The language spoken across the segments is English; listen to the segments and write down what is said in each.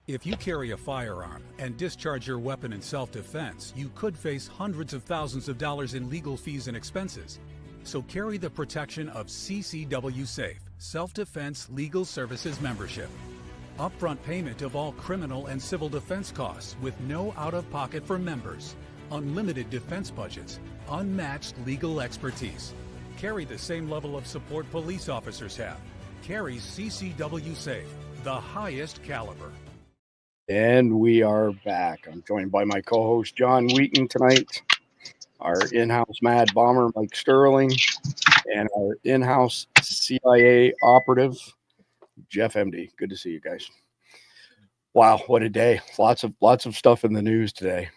If you carry a firearm and discharge your weapon in self-defense, you could face hundreds of thousands of dollars in legal fees and expenses. So carry the protection of CCW Safe, Self-Defense Legal Services membership. Upfront payment of all criminal and civil defense costs with no out-of-pocket for members. Unlimited defense budgets, unmatched legal expertise. Carry the same level of support police officers have. Carry CCW Safe, the highest caliber. And we are back. I'm joined by my co-host John Wheaton tonight, our in-house Mad Bomber Mike Sterling, and our in-house CIA operative Jeff MD. Good to see you guys. Wow, what a day! Lots of stuff in the news today.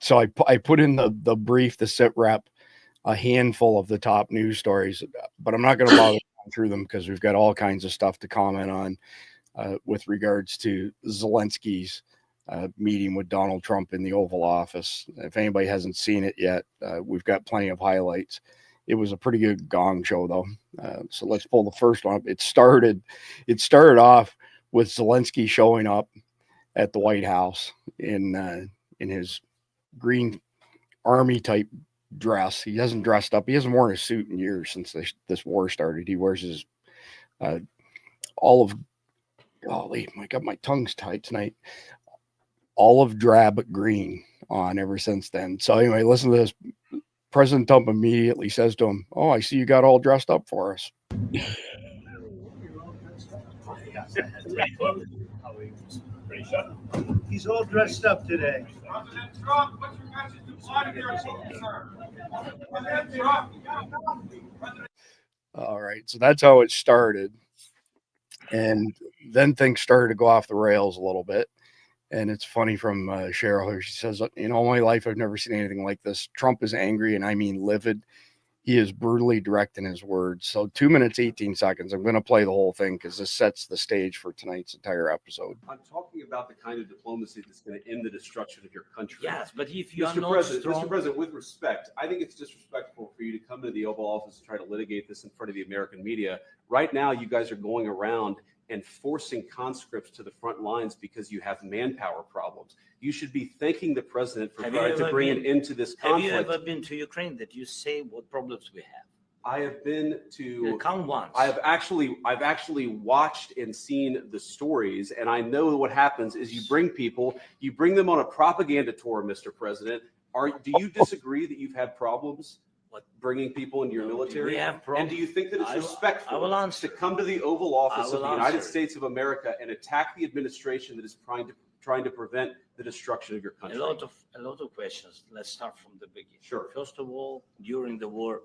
So I put in the brief, the sit rep, a handful of the top news stories, but I'm not going to bother going through them because we've got all kinds of stuff to comment on. With regards to Zelensky's meeting with Donald Trump in the Oval Office. If anybody hasn't seen it yet, we've got plenty of highlights. It was a pretty good gong show, though. So let's pull the first one up. It started off with Zelensky showing up at the White House in his green army type dress. He hasn't dressed up. He hasn't worn a suit in years since this war started. He wears his olive. Golly, my tongue's tied tonight. Olive drab green on ever since then. So anyway, listen to this. President Trump immediately says to him, "Oh, I see you got all dressed up for us." He's all dressed up today. President Trump, what's your message to Vladimir Putin, sir? President Trump. All right, so that's how it started. And then things started to go off the rails a little bit. And it's funny from Cheryl here. She says, in all my life, I've never seen anything like this. Trump is angry, and I mean livid. He is brutally direct in his words. So 2 minutes, 18 seconds. I'm going to play the whole thing because this sets the stage for tonight's entire episode. I'm talking about the kind of diplomacy that's going to end the destruction of your country. Yes, but if you are Mr. not President, strong... Mr. President, with respect, I think it's disrespectful for you to come to the Oval Office and try to litigate this in front of the American media. Right now, you guys are going around and forcing conscripts to the front lines because you have manpower problems. You should be thanking the president for trying to bring an end to this conflict. Have you ever been to Ukraine that you say what problems we have? I have been to count once. I've actually watched and seen the stories, and I know what happens is you bring them on a propaganda tour, Mr. President. Do you disagree that you've had problems bringing people into your military? We have problems. And do you think that it's respectful to come to the Oval Office of the United States of America and attack the administration that is trying to prevent the destruction of your country? A lot of questions. Let's start from the beginning. Sure. First of all, during the war,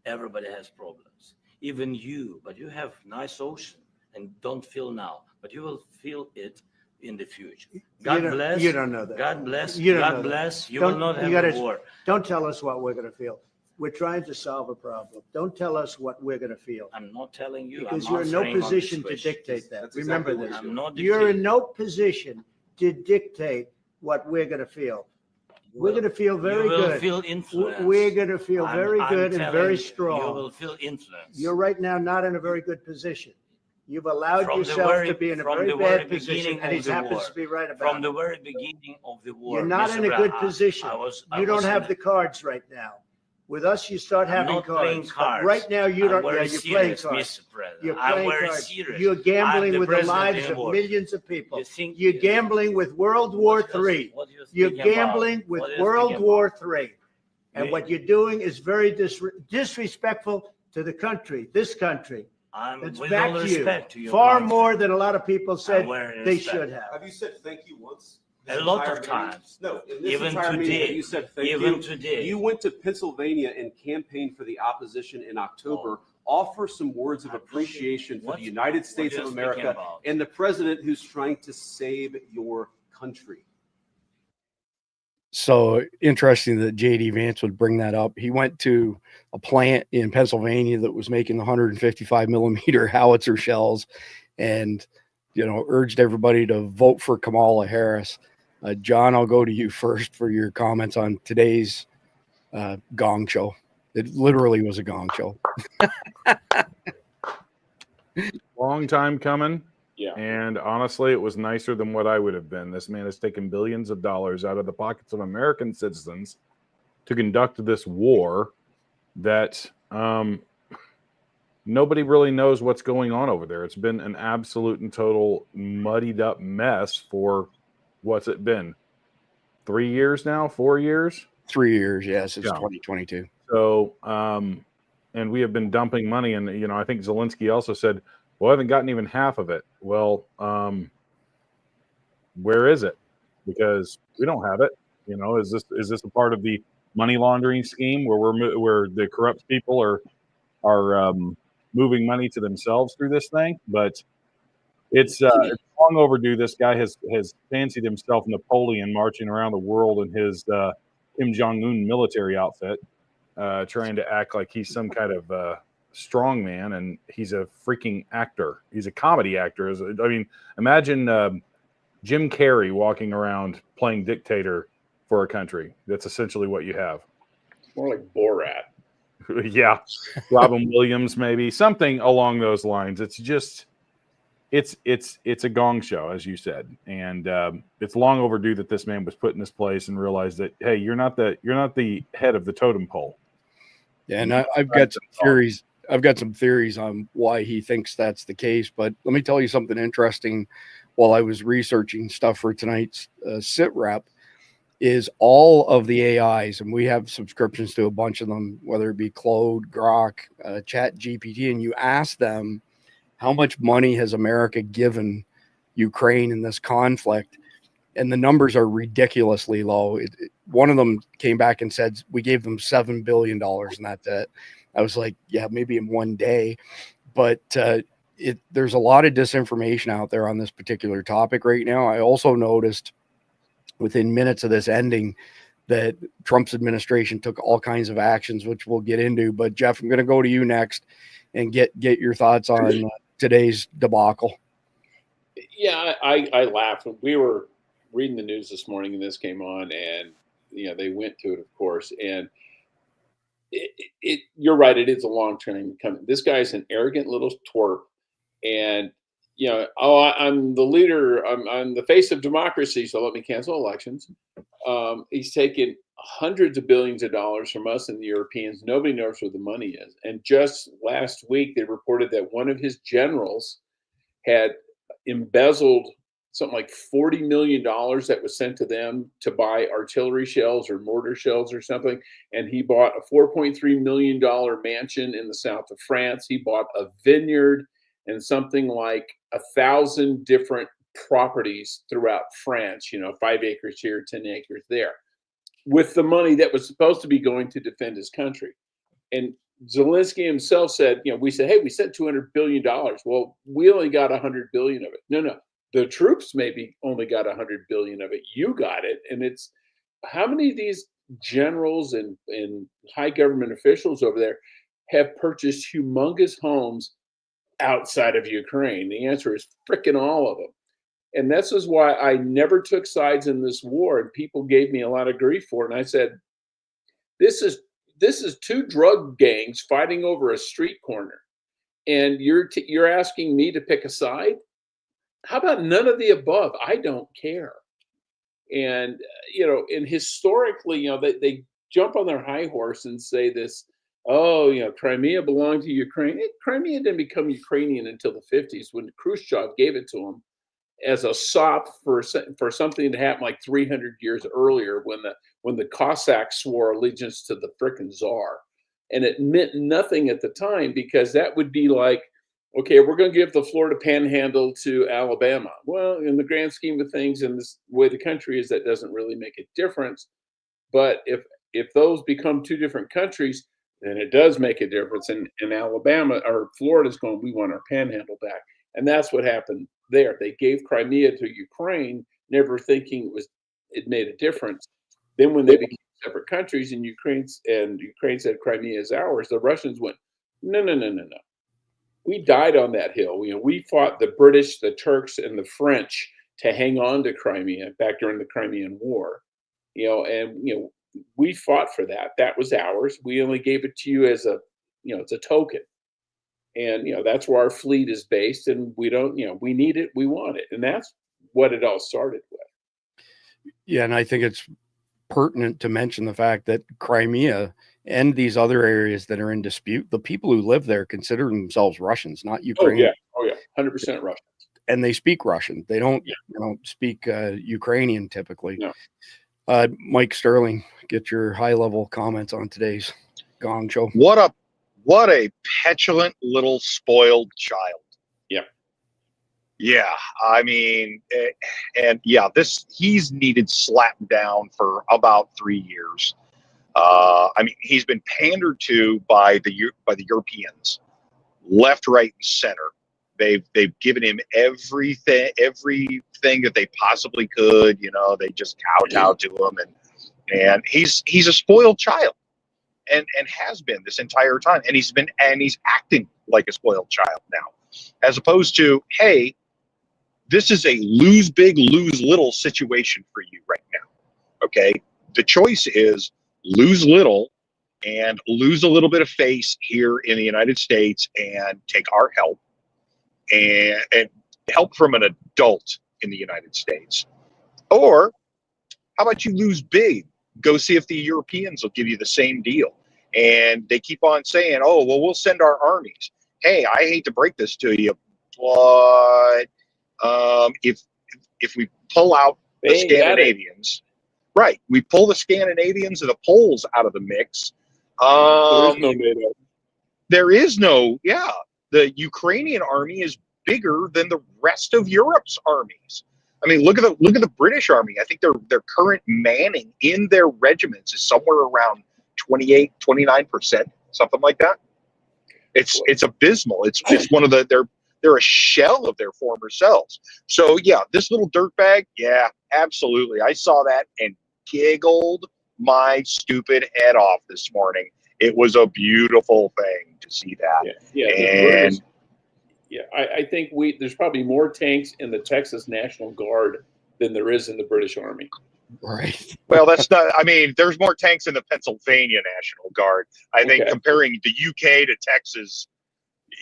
everybody has problems. Even you, but you have nice ocean and don't feel now, but you will feel it in the future. God bless. You don't know that. God bless. You don't God know bless. that. You will not have a war. Don't tell us what we're going to feel. We're trying to solve a problem. Don't tell us what we're going to feel. I'm not telling you. Because you're in no position to dictate that. Remember this. I'm not You're in no position to dictate what we're going to feel. We're going to feel very you will good. Feel influence. We're going to feel very good and very strong. You will feel influence. You're right now not in a very good position. You've allowed yourself to be in a very bad position, and he happens to be right about it. From the very beginning of the war. You're not in a good position. You don't have the cards right now. With us, you start having cards. Right now, you don't. Yeah, you're playing cards. You're playing cards. You're gambling with the lives of millions of people. You're gambling with World War III. You're gambling with World War III. And what you're doing is very disrespectful to the country, this country. It's back to you. Far more than a lot of people said they should have. Have you said thank you once? A lot of times. No, in this even entire today. Meeting, you said thank even you. Today. You went to Pennsylvania and campaigned for the opposition in October. Offer some words of appreciation for the United States of America and the president who's trying to save your country. So interesting that J.D. Vance would bring that up. He went to a plant in Pennsylvania that was making 155 millimeter howitzer shells and, urged everybody to vote for Kamala Harris. John, I'll go to you first for your comments on today's gong show. It literally was a gong show. Long time coming. Yeah. And honestly, it was nicer than what I would have been. This man has taken billions of dollars out of the pockets of American citizens to conduct this war that nobody really knows what's going on over there. It's been an absolute and total muddied up mess for what's it been? 3 years now? 4 years? 3 years, yes. It's 2022. So, and we have been dumping money. And, I think Zelensky also said, well, I haven't gotten even half of it. Well, where is it? Because we don't have it. Is this a part of the money laundering scheme where the corrupt people are moving money to themselves through this thing? But it's long overdue. This guy has fancied himself Napoleon, marching around the world in his Kim Jong-un military outfit, trying to act like he's some kind of strong man, and he's a freaking actor. He's a comedy actor. Imagine Jim Carrey walking around playing dictator for a country. That's essentially what you have. More like Borat. Yeah, Robin Williams, maybe something along those lines. It's just, it's a gong show, as you said, and it's long overdue that this man was put in this place and realized that, hey, you're not the head of the totem pole. Yeah, and I've got some theories. I've got some theories on why he thinks that's the case. But let me tell you something interesting. While I was researching stuff for tonight's sit rep, is all of the AIs, and we have subscriptions to a bunch of them, whether it be Claude, Grok, Chat GPT, and you ask them how much money has America given Ukraine in this conflict, and the numbers are ridiculously low. One of them came back and said we gave them $7 billion, and that's it. I was like, yeah, maybe in one day, but there's a lot of disinformation out there on this particular topic right now. I also noticed within minutes of this ending that Trump's administration took all kinds of actions, which we'll get into. But Jeff, I'm going to go to you next and get your thoughts on today's debacle. Yeah, I laughed. We were reading the news this morning and this came on, and they went to it, of course, and you're right, it is a long term coming. This guy's an arrogant little twerp, and I'm the leader, I'm the face of democracy, so let me cancel elections. He's taken hundreds of billions of dollars from us and the Europeans. Nobody knows where the money is. And just last week, they reported that one of his generals had embezzled something like $40 million that was sent to them to buy artillery shells or mortar shells or something. And he bought a $4.3 million mansion in the south of France. He bought a vineyard and something like 1,000 different properties throughout France, 5 acres here, 10 acres there, with the money that was supposed to be going to defend his country. And Zelensky himself said, we said, hey, we sent $200 billion. Well, we only got 100 billion of it. No. The troops maybe only got 100 billion of it. You got it. And it's how many of these generals and high government officials over there have purchased humongous homes outside of Ukraine? The answer is frickin' all of them. And this is why I never took sides in this war. And people gave me a lot of grief for it. And I said, this is two drug gangs fighting over a street corner. And you're asking me to pick a side? How about none of the above? I don't care. And, and historically, they jump on their high horse and say this, Crimea belonged to Ukraine. Crimea didn't become Ukrainian until the 50s when Khrushchev gave it to them as a sop for something that happened like 300 years earlier when the Cossacks swore allegiance to the frickin' Tsar. And it meant nothing at the time because that would be like, okay, we're going to give the Florida Panhandle to Alabama. Well, in the grand scheme of things, in this way the country is, that doesn't really make a difference. But if those become two different countries, then it does make a difference. And in Alabama or Florida's going, we want our Panhandle back. And that's what happened there. They gave Crimea to Ukraine, never thinking it made a difference. Then when they became separate countries and Ukraine said Crimea is ours, the Russians went, no. We died on that hill. We fought the British, the Turks, and the French to hang on to Crimea back during the Crimean War. We fought for that. That was ours. We only gave it to you as it's a token. And, that's where our fleet is based, and we don't, we need it, we want it. And that's what it all started with. Yeah. And I think it's pertinent to mention the fact that Crimea and these other areas that are in dispute, the people who live there consider themselves Russians, not Ukrainian. Oh yeah. 100% Russian. And they speak Russian. They don't, speak Ukrainian typically. No. Mike Sterling, get your high level comments on today's Gong Show. What a petulant little spoiled child. Yeah. Yeah. I mean, and yeah, he's needed slapped down for about 3 years. I mean, he's been pandered to by the Europeans, left, right, and center. They've given him everything that they possibly could. They just kowtow to him, and he's a spoiled child, and has been this entire time. And he's acting like a spoiled child now, as opposed to, hey, this is a lose big, lose little situation for you right now. Okay, the choice is lose little and lose a little bit of face here in the United States and take our help. And help from an adult in the United States. Or how about you lose big? Go see if the Europeans will give you the same deal. And they keep on saying, oh, well, we'll send our armies. Hey, I hate to break this to you, but if we pull out the Scandinavians, right, we pull the Scandinavians and the Poles out of the mix. There is no NATO. There is no, yeah. The Ukrainian army is bigger than the rest of Europe's armies. I mean, look at the British army. I think their current manning in their regiments is somewhere around 28, 29%, something like that. It's abysmal. It's one of they're a shell of their former selves. So yeah, this little dirtbag, yeah, absolutely. I saw that and giggled my stupid head off this morning. It was a beautiful thing to see that. I think there's probably more tanks in the Texas National Guard than there is in the British Army. Right. Well, that's not. I mean, there's more tanks in the Pennsylvania National Guard. I think comparing the UK to Texas,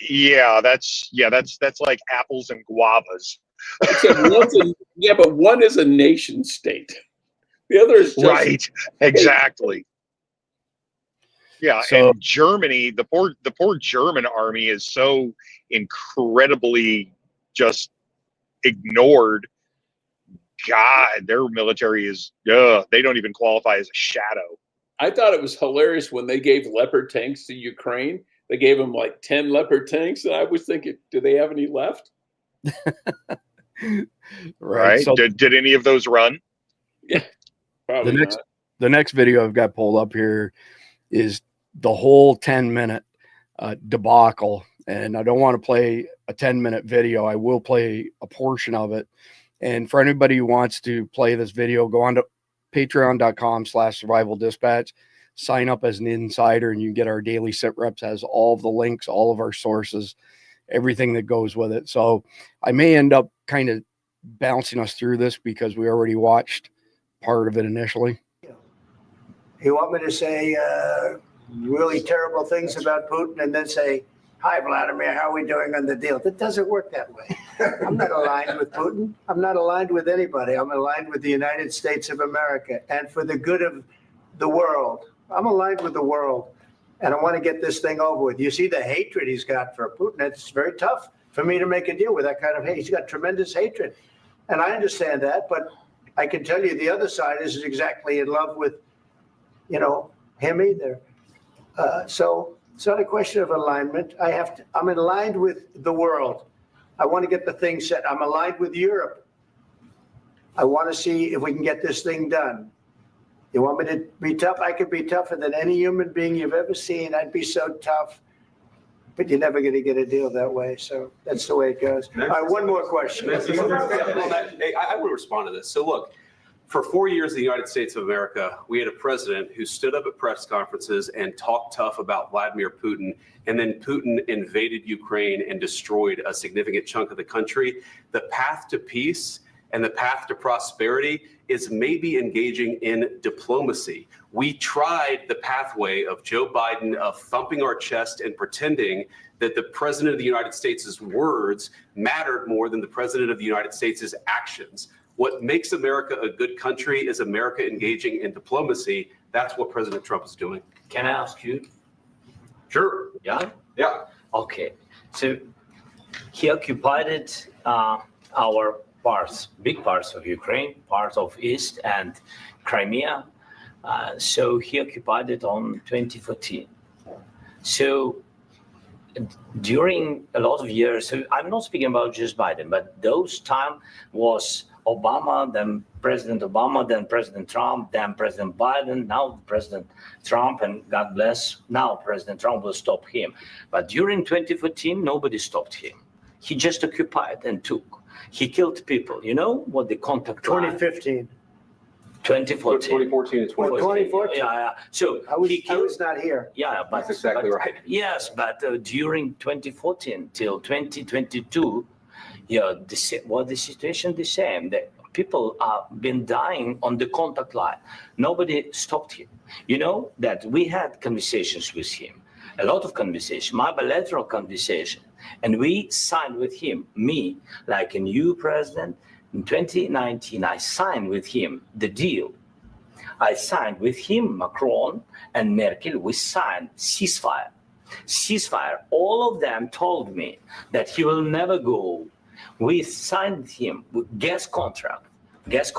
that's like apples and guavas. But one is a nation state. The other is just right. Exactly. Yeah, so, and Germany, the poor German army is so incredibly just ignored. God, their military is, they don't even qualify as a shadow. I thought it was hilarious when they gave Leopard tanks to Ukraine. They gave them like 10 Leopard tanks, and I was thinking, do they have any left? Right. So, did any of those run? Yeah, probably not. The next video I've got pulled up here is the whole 10-minute debacle. And I don't want to play a 10-minute video. I will play a portion of it. And for anybody who wants to play this video, go on to patreon.com/survival dispatch, sign up as an insider, and you get our daily sit reps, has all of the links, all of our sources, everything that goes with it. So I may end up kind of bouncing us through this because we already watched part of it initially. You want me to say really terrible things about Putin and then say, hi, Vladimir, how are we doing on the deal? That doesn't work that way. I'm not aligned with Putin. I'm not aligned with anybody. I'm aligned with the United States of America and for the good of the world. I'm aligned with the world, and I want to get this thing over with. You see the hatred he's got for Putin. It's very tough for me to make a deal with that kind of hate. He's got tremendous hatred, and I understand that, but I can tell you the other side isn't exactly in love with, him either. So it's not a question of alignment. I'm aligned with the world. I want to get the thing set. I'm aligned with Europe. I want to see if we can get this thing done. You want me to be tough? I could be tougher than any human being you've ever seen. I'd be so tough, but you're never going to get a deal that way. So that's the way it goes. All right, one more question. Hey, I want to respond to this. So look, for 4 years in the United States of America, we had a president who stood up at press conferences and talked tough about Vladimir Putin, and then Putin invaded Ukraine and destroyed a significant chunk of the country. The path to peace and the path to prosperity is maybe engaging in diplomacy. We tried the pathway of Joe Biden of thumping our chest and pretending that the president of the United States' words mattered more than the president of the United States' actions. What makes America a good country is America engaging in diplomacy. That's what President Trump is doing. Can I ask you? Sure. Yeah? Yeah. Okay. So he occupied our parts, big parts of Ukraine, parts of East and Crimea. So he occupied it on 2014. So during a lot of years, so I'm not speaking about just Biden, but those time was Obama, then President Obama, then President Trump, then President Biden, now President Trump, and God bless, now President Trump will stop him. But during 2014, nobody stopped him. He just occupied and took. He killed people. You know what the contact 2015. 2014. 2014 and 2014. 2014. Yeah. So I was not here. Yeah, but That's exactly right. Yes, but during 2014 till 2022, the situation the same. The people have been dying on the contact line. Nobody stopped him. You know that we had conversations with him, a lot of conversations, my bilateral conversation, and we signed with him, me, like a new president. In 2019, I signed with him the deal. I signed with him, Macron and Merkel, we signed ceasefire. Ceasefire, all of them told me that he will never go. We signed with him with gas contract. Yes,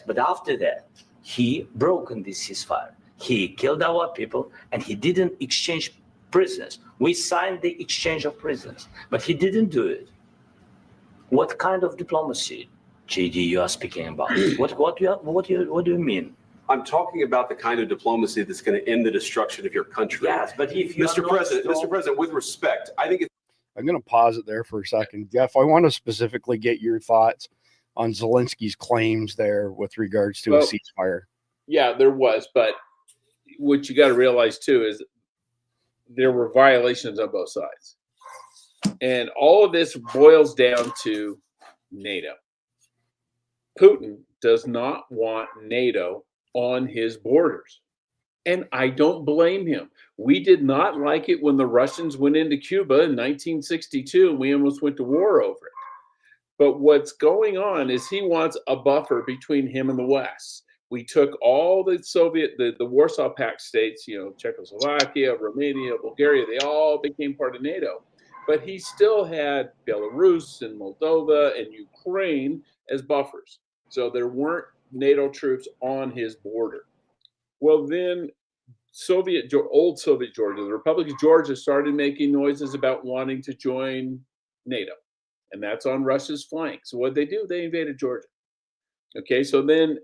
but after that, he broken this ceasefire. He killed our people and he didn't exchange prisoners. We signed the exchange of prisoners, but he didn't do it. What kind of diplomacy, JD, you are speaking about? What do you mean? I'm talking about the kind of diplomacy that's going to end the destruction of your country. Yes, but if you Mr. President, with respect, I think it's I'm going to pause it there for a second. Jeff, I want to specifically get your thoughts on Zelensky's claims there with regards to a ceasefire. Yeah, there was. But what you got to realize, too, is there were violations on both sides. And all of this boils down to NATO. Putin does not want NATO on his borders. And I don't blame him. We did not like it when the Russians went into Cuba in 1962 and we almost went to war over it. But what's going on is he wants a buffer between him and the West. We took all the the Warsaw Pact states, Czechoslovakia, Romania, Bulgaria, they all became part of NATO. But he still had Belarus and Moldova and Ukraine as buffers. So there weren't NATO troops on his border. Well, then old Soviet Georgia, the Republic of Georgia started making noises about wanting to join NATO. And that's on Russia's flank. So what they do? They invaded Georgia. Okay, so then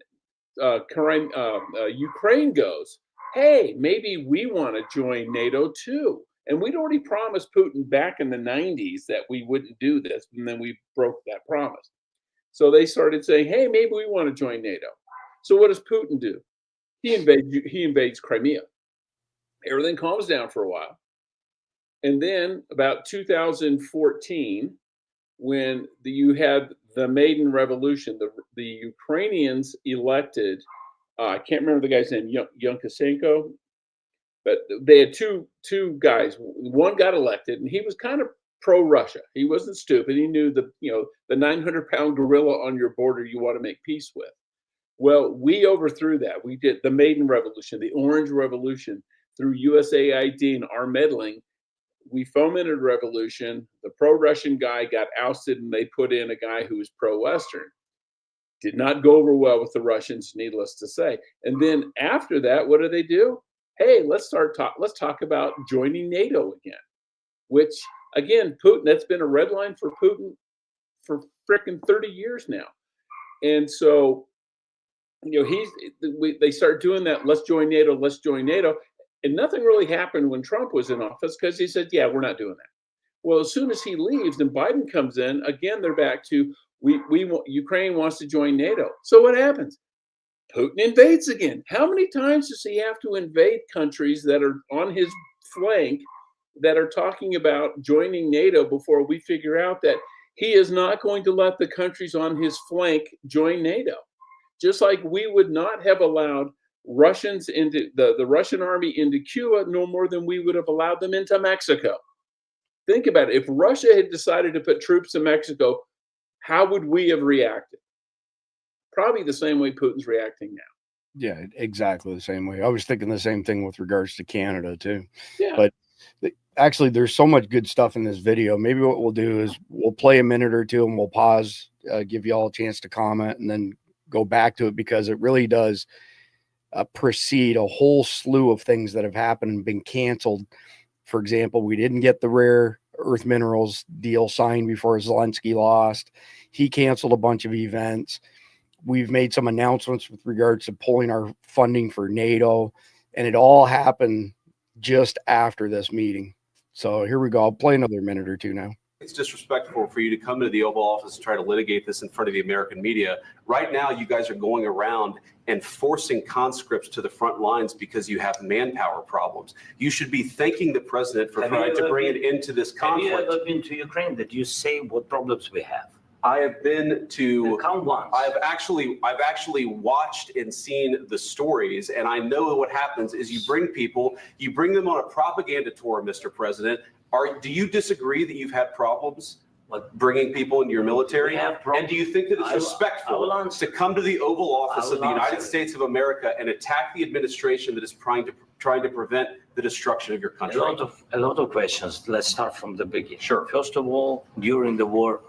Ukraine goes, hey, maybe we want to join NATO too. And we'd already promised Putin back in the 90s that we wouldn't do this. And then we broke that promise. So they started saying, hey, maybe we want to join NATO. So what does Putin do? He invades Crimea. Everything calms down for a while. And then about 2014, when you had the Maidan Revolution, the Ukrainians elected, I can't remember the guy's name, Yushchenko, but they had two guys. One got elected, and he was kind of pro-Russia. He wasn't stupid. He knew the 900-pound gorilla on your border you want to make peace with. Well, we overthrew that. We did the Maidan Revolution, the Orange Revolution, through USAID and our meddling. We fomented a revolution. The pro-Russian guy got ousted, and they put in a guy who was pro-Western. Did not go over well with the Russians, needless to say. And then after that, what do? Hey, let's talk about joining NATO again. Which, again, Putin, that's been a red line for Putin for frickin' 30 years now. And so, they start doing that. Let's join NATO. Let's join NATO. And nothing really happened when Trump was in office because he said, yeah, we're not doing that. Well, as soon as he leaves and Biden comes in, again, they're back to Ukraine wants to join NATO. So what happens? Putin invades again. How many times does he have to invade countries that are on his flank that are talking about joining NATO before we figure out that He is not going to let the countries on his flank join NATO. Just like we would not have allowed Russians into the Russian army into Cuba no more than we would have allowed them into Mexico. Think about it. If Russia had decided to put troops in Mexico, how would we have reacted? Probably the same way Putin's reacting now. Yeah, exactly the same way. I was thinking the same thing with regards to Canada too. Yeah. But actually, there's so much good stuff in this video. Maybe what we'll do is we'll play a minute or two and we'll pause, give you all a chance to comment, and then go back to it, because it really does precede a whole slew of things that have happened and been canceled. For example, we didn't get the rare earth minerals deal signed before Zelensky lost. He canceled a bunch of events. We've made some announcements with regards to pulling our funding for NATO, and it all happened just after this meeting. So here we go. I'll play another minute or two now. It's disrespectful for you to come into the Oval Office and try to litigate this in front of the American media. Right now, you guys are going around and forcing conscripts to the front lines because you have manpower problems. You should be thanking the president for trying to bring it into this conflict. Have you ever been to Ukraine? Did you say what problems we have? I have been to. Count once. I've actually watched and seen the stories, and I know what happens is you bring them on a propaganda tour, Mr. President. Do you disagree that you've had problems bringing people into your military? And do you think that it's respectful to come to the Oval Office of the United States of America and attack the administration that is trying to prevent the destruction of your country? A lot of questions. Let's start from the beginning. Sure. First of all, during the war,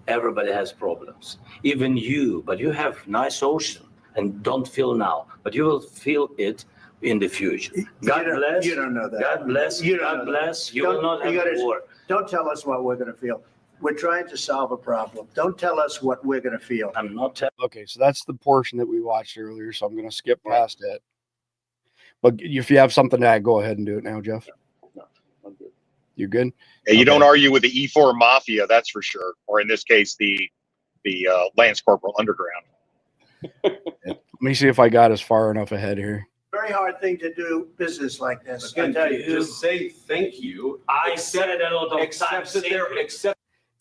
everybody has problems. Even you, but you have nice ocean and don't feel now, but you will feel it in the future. God bless. You don't know that. God bless. God bless. You will not have war. Don't tell us what we're going to feel. We're trying to solve a problem. Don't tell us what we're going to feel. I'm not telling. Okay, so that's the portion that we watched earlier, so I'm going to skip past it. But if you have something to add, go ahead and do it now, Jeff. No, I'm good. You good? Yeah, you don't argue with the E4 mafia, that's for sure. Or in this case, the Lance Corporal Underground. Let me see if I got us far enough ahead here. Very hard thing to do business like this. Again, just say thank you. I said a lot of times.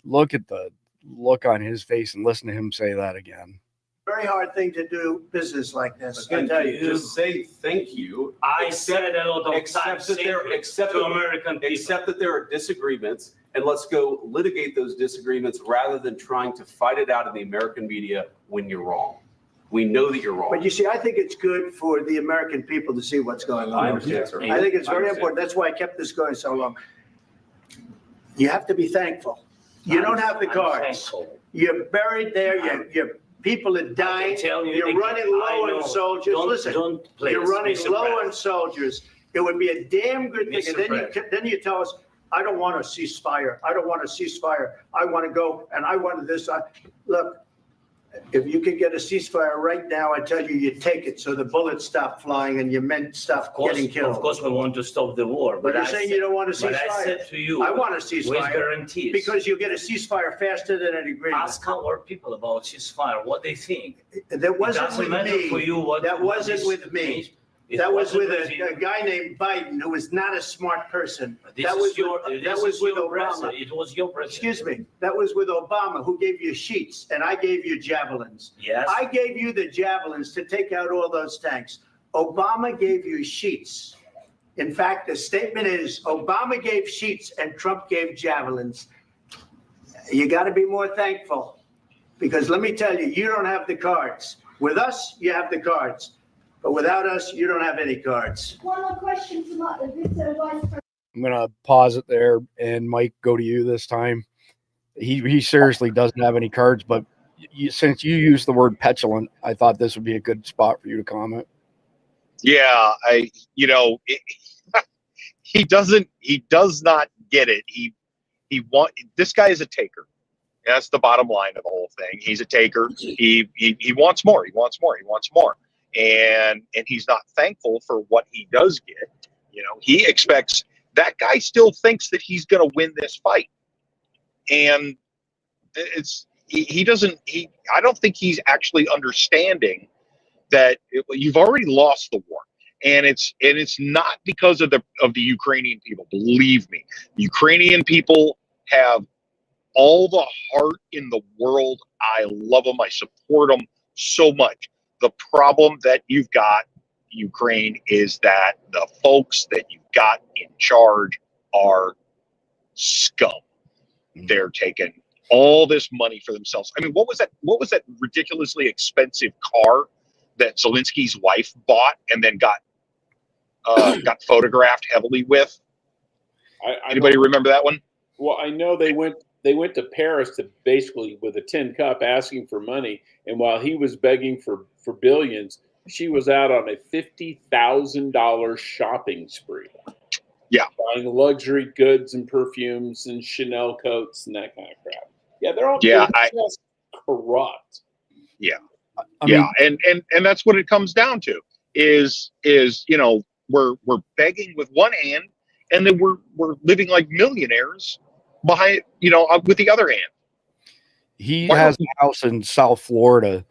Look at the look on his face and listen to him say that again. Very hard thing to do business like this. Again, just say thank you. I said a lot of times. Accept that there are disagreements, and let's go litigate those disagreements rather than trying to fight it out in the American media when you're wrong. We know that you're wrong. But you see, I think it's good for the American people to see what's going on. I understand, sir. I think it's very important. That's why I kept this going so long. You have to be thankful. You don't have the cards. You're buried there. Your people are dying. You're running low on soldiers. Listen, you're running low on soldiers. It would be a damn good thing. And then you tell us, I don't want a ceasefire. I don't want a ceasefire. I want to go and I want this. Look. If you could get a ceasefire right now, I tell you, you take it so the bullets stop flying and your men stop getting killed. Of course, we want to stop the war. But you're saying you don't want a ceasefire. But I said to you, I want a ceasefire. With guarantees. Because you get a ceasefire faster than an agreement. Ask our people about ceasefire, what they think. That wasn't with me. That wasn't with me. That was with a guy named Biden, who was not a smart person. That was with Obama. It was your president. Excuse me. That was with Obama, who gave you sheets, and I gave you javelins. Yes. I gave you the javelins to take out all those tanks. Obama gave you sheets. In fact, the statement is Obama gave sheets and Trump gave javelins. You got to be more thankful, because let me tell you, you don't have the cards. With us, you have the cards. But without us, you don't have any cards. One more question to Vice President. I'm going to pause it there, and Mike, go to you this time. He seriously doesn't have any cards, but since you used the word petulant, I thought this would be a good spot for you to comment. Yeah, he does not get it. This guy is a taker. That's the bottom line of the whole thing. He's a taker. He wants more. He wants more. He wants more. And he's not thankful for what he does get. He expects that guy still thinks that he's going to win this fight. And I don't think he's actually understanding that you've already lost the war. And it's not because of the Ukrainian people. Believe me, the Ukrainian people have all the heart in the world. I love them. I support them so much. The problem that you've got, Ukraine, is that the folks that you've got in charge are scum. They're taking all this money for themselves. I mean, what was that ridiculously expensive car that Zelensky's wife bought and then got photographed heavily with? Anybody remember that one? Well, I know they went to Paris to basically with a tin cup asking for money, and while he was begging for billions, she was out on a $50,000 shopping spree. Yeah, buying luxury goods and perfumes and Chanel coats and that kind of crap. Yeah, they're just corrupt. Yeah, I mean, and that's what it comes down to. Is we're begging with one hand, and then we're living like millionaires behind with the other hand. He has a house in South Florida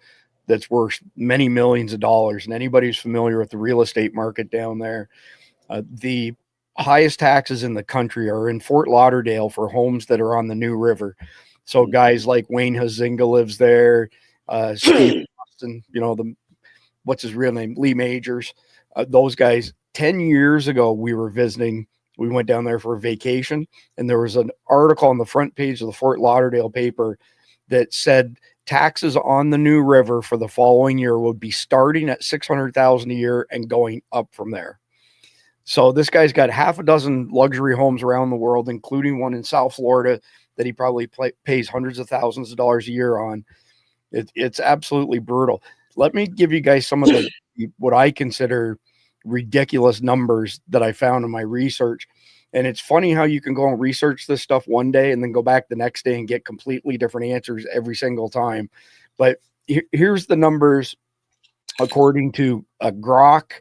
that's worth many millions of dollars, and anybody who's familiar with the real estate market down there, the highest taxes in the country are in Fort Lauderdale for homes that are on the New River. So guys like Wayne Huizinga lives there, Steve Austin, what's his real name, Lee Majors, those guys. 10 years ago we were visiting. We went down there for a vacation, and there was an article on the front page of the Fort Lauderdale paper that said taxes on the New River for the following year would be starting at $600,000 a year and going up from there. So this guy's got half a dozen luxury homes around the world, including one in South Florida that he probably pays hundreds of thousands of dollars a year on. It's absolutely brutal. Let me give you guys some of the what I consider ridiculous numbers that I found in my research. And it's funny how you can go and research this stuff one day and then go back the next day and get completely different answers every single time. But here's the numbers according to Grok,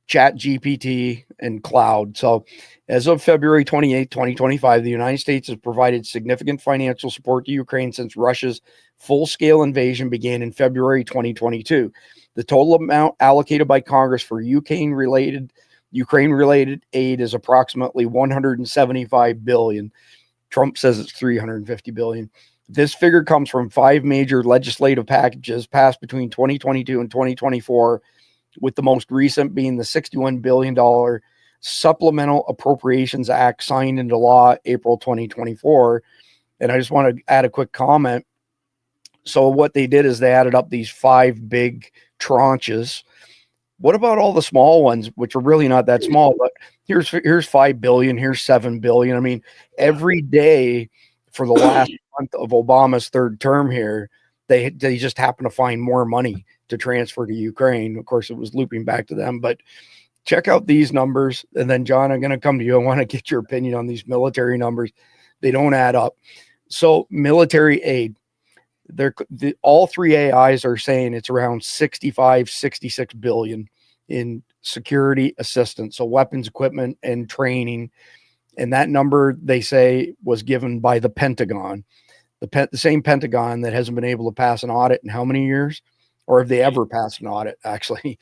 ChatGPT, and Cloud. So as of February 28, 2025, the United States has provided significant financial support to Ukraine since Russia's full-scale invasion began in February 2022. The total amount allocated by Congress for Ukraine-related aid is approximately $175 billion. Trump says it's $350 billion. This figure comes from 5 major legislative packages passed between 2022 and 2024, with the most recent being the $61 billion Supplemental Appropriations Act signed into law April 2024. And I just want to add a quick comment. So what they did is they added up these 5 big tranches. What about all the small ones, which are really not that small? But here's $5 billion, here's $7 billion. I mean, every day for the last month of Obama's third term here, they just happen to find more money to transfer to Ukraine. Of course, it was looping back to them, but check out these numbers. And then, John, I'm going to come to you. I want to get your opinion on these military numbers. They don't add up. So military aid, all 3 AIs are saying it's around 66 billion in security assistance. So weapons, equipment, and training. And that number, they say, was given by the Pentagon, the same Pentagon that hasn't been able to pass an audit in how many years? Or have they ever passed an audit, actually?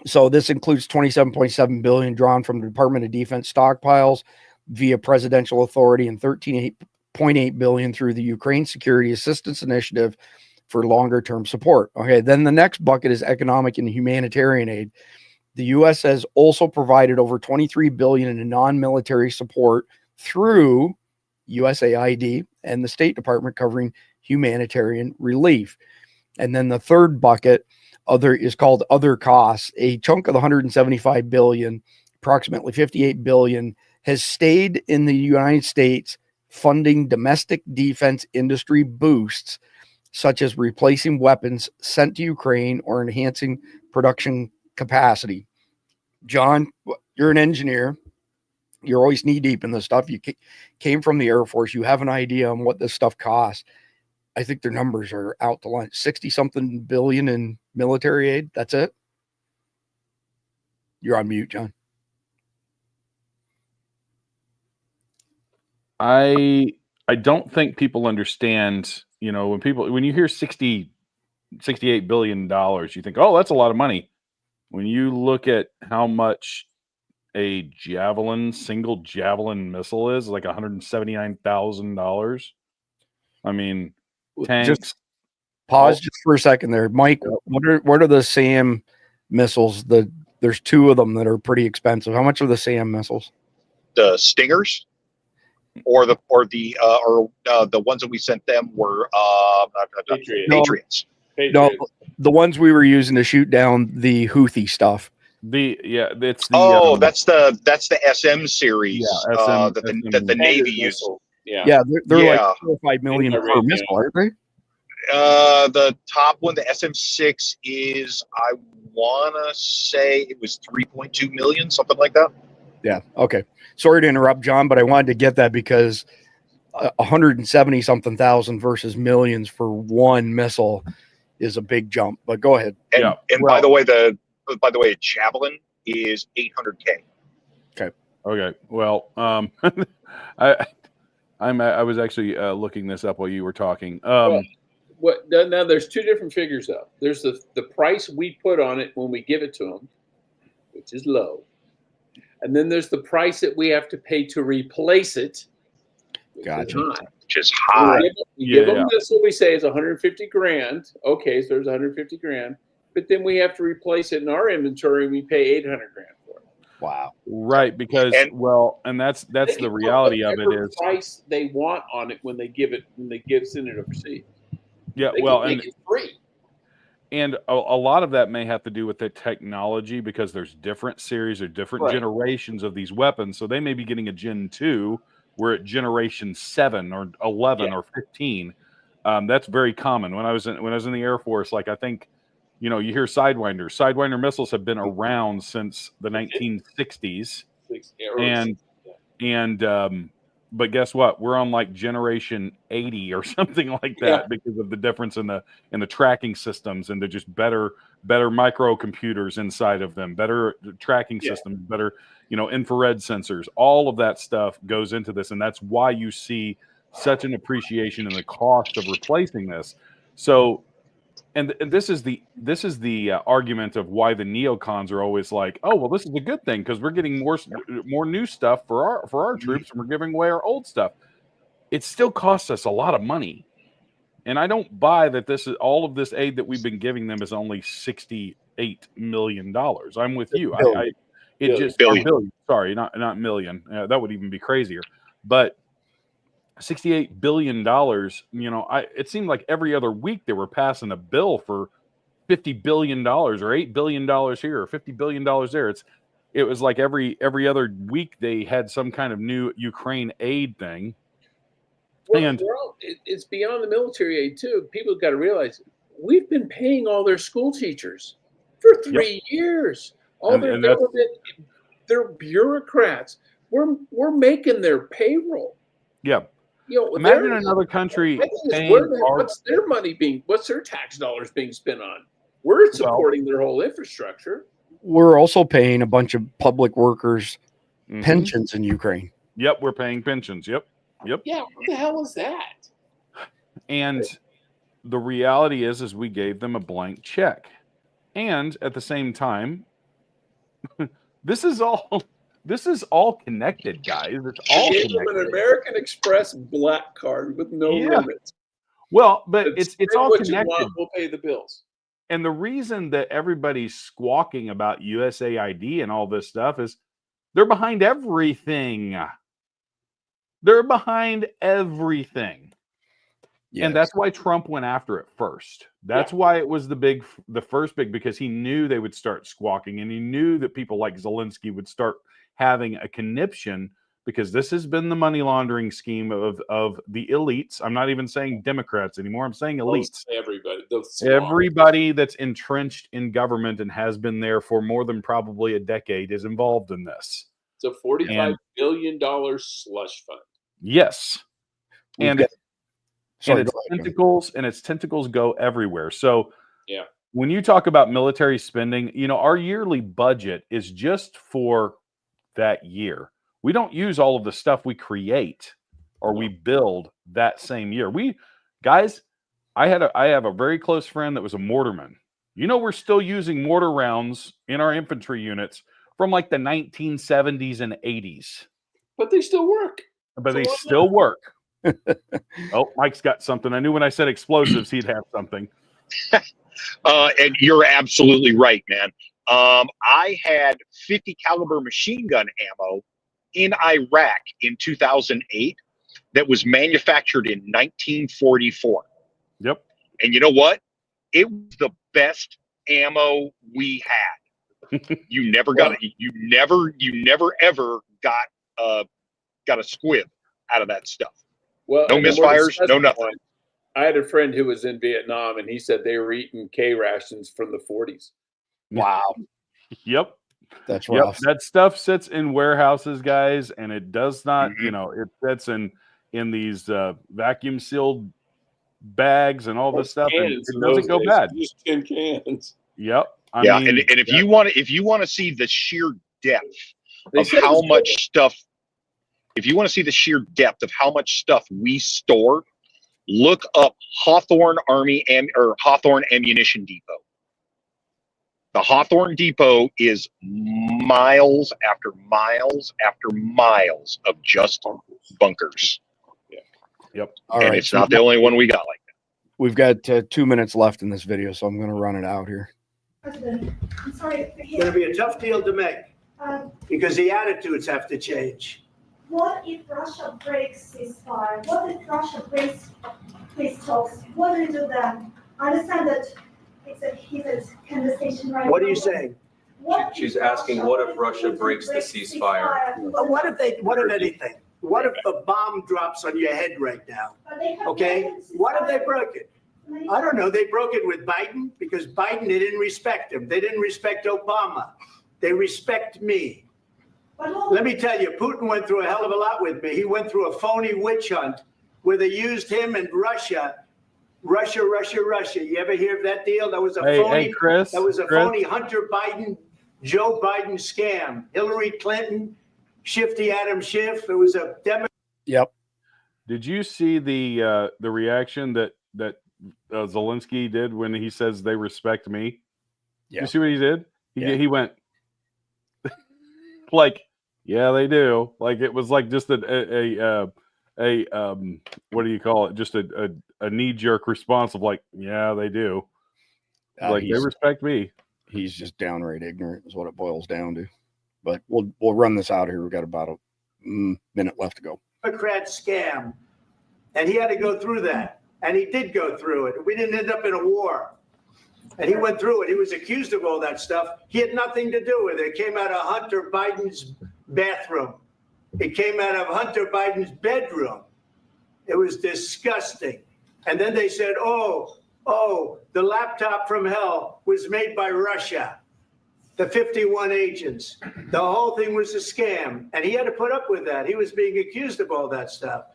So this includes 27.7 billion drawn from the Department of Defense stockpiles via presidential authority and 13.8 billion through the Ukraine Security Assistance Initiative for longer term support. Okay, then the next bucket is economic and humanitarian aid. The U.S. has also provided over 23 billion in non-military support through USAID and the State Department, covering humanitarian relief. And then the third bucket is called other costs. A chunk of the 175 billion, approximately 58 billion, has stayed in the United States funding domestic defense industry boosts, such as replacing weapons sent to Ukraine or enhancing production capacity. John, you're an engineer. You're always knee deep in this stuff. You came from the Air Force. You have an idea on what this stuff costs. I think their numbers are out to lunch. 60-something billion in military aid. That's it. You're on mute, John. I don't think people understand, when you hear $68 billion, you think, oh, that's a lot of money. When you look at how much a single javelin missile is? Like $179,000. I mean, tanks. Just pause just for a second there, Mike. What are the SAM missiles? There's two of them that are pretty expensive. How much are the SAM missiles? The Stingers, or the ones that we sent them were Patriots. No, the ones we were using to shoot down the Houthi stuff. It's the that's the SM series SM, that the Navy uses. They're like 4 or 5 million per missile, aren't they? The top one, the SM6, is, I want to say it was 3.2 million, something like that. Yeah. Okay. Sorry to interrupt, John, but I wanted to get that because 170 something thousand versus millions for one missile is a big jump. But go ahead. And by the way, a javelin is 800K. Okay. Well, I was actually looking this up while you were talking. Now there's two different figures though. There's the price we put on it when we give it to them, which is low, and then there's the price that we have to pay to replace it, which is high. We give them this, what we say is 150 grand. Okay, so there's 150 grand, but then we have to replace it in our inventory, and we pay 800 grand for it. Wow. Right, because and that's the reality of it is price they want on it when they send it overseas. Yeah, and it's free. And a lot of that may have to do with the technology, because there's different series or different generations of these weapons. So they may be getting a Gen 2, we're at generation 7 or 11 or 15. That's very common. When I was in the Air Force, like, I think, you hear Sidewinders. Sidewinder missiles have been around since the 1960s. But guess what? We're on like generation 80 or something like that because of the difference in the tracking systems, and they're just better microcomputers inside of them, better tracking systems, better infrared sensors. All of that stuff goes into this, and that's why you see such an appreciation in the cost of replacing this. So, and this is the argument of why the neocons are always like, oh, well, this is a good thing because we're getting more new stuff for our troops, and we're giving away our old stuff. It still costs us a lot of money, and I don't buy that all of this aid that we've been giving them is only $68 million. I'm with you. Billion. Sorry, not million. That would even be crazier. But $68 billion, it seemed like every other week they were passing a bill for $50 billion or $8 billion here or $50 billion there. It was like every other week they had some kind of new Ukraine aid thing. Well, it's beyond the military aid too. People have got to realize we've been paying all their school teachers for 3 years. All their government, they're bureaucrats. We're making their payroll. Yeah. Imagine another country what's their money what's their tax dollars being spent on? We're supporting their whole infrastructure. We're also paying a bunch of public workers pensions in Ukraine. Yep, we're paying pensions. Yep. Yeah, what the hell is that? And the reality is we gave them a blank check. And at the same time, this is all connected, guys. It's all connected. An American Express black card with no limits. Well, but it's all connected. We'll pay the bills. And the reason that everybody's squawking about USAID and all this stuff is they're behind everything. They're behind everything. Yes. And that's why Trump went after it first. That's why it was the first big, because he knew they would start squawking, and he knew that people like Zelensky would start having a conniption, because this has been the money laundering scheme of the elites. I'm not even saying Democrats anymore. I'm saying elites. Everybody that's entrenched in government and has been there for more than probably a decade is involved in this. It's a $45 billion slush fund. Yes. And its tentacles go everywhere. So when you talk about military spending, our yearly budget is just for that year. We don't use all of the stuff we create or we build that same year. I have a very close friend that was a mortarman. We're still using mortar rounds in our infantry units from like the 1970s and 80s. But they still work. But they still work. Oh, Mike's got something. I knew when I said explosives, he'd have something. And you're absolutely right, man. I had 50 caliber machine gun ammo in Iraq in 2008 that was manufactured in 1944. Yep. And you know what? It was the best ammo we had. You never got it. You never ever got a squib out of that stuff. Well, no misfires, no nothing. I had a friend who was in Vietnam, and he said they were eating K rations from the 40s. Wow. Yep. That's rough. That stuff sits in warehouses, guys, and it does not, it sits in these vacuum sealed bags and all this stuff, and it doesn't go bad. Just tin cans. Yep. I mean, and if yeah. you want to see the sheer depth of how much stuff, if you want to see the sheer depth of how much stuff we store, look up Hawthorne Hawthorne Ammunition Depot. The Hawthorne Depot is miles after miles after miles of just bunkers. Yeah. Yep. All and right, it's not the only one we got like that. We've got 2 minutes left in this video, so I'm going to run it out here. President, I'm sorry. It's going to be a tough deal to make because the attitudes have to change. What if Russia breaks ceasefire? What if Russia breaks peace talks? What do you do then? I understand that it's a heated conversation right now. What are you saying? She's asking, what if Russia breaks the ceasefire? Well, what if anything? What if a bomb drops on your head right now? Okay? What if they broke it? I don't know. They broke it with Biden because Biden, they didn't respect him. They didn't respect Obama. They respect me. Let me tell you, Putin went through a hell of a lot with me. He went through a phony witch hunt where they used him and Russia. You ever hear of that deal? That was a phony. Chris, that was a phony Hunter Biden, Joe Biden scam. Hillary Clinton, Shifty Adam Schiff. It was a Democrat. Yep. Did you see the reaction that Zelensky did when he says they respect me? Yeah. You see what he did? He went like, yeah, they do. Like it was like just a what do you call it? Just a knee jerk response of like, yeah, they do. Like they respect me. He's just downright ignorant is what it boils down to. But we'll run this out here. We've got about a minute left to go. Democrat scam, and he had to go through that, and he did go through it. We didn't end up in a war, and he went through it. He was accused of all that stuff. He had nothing to do with it. It came out of Hunter Biden's bathroom. It came out of Hunter Biden's bedroom. It was disgusting. And then they said, oh, the laptop from hell was made by Russia. The 51 agents. The whole thing was a scam. And he had to put up with that. He was being accused of all that stuff.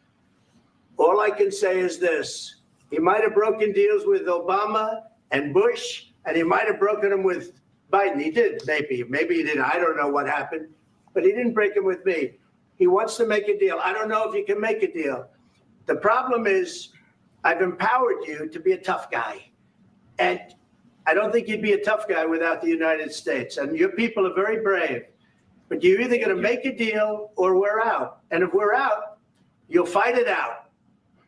All I can say is this. He might have broken deals with Obama and Bush, and he might have broken them with Biden. He did, maybe. Maybe he didn't. I don't know what happened. But he didn't break them with me. He wants to make a deal. I don't know if he can make a deal. The problem is I've empowered you to be a tough guy. And I don't think you'd be a tough guy without the United States. And your people are very brave. But you're either going to make a deal or we're out. And if we're out, you'll fight it out.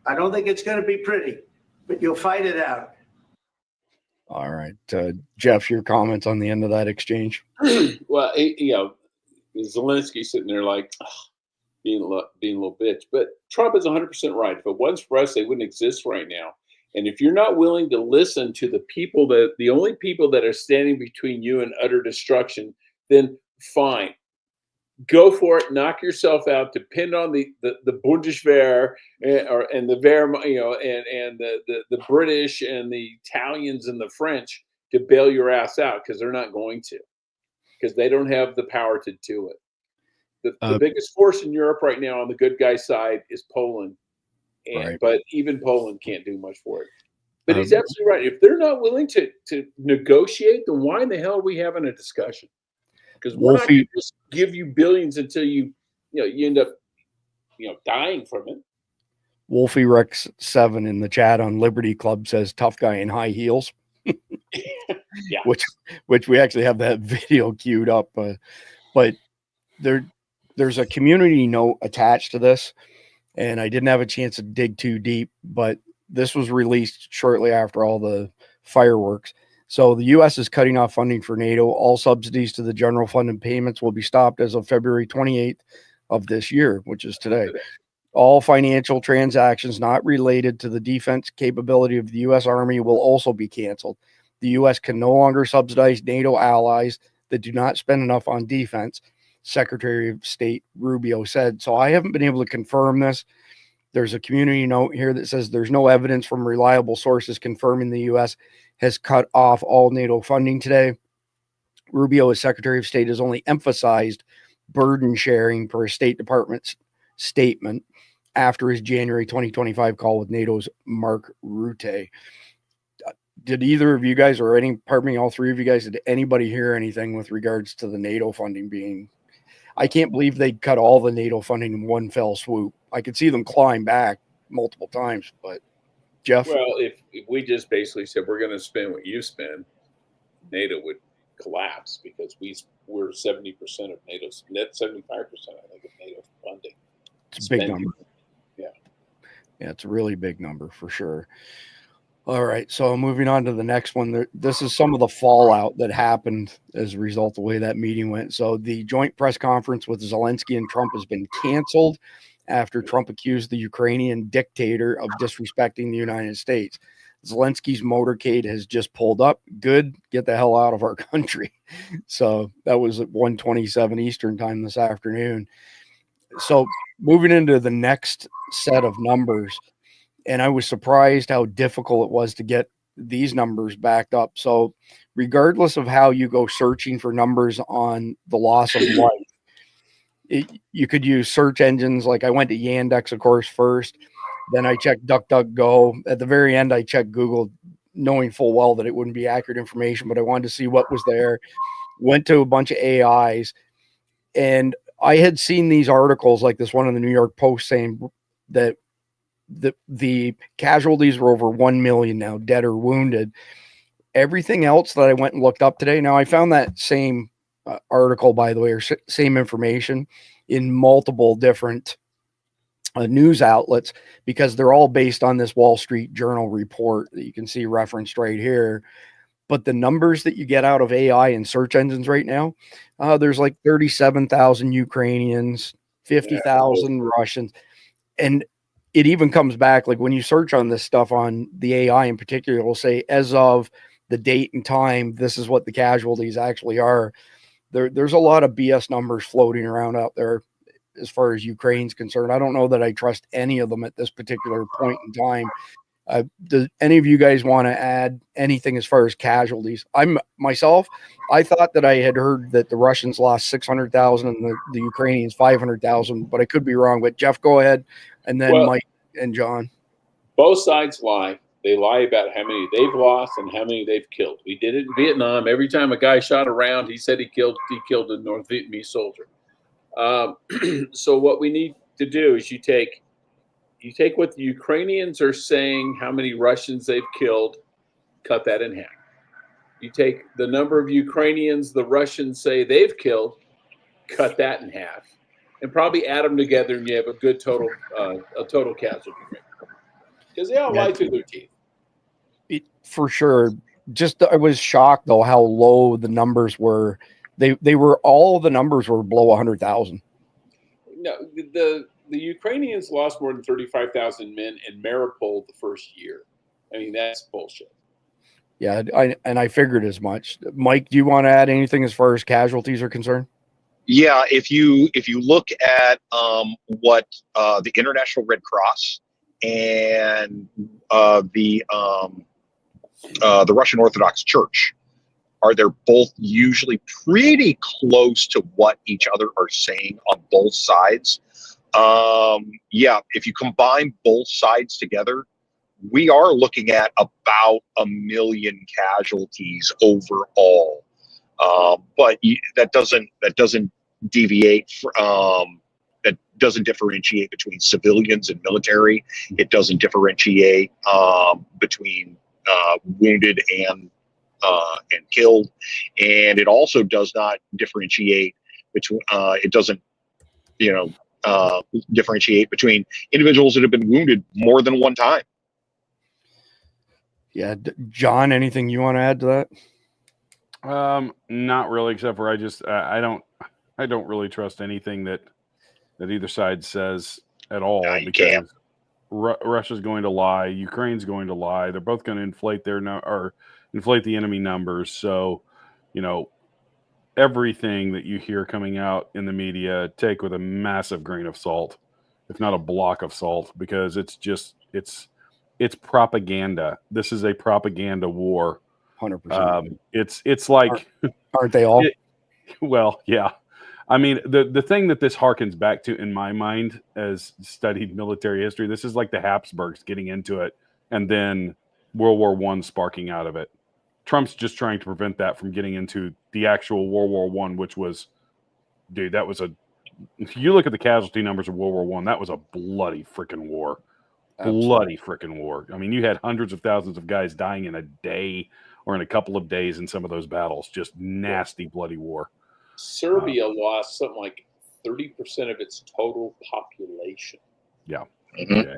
I don't think it's going to be pretty, but you'll fight it out. All right. Jeff, your comments on the end of that exchange? Well, Zelensky sitting there like being a little bitch. But Trump is 100% right. If it wasn't for us, they wouldn't exist right now. And if you're not willing to listen to the only people that are standing between you and utter destruction, then fine. Go for it. Knock yourself out. Depend on the Bundeswehr and the Wehr, and the British and the Italians and the French to bail your ass out, because they're not going to, because they don't have the power to do it. The biggest force in Europe right now on the good guy side is Poland. But even Poland can't do much for it. But he's absolutely right. If they're not willing to negotiate, then why in the hell are we having a discussion? Because we're not going to just give you billions until you end up dying from it. Wolfie Rex 7 in the chat on Liberty Club says tough guy in high heels. Yeah. Which we actually have that video queued up. But there's a community note attached to this, and I didn't have a chance to dig too deep, but this was released shortly after all the fireworks. So the U.S. is cutting off funding for NATO. All subsidies to the general fund and payments will be stopped as of February 28th of this year, which is today. All financial transactions not related to the defense capability of the U.S. Army will also be canceled. The U.S. can no longer subsidize NATO allies that do not spend enough on defense, Secretary of State Rubio said. So I haven't been able to confirm this. There's a community note here that says there's no evidence from reliable sources confirming the U.S. has cut off all NATO funding today. Rubio, as Secretary of State, has only emphasized burden sharing per State Department's statement after his January 2025 call with NATO's Mark Rutte. Did either of you guys, or all three of you guys, did anybody hear anything with regards to the NATO funding being? I can't believe they cut all the NATO funding in one fell swoop. I could see them climb back multiple times, but Jeff? Well, if we just basically said we're going to spend what you spend, NATO would collapse because we're 70% of NATO's net, 75%, I think, of NATO funding. It's a big number. Yeah, it's a really big number for sure. All right, so moving on to the next one. This is some of the fallout that happened as a result of the way that meeting went. So the joint press conference with Zelensky and Trump has been canceled after Trump accused the Ukrainian dictator of disrespecting the United States. Zelensky's motorcade has just pulled up. Good, get the hell out of our country. So that was at 1:27 Eastern time this afternoon. So moving into the next set of numbers, and I was surprised how difficult it was to get these numbers backed up. So regardless of how you go searching for numbers on the loss of life, you could use search engines. Like I went to Yandex, of course, first. Then I checked DuckDuckGo. At the very end, I checked Google, knowing full well that it wouldn't be accurate information, but I wanted to see what was there. Went to a bunch of AIs, and I had seen these articles like this one in the New York Post saying that the casualties were over 1 million now, dead or wounded. Everything else that I went and looked up today, now I found that same article, by the way, or same information in multiple different news outlets, because they're all based on this Wall Street Journal report that you can see referenced right here. But the numbers that you get out of AI and search engines right now, there's like 37,000 Ukrainians, 50,000 Russians. And it even comes back, like when you search on this stuff on the AI in particular, it will say, as of the date and time, this is what the casualties actually are. There's a lot of BS numbers floating around out there as far as Ukraine's concerned. I don't know that I trust any of them at this particular point in time. Does any of you guys want to add anything as far as casualties? I thought that I had heard that the Russians lost 600,000 and the Ukrainians 500,000, but I could be wrong. But Jeff, go ahead, and then Mike and John. Both sides lie. They lie about how many they've lost and how many they've killed. We did it in Vietnam. Every time a guy shot a round, he said he killed a North Vietnamese soldier. So what we need to do is you take what the Ukrainians are saying, how many Russians they've killed, cut that in half. You take the number of Ukrainians the Russians say they've killed, cut that in half, and probably add them together, and you have a good total casualty rate. Because they all lie through their teeth. For sure. I was shocked though how low the numbers were. All the numbers were below 100,000. No, the Ukrainians lost more than 35,000 men in Mariupol the first year. I mean, that's bullshit. Yeah, I figured as much. Mike, do you want to add anything as far as casualties are concerned? Yeah, if you look at what the International Red Cross and the Russian Orthodox Church they're both usually pretty close to what each other are saying on both sides. If you combine both sides together, we are looking at about 1 million casualties overall. But that doesn't deviate from that doesn't differentiate between civilians and military. It doesn't differentiate between wounded and killed, and it also does not differentiate between it doesn't, differentiate between individuals that have been wounded more than one time. Yeah, John, anything you want to add to that? Not really, except for I don't really trust anything that either side says at all, because Russia's going to lie, Ukraine's going to lie. They're both going to inflate inflate the enemy numbers. So, everything that you hear coming out in the media, take with a massive grain of salt, if not a block of salt, because it's propaganda. This is a propaganda war. 100%. It's like, aren't they all? Well, yeah. I mean, the thing that this harkens back to, in my mind, as studied military history, this is like the Habsburgs getting into it, and then World War I sparking out of it. Trump's just trying to prevent that from getting into the actual World War I, which was, dude, that was if you look at the casualty numbers of World War I, that was a bloody freaking war. Absolutely. Bloody freaking war. I mean, you had hundreds of thousands of guys dying in a day or in a couple of days in some of those battles. Just nasty, bloody war. Serbia lost something like 30% of its total population. Yeah. Mm-hmm. Yeah.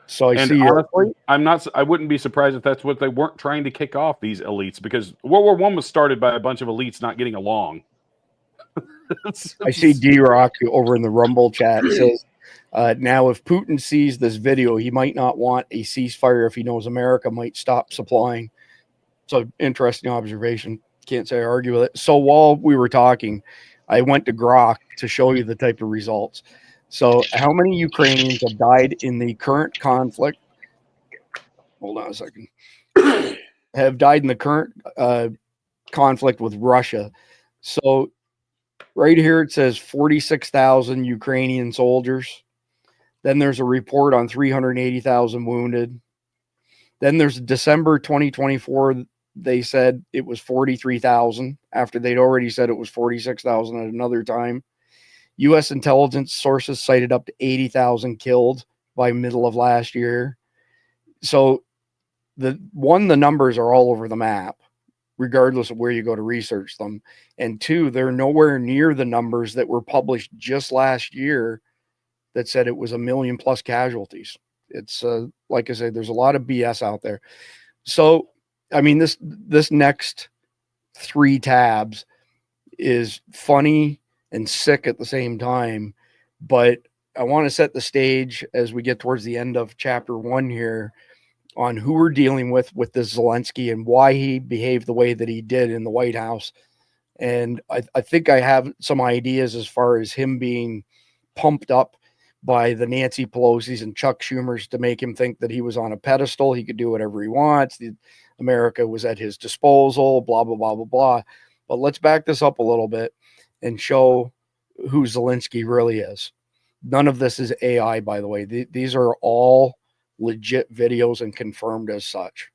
So honestly, I wouldn't be surprised if that's what they weren't trying to kick off, these elites, because World War I was started by a bunch of elites not getting along. I see D-Rock over in the Rumble chat says, now if Putin sees this video, he might not want a ceasefire if he knows America might stop supplying. So interesting observation. Can't say I argue with it. So while we were talking, I went to Grok to show you the type of results. So how many Ukrainians have died in the current conflict? Hold on a second. Have died in the current conflict with Russia. So right here it says 46,000 Ukrainian soldiers. Then there's a report on 380,000 wounded. Then there's December 2024. They said it was 43,000 after they'd already said it was 46,000 at another time. U.S. intelligence sources cited up to 80,000 killed by middle of last year. So the numbers are all over the map, regardless of where you go to research them. And two, they're nowhere near the numbers that were published just last year that said it was 1 million plus casualties. It's like I said, there's a lot of BS out there. So, I mean, this next 3 tabs is funny and sick at the same time, but I want to set the stage as we get towards the end of chapter 1 here on who we're dealing with this Zelensky and why he behaved the way that he did in the White House. And I think I have some ideas as far as him being pumped up by the Nancy Pelosi's and Chuck Schumer's to make him think that he was on a pedestal. He could do whatever he wants. America was at his disposal, blah, blah, blah, blah, blah. But let's back this up a little bit and show who Zelensky really is. None of this is AI, by the way. These are all legit videos and confirmed as such.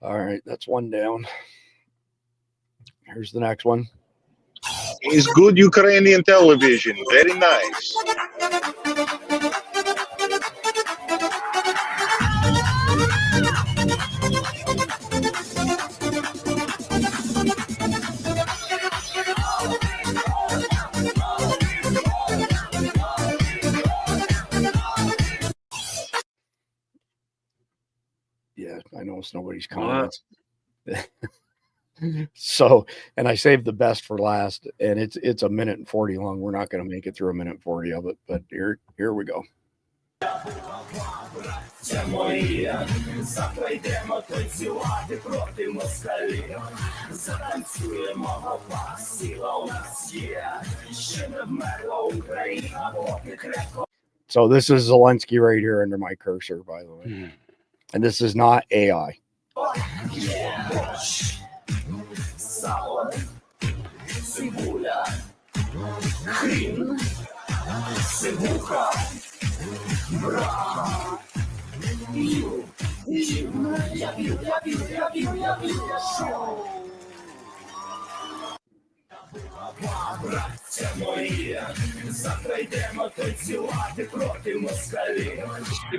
All right, that's one down. Here's the next one. It's good Ukrainian television. Very nice. Yeah, I noticed nobody's comments. So, and I saved the best for last, and it's 1 minute and 40 long. We're not going to make it through 1 minute and 40 of it, but here we go. So this is Zelensky right here under my cursor, by the way. And this is not AI.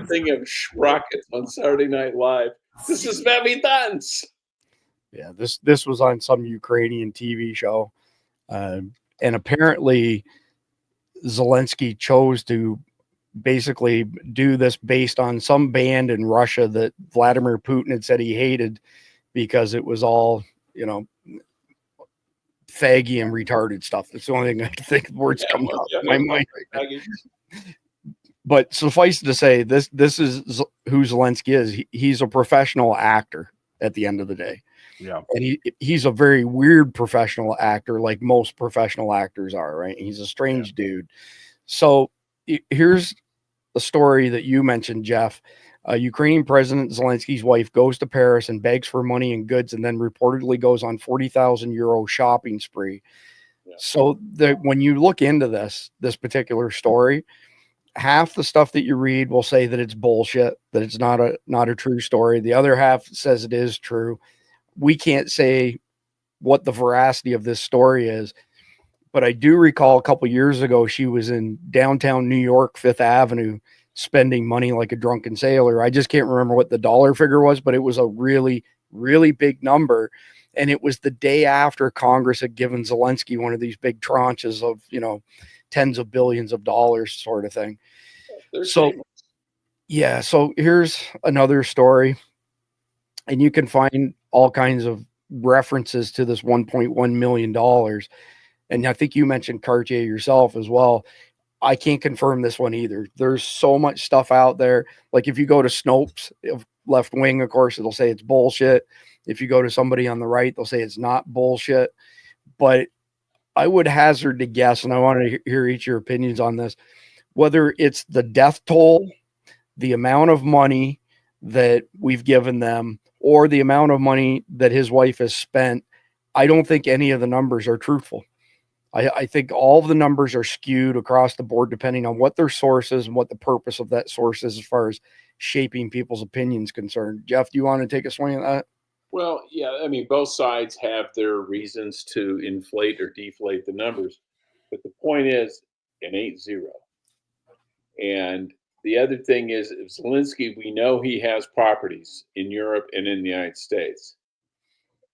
Thing of Sprockets on Saturday Night Live. This is very dance. Yeah, this was on some Ukrainian TV show, and apparently Zelensky chose to basically do this based on some band in Russia that Vladimir Putin had said he hated because it was all, you know, faggy and retarded stuff. That's the only thing I can think of words coming out of my mind right now. But suffice to say, this is who Zelensky is. He's a professional actor at the end of the day. Yeah. And he's a very weird professional actor, like most professional actors are, right? He's a strange dude. So here's the story that you mentioned, Jeff. Ukrainian President Zelensky's wife goes to Paris and begs for money and goods, and then reportedly goes on 40,000 euro shopping spree. Yeah. So when you look into this particular story, half the stuff that you read will say that it's bullshit, that it's not a true story. The other half says it is true. We can't say what the veracity of this story is, but I do recall a couple years ago, she was in downtown New York, Fifth Avenue, spending money like a drunken sailor. I just can't remember what the dollar figure was, but it was a really, really big number. And it was the day after Congress had given Zelensky one of these big tranches of, you know, tens of billions of dollars sort of thing. So, yeah. So here's another story, and you can find all kinds of references to this $1.1 million. And I think you mentioned Cartier yourself as well. I can't confirm this one either. There's so much stuff out there. Like if you go to Snopes, left wing, of course, it'll say it's bullshit. If you go to somebody on the right, they'll say it's not bullshit. But I would hazard to guess, and I want to hear each of your opinions on this, whether it's the death toll, the amount of money that we've given them, or the amount of money that his wife has spent. I don't think any of the numbers are truthful. I think all of the numbers are skewed across the board, depending on what their source is and what the purpose of that source is as far as shaping people's opinions concerned. Jeff, do you want to take a swing at that? Well, yeah, I mean, both sides have their reasons to inflate or deflate the numbers. But the point is, it ain't zero. And the other thing is, Zelensky, we know he has properties in Europe and in the United States.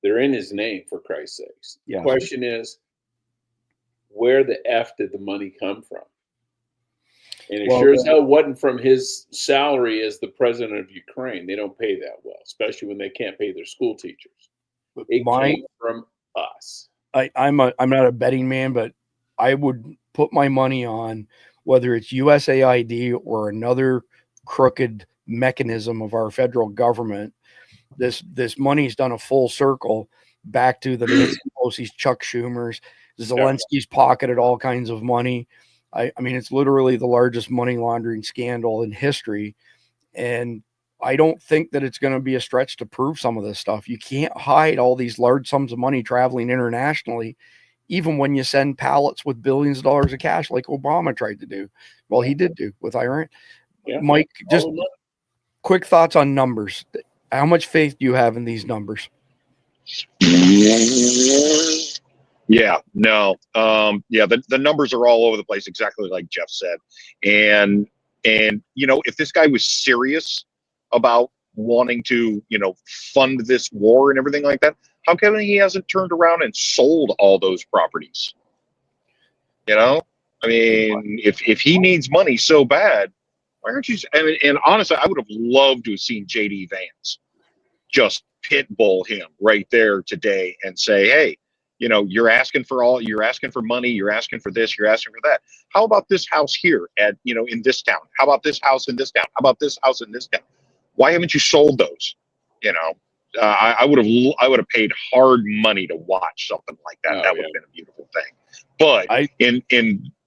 They're in his name, for Christ's sakes. Yes. The question is, where the F did the money come from? And it sure as hell wasn't from his salary as the president of Ukraine. They don't pay that well, especially when they can't pay their school teachers. It came from us. I'm not a betting man, but I would put my money on whether it's USAID or another crooked mechanism of our federal government. This money's done a full circle back to the Nancy Pelosi's, Chuck Schumer's. Zelensky's pocketed all kinds of money. I mean, it's literally the largest money laundering scandal in history. And I don't think that it's going to be a stretch to prove some of this stuff. You can't hide all these large sums of money traveling internationally, even when you send pallets with billions of dollars of cash like Obama tried to do. Well, he did do with Iran. Yeah. Mike, just quick thoughts on numbers. How much faith do you have in these numbers? Yeah, no. The numbers are all over the place, exactly like Jeff said. And you know, if this guy was serious about wanting to, you know, fund this war and everything like that, how come he hasn't turned around and sold all those properties? You know, I mean, if he needs money so bad, why aren't you? I mean, and honestly, I would have loved to have seen JD Vance just pitbull him right there today and say, hey, you know, you're asking for money, you're asking for this, you're asking for that. How about this house here at, you know, in this town? How about this house in this town? How about this house in this town? Why haven't you sold those? You know, I would have paid hard money to watch something like that. That would have been a beautiful thing. But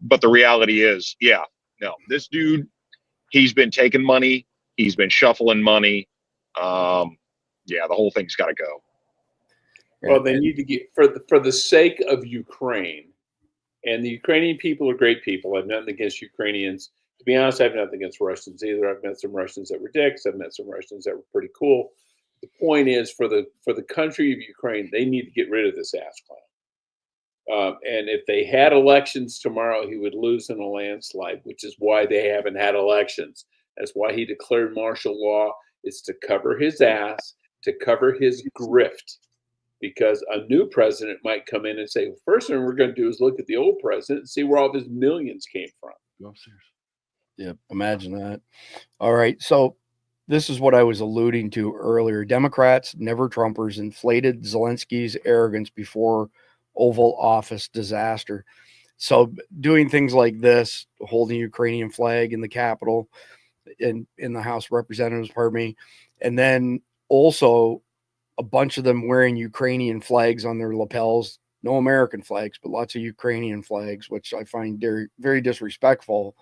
but the reality is, yeah, no, this dude, he's been taking money, he's been shuffling money. Yeah, the whole thing's got to go. Well, they need to get for the sake of Ukraine, and the Ukrainian people are great people. I've nothing against Ukrainians. To be honest, I have nothing against Russians either. I've met some Russians that were dicks. I've met some Russians that were pretty cool. The point is, for the country of Ukraine, they need to get rid of this ass clown. And if they had elections tomorrow, he would lose in a landslide, which is why they haven't had elections. That's why he declared martial law. It's to cover his ass, to cover his grift, because a new president might come in and say, well, first thing we're going to do is look at the old president and see where all of his millions came from. Go upstairs. Yeah, imagine that. All right, so this is what I was alluding to earlier. Democrats, never Trumpers, inflated Zelensky's arrogance before Oval Office disaster. So doing things like this, holding Ukrainian flag in the Capitol, in the House of Representatives, pardon me, and then also a bunch of them wearing Ukrainian flags on their lapels, no American flags, but lots of Ukrainian flags, which I find very, very disrespectful.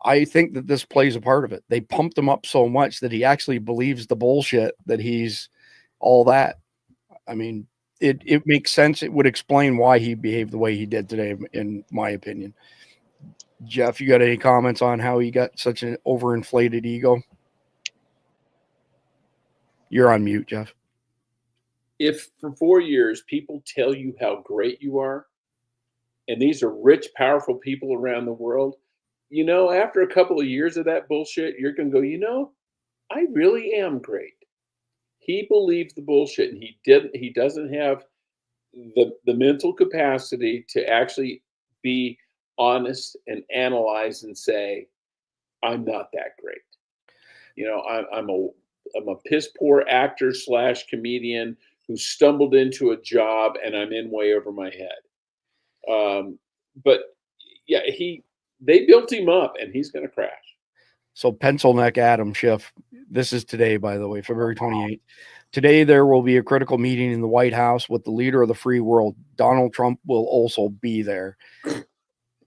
I think that this plays a part of it. They pumped him up so much that he actually believes the bullshit that he's all that. I mean, it makes sense. It would explain why he behaved the way he did today, in my opinion. Jeff, you got any comments on how he got such an overinflated ego? You're on mute, Jeff. If for 4 years people tell you how great you are, and these are rich, powerful people around the world, you know, after a couple of years of that bullshit, you're going to go, you know, I really am great. He believes the bullshit, and he doesn't have the mental capacity to actually be honest and analyze and say, I'm not that great. You know, I'm a piss poor actor / comedian who stumbled into a job and I'm in way over my head. But yeah, they built him up and he's going to crash. So Pencil Neck Adam Schiff, this is today, by the way, February 28th. Today, there will be a critical meeting in the White House with the leader of the free world. Donald Trump will also be there.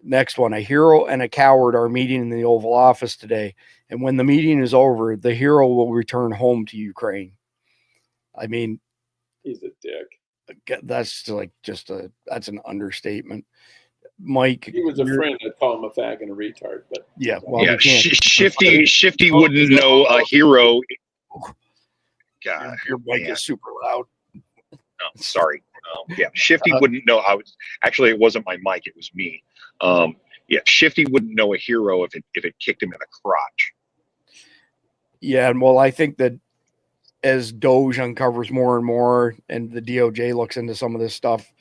Next one, a hero and a coward are meeting in the Oval Office today. And when the meeting is over, the hero will return home to Ukraine. I mean, he's a dick. That's like that's an understatement. Mike, he was a friend. I'd call him a fag and a retard, but yeah, well, yeah, Shifty wouldn't know a hero. God, your mic is super loud. Oh, sorry. Yeah, Shifty wouldn't know. It wasn't my mic; it was me. Yeah, Shifty wouldn't know a hero if it kicked him in the crotch. Yeah, and well, I think that as Doge uncovers more and more, and the DOJ looks into some of this stuff,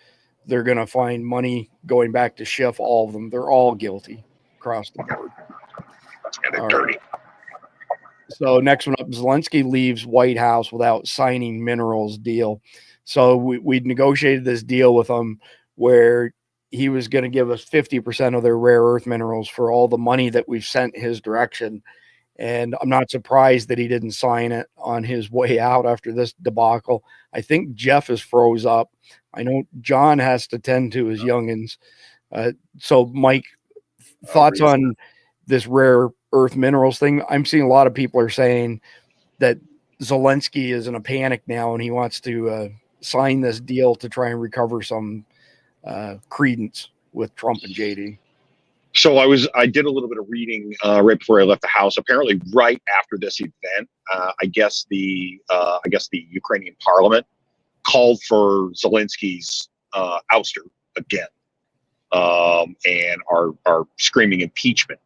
they're going to find money going back to Schiff. All of them, they're all guilty across the board. And they're dirty. Right. So next one up, Zelensky leaves White House without signing minerals deal. So we negotiated this deal with him where he was going to give us 50% of their rare earth minerals for all the money that we've sent his direction. And I'm not surprised that he didn't sign it on his way out after this debacle. I think Jeff is froze up. I know John has to tend to his youngins. So Mike, thoughts on this rare earth minerals thing? I'm seeing a lot of people are saying that Zelensky is in a panic now and he wants to sign this deal to try and recover some credence with Trump and JD. So I did a little bit of reading right before I left the house. Apparently, right after this event, I guess the Ukrainian parliament called for Zelensky's ouster again, and are screaming impeachment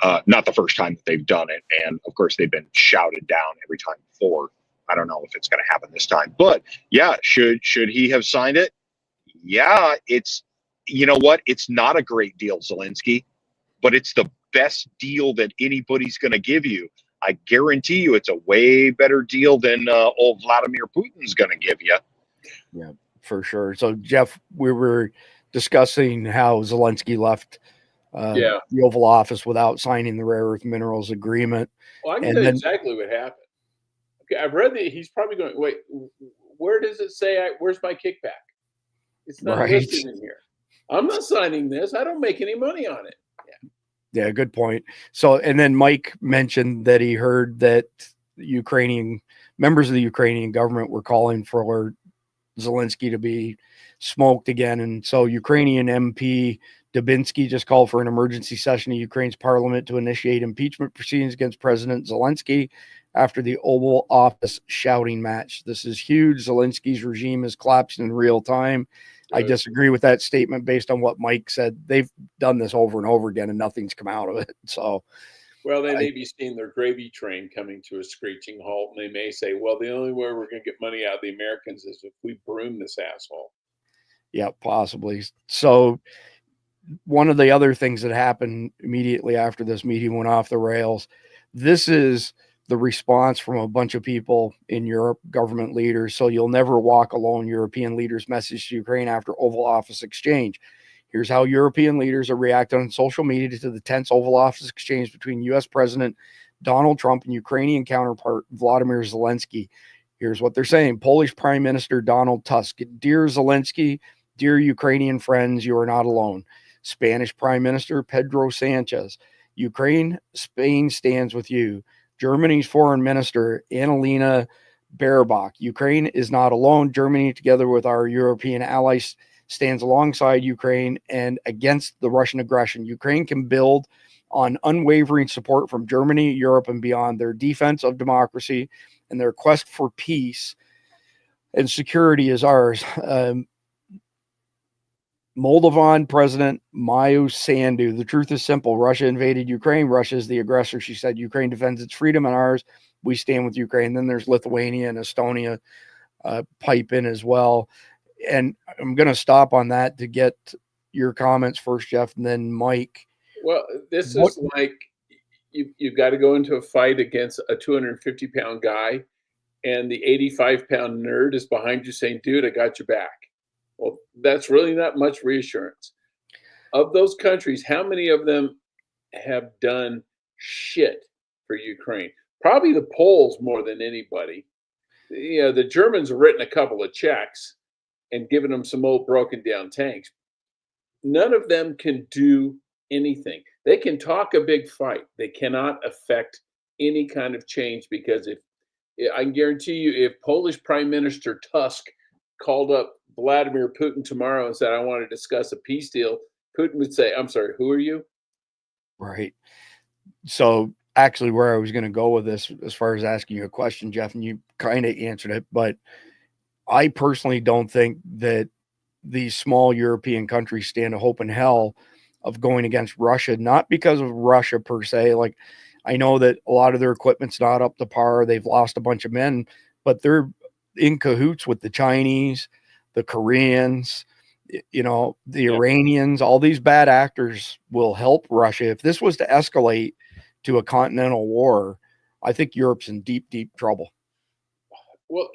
now. Not the first time that they've done it, and of course they've been shouted down every time before. I don't know if it's going to happen this time, but yeah, should he have signed it? Yeah, you know what? It's not a great deal, Zelensky, but it's the best deal that anybody's going to give you. I guarantee you it's a way better deal than old Vladimir Putin's going to give you. Yeah, for sure. So, Jeff, we were discussing how Zelensky left the Oval Office without signing the rare earth minerals agreement. Well, I can tell you exactly what happened. Okay, I've read that he's probably going, wait, where does it say, where's my kickback? It's not listed in here. I'm not signing this. I don't make any money on it. Yeah, good point. So, and then Mike mentioned that he heard that members of the Ukrainian government were calling for Zelensky to be smoked again. And so Ukrainian MP Dubinsky just called for an emergency session of Ukraine's parliament to initiate impeachment proceedings against President Zelensky after the Oval Office shouting match. This is huge. Zelensky's regime is collapsing in real time. I disagree with that statement based on what Mike said. They've done this over and over again and nothing's come out of it. So, well, they may be seeing their gravy train coming to a screeching halt, and they may say, well, the only way we're going to get money out of the Americans is if we broom this asshole. Yeah, possibly. So one of the other things that happened immediately after this meeting went off the rails, this is the response from a bunch of people in Europe, government leaders. So you'll never walk alone. European leaders message to Ukraine after Oval Office exchange. Here's how European leaders are reacting on social media to the tense Oval Office exchange between U.S. President Donald Trump and Ukrainian counterpart Vladimir Zelensky. Here's what they're saying. Polish Prime Minister Donald Tusk. Dear Zelensky, dear Ukrainian friends, you are not alone. Spanish Prime Minister Pedro Sanchez. Ukraine, Spain stands with you. Germany's Foreign Minister Annalena Baerbock. Ukraine is not alone. Germany, together with our European allies, stands alongside Ukraine and against the Russian aggression. Ukraine can build on unwavering support from Germany, Europe, and beyond. Their defense of democracy and their quest for peace and security is ours. Moldovan President Mayu Sandu. The truth is simple. Russia invaded Ukraine. Russia is the aggressor. She said Ukraine defends its freedom and ours. We stand with Ukraine. Then there's Lithuania and Estonia pipe in as well. And I'm going to stop on that to get your comments first, Jeff, and then Mike. Well, this is like you've got to go into a fight against a 250-pound guy, and the 85-pound nerd is behind you saying, dude, I got your back. Well, that's really not much reassurance. Of those countries, how many of them have done shit for Ukraine? Probably the Poles more than anybody. You know, the Germans have written a couple of checks and given them some old broken down tanks. None of them can do anything. They can talk a big fight. They cannot affect any kind of change, because if I can guarantee you, if Polish Prime Minister Tusk called up Vladimir Putin tomorrow and said, I want to discuss a peace deal, Putin would say, I'm sorry, who are you? Right. So actually where I was going to go with this, as far as asking you a question, Jeff, and you kind of answered it, but I personally don't think that these small European countries stand a hope in hell of going against Russia, not because of Russia per se. Like, I know that a lot of their equipment's not up to par. They've lost a bunch of men, but they're in cahoots with the Chinese, the Koreans, you know, the Iranians. All these bad actors will help Russia. If this was to escalate to a continental war, I think Europe's in deep, deep trouble. Well,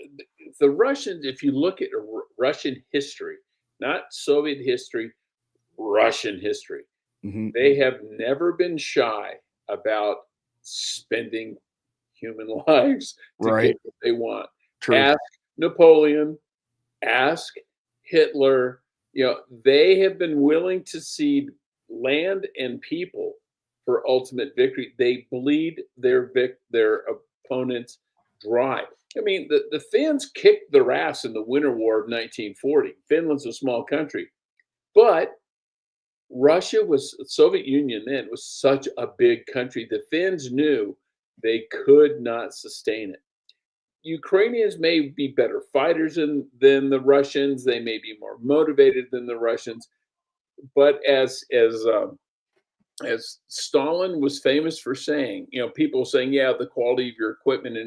the Russians, if you look at Russian history, not Soviet history, Russian history, they have never been shy about spending human lives to get what they want. True. Ask Napoleon, ask Hitler. You know, they have been willing to cede land and people for ultimate victory. They bleed their opponents dry. I mean, the Finns kicked their ass in the Winter War of 1940. Finland's a small country, but Russia was, Soviet Union then was such a big country. The Finns knew they could not sustain it. Ukrainians may be better fighters than the Russians. They may be more motivated than the Russians. But as Stalin was famous for saying, you know, people saying, yeah, the quality of your equipment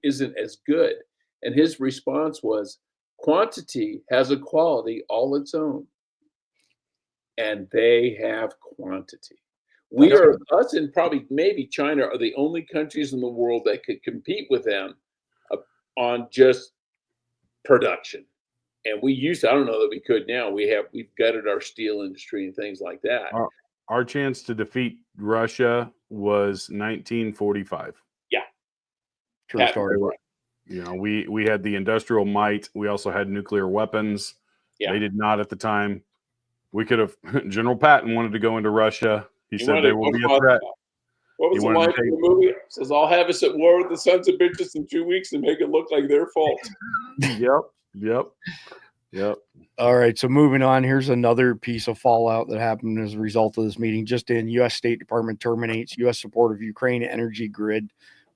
isn't as good. And his response was, quantity has a quality all its own. And they have quantity. We are, us and probably maybe China are the only countries in the world that could compete with them on just production. And we used to, I don't know that we could now. We've gutted our steel industry and things like that. Our chance to defeat Russia was 1945. Yeah. True story. You know, we had the industrial might. We also had nuclear weapons. Yeah. They did not at the time. We could have, General Patton wanted to go into Russia. He said there will be a threat. What was the line in the movie? It says, I'll have us at war with the sons of bitches in 2 weeks and make it look like their fault. Yep. All right. So moving on, here's another piece of fallout that happened as a result of this meeting. Just in, U.S. State Department terminates U.S. support of Ukraine energy grid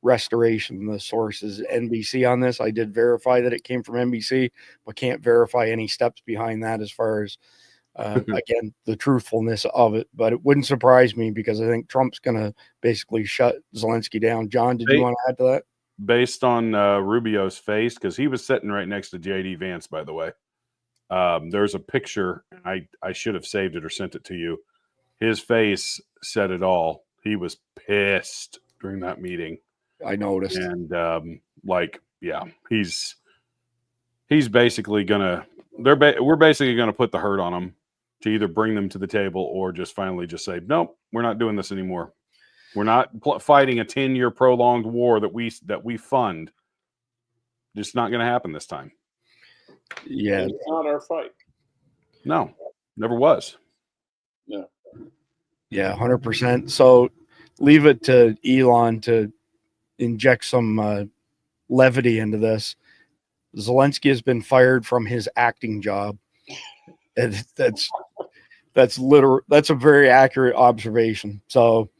restoration. The source is NBC on this. I did verify that it came from NBC, but can't verify any steps behind that as far as, again, the truthfulness of it. But it wouldn't surprise me because I think Trump's going to basically shut Zelensky down. John, did you want to add to that? Based on Rubio's face, because he was sitting right next to JD Vance, by the way. There's a picture. I should have saved it or sent it to you. His face said it all. He was pissed during that meeting. I noticed. And he's basically gonna. We're basically gonna put the hurt on him to either bring them to the table or just finally just say, nope, we're not doing this anymore. We're not fighting a 10-year prolonged war that we fund. It's not going to happen this time. Yeah, it's not our fight. No, never was. No. Yeah, 100%. So leave it to Elon to inject some levity into this. Zelensky has been fired from his acting job. And that's a very accurate observation. So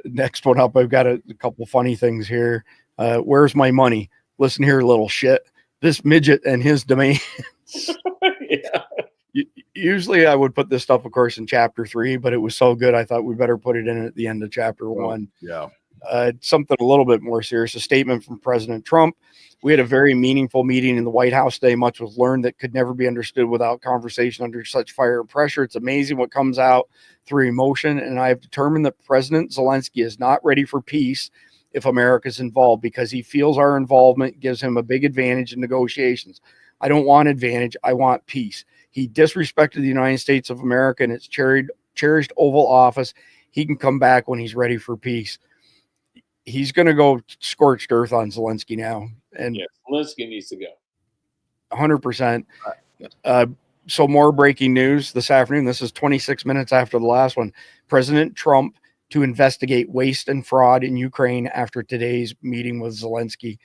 next one up, I've got a couple funny things here. Where's my money? Listen here, little shit. This midget and his demands. Yeah. Usually I would put this stuff, of course, in chapter 3, but it was so good I thought we better put it in at the end of chapter 1. Yeah. Something a little bit more serious, a statement from President Trump. We had a very meaningful meeting in the White House today. Much was learned that could never be understood without conversation under such fire and pressure. It's amazing what comes out through emotion. And I have determined that President Zelensky is not ready for peace if America is involved because he feels our involvement gives him a big advantage in negotiations. I don't want advantage. I want peace. He disrespected the United States of America and its cherished Oval Office. He can come back when he's ready for peace. He's going to go scorched earth on Zelensky now. And yeah, Zelensky needs to go. 100%. So more breaking news this afternoon. This is 26 minutes after the last one. President Trump to investigate waste and fraud in Ukraine after today's meeting with Zelensky.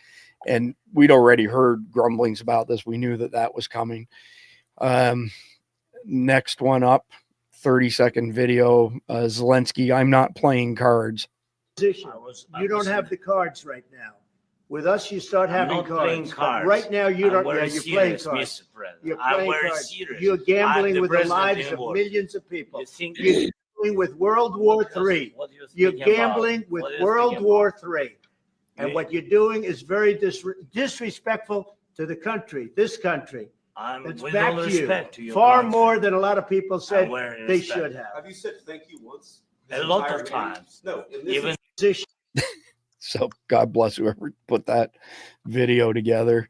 And we'd already heard grumblings about this. We knew that was coming. Next one up, 30-second video. Zelensky, I'm not playing cards. You don't have the cards right now. With us, you start having cards. Right now, you don't. Yeah, you're playing cards. You're playing cards. You're gambling with the lives of millions of people. You're gambling with World War III. You're gambling with World War III. And what you're doing is very disrespectful to the country, this country. It's back to you. Far more than a lot of people said they should have. Have you said thank you once? A lot of times. No, even. So God bless whoever put that video together.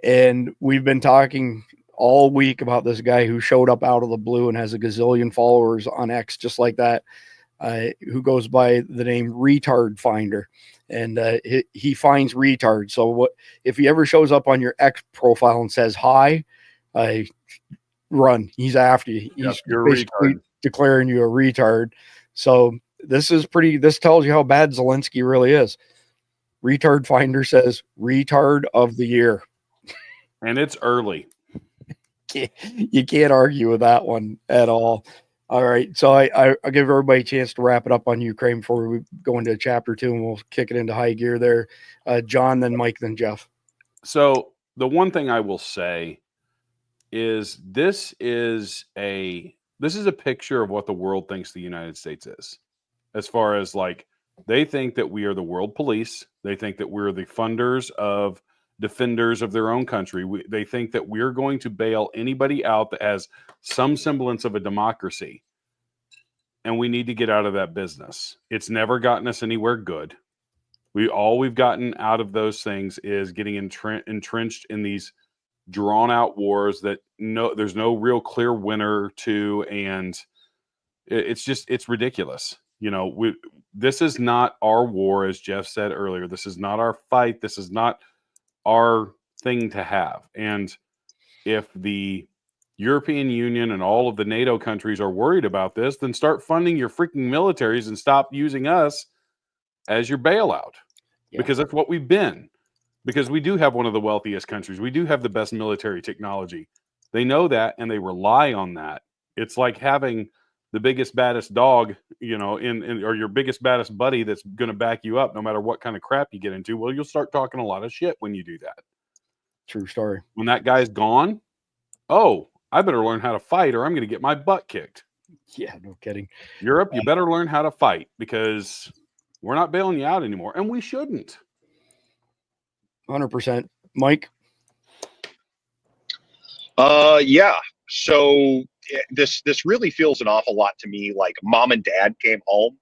And we've been talking all week about this guy who showed up out of the blue and has a gazillion followers on X, just like that, who goes by the name Retard Finder. And he finds retards. So what if he ever shows up on your X profile and says hi, run. He's after you. He's basically declaring you a retard. So this tells you how bad Zelensky really is. Retard Finder says retard of the year. And it's early. You can't argue with that one at all. All right. So I'll give everybody a chance to wrap it up on Ukraine before we go into chapter 2, and we'll kick it into high gear there. John, then Mike, then Jeff. So the one thing I will say is this is a picture of what the world thinks the United States is. As far as like, they think that we are the world police. They think that we're the funders of defenders of their own country. They think that we're going to bail anybody out that has some semblance of a democracy. And we need to get out of that business. It's never gotten us anywhere good. All we've gotten out of those things is getting entrenched in these drawn out wars that there's no real clear winner to, and it's ridiculous. You know, this is not our war, as Jeff said earlier. This is not our fight. This is not our thing to have. And if the European Union and all of the NATO countries are worried about this, then start funding your freaking militaries and stop using us as your bailout. Yeah. Because that's what we've been. Because we do have one of the wealthiest countries. We do have the best military technology. They know that, and they rely on that. It's like having the biggest, baddest dog, you know, or your biggest, baddest buddy that's going to back you up no matter what kind of crap you get into, well, you'll start talking a lot of shit when you do that. True story. When that guy's gone, oh, I better learn how to fight or I'm going to get my butt kicked. Yeah, no kidding. Europe, you better learn how to fight because we're not bailing you out anymore, and we shouldn't. 100%. Mike? Yeah. So this really feels an awful lot to me like mom and dad came home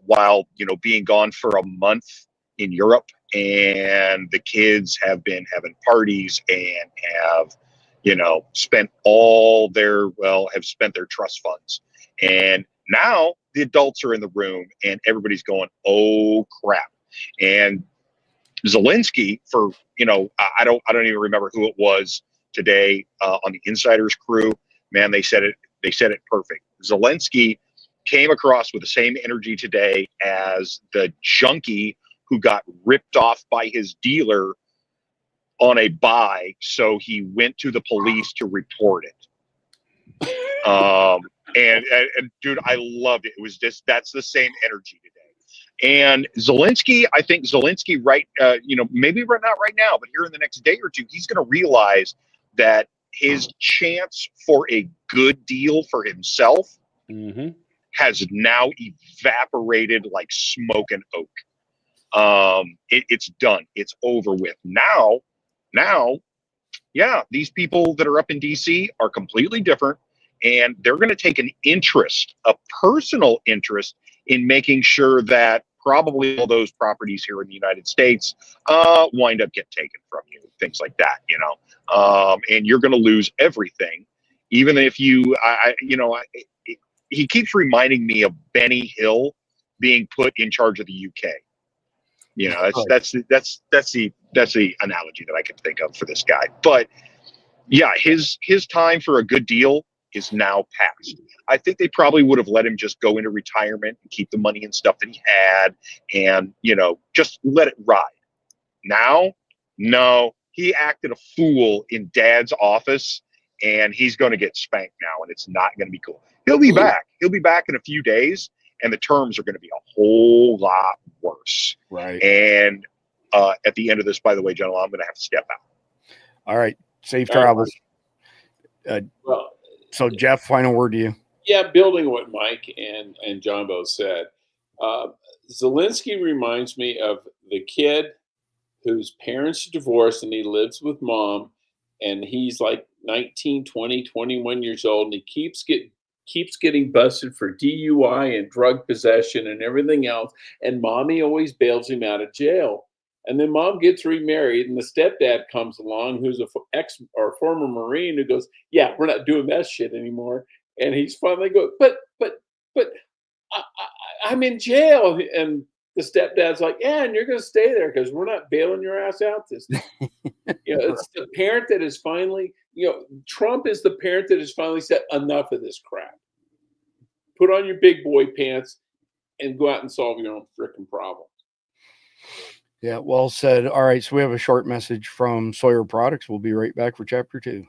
while, you know, being gone for a month in Europe, and the kids have been having parties and have, you know, spent their trust funds. And now the adults are in the room and everybody's going, oh crap. And Zelensky, for, you know, I don't even remember who it was today on the Insiders crew, man, they said it perfect. Zelensky came across with the same energy today as the junkie who got ripped off by his dealer on a buy, so he went to the police to report it. And dude, I loved it. It was just, that's the same energy today. And Zelensky, I think Zelensky, you know, maybe not right now, but here in the next day or two, he's going to realize that his chance for a good deal for himself has now evaporated like smoke and oak. It's done. It's over with. Now, yeah, these people that are up in DC are completely different, and they're going to take an interest, a personal interest, in making sure that probably all those properties here in the United States wind up getting taken from you, things like that, you know. And you're going to lose everything, even if you, he keeps reminding me of Benny Hill being put in charge of the UK. You know, that's the analogy that I can think of for this guy. But yeah, his time for a good deal is now past. I think they probably would have let him just go into retirement and keep the money and stuff that he had, and, you know, just let it ride. Now, no, he acted a fool in Dad's office, and he's going to get spanked now, and it's not going to be cool. He'll be back. He'll be back in a few days, and the terms are going to be a whole lot worse. Right. And at the end of this, by the way, gentlemen, I'm going to have to step out. All right. Safe travels. So, Jeff, final word to you. Yeah, building what Mike and John both said. Zelensky reminds me of the kid whose parents are divorced and he lives with mom, and he's like 19, 20, 21 years old, and he keeps getting busted for DUI and drug possession and everything else, and mommy always bails him out of jail. And then mom gets remarried, and the stepdad comes along, who's a former Marine, who goes, "Yeah, we're not doing that shit anymore." And he's finally going, "But I'm in jail." And the stepdad's like, "Yeah, and you're going to stay there because we're not bailing your ass out this time." You know, it's the parent that is finally, you know, Trump is the parent that has finally said, enough of this crap. Put on your big boy pants and go out and solve your own freaking problems. Yeah, well said. All right, so we have a short message from Sawyer Products. We'll be right back for Chapter 2.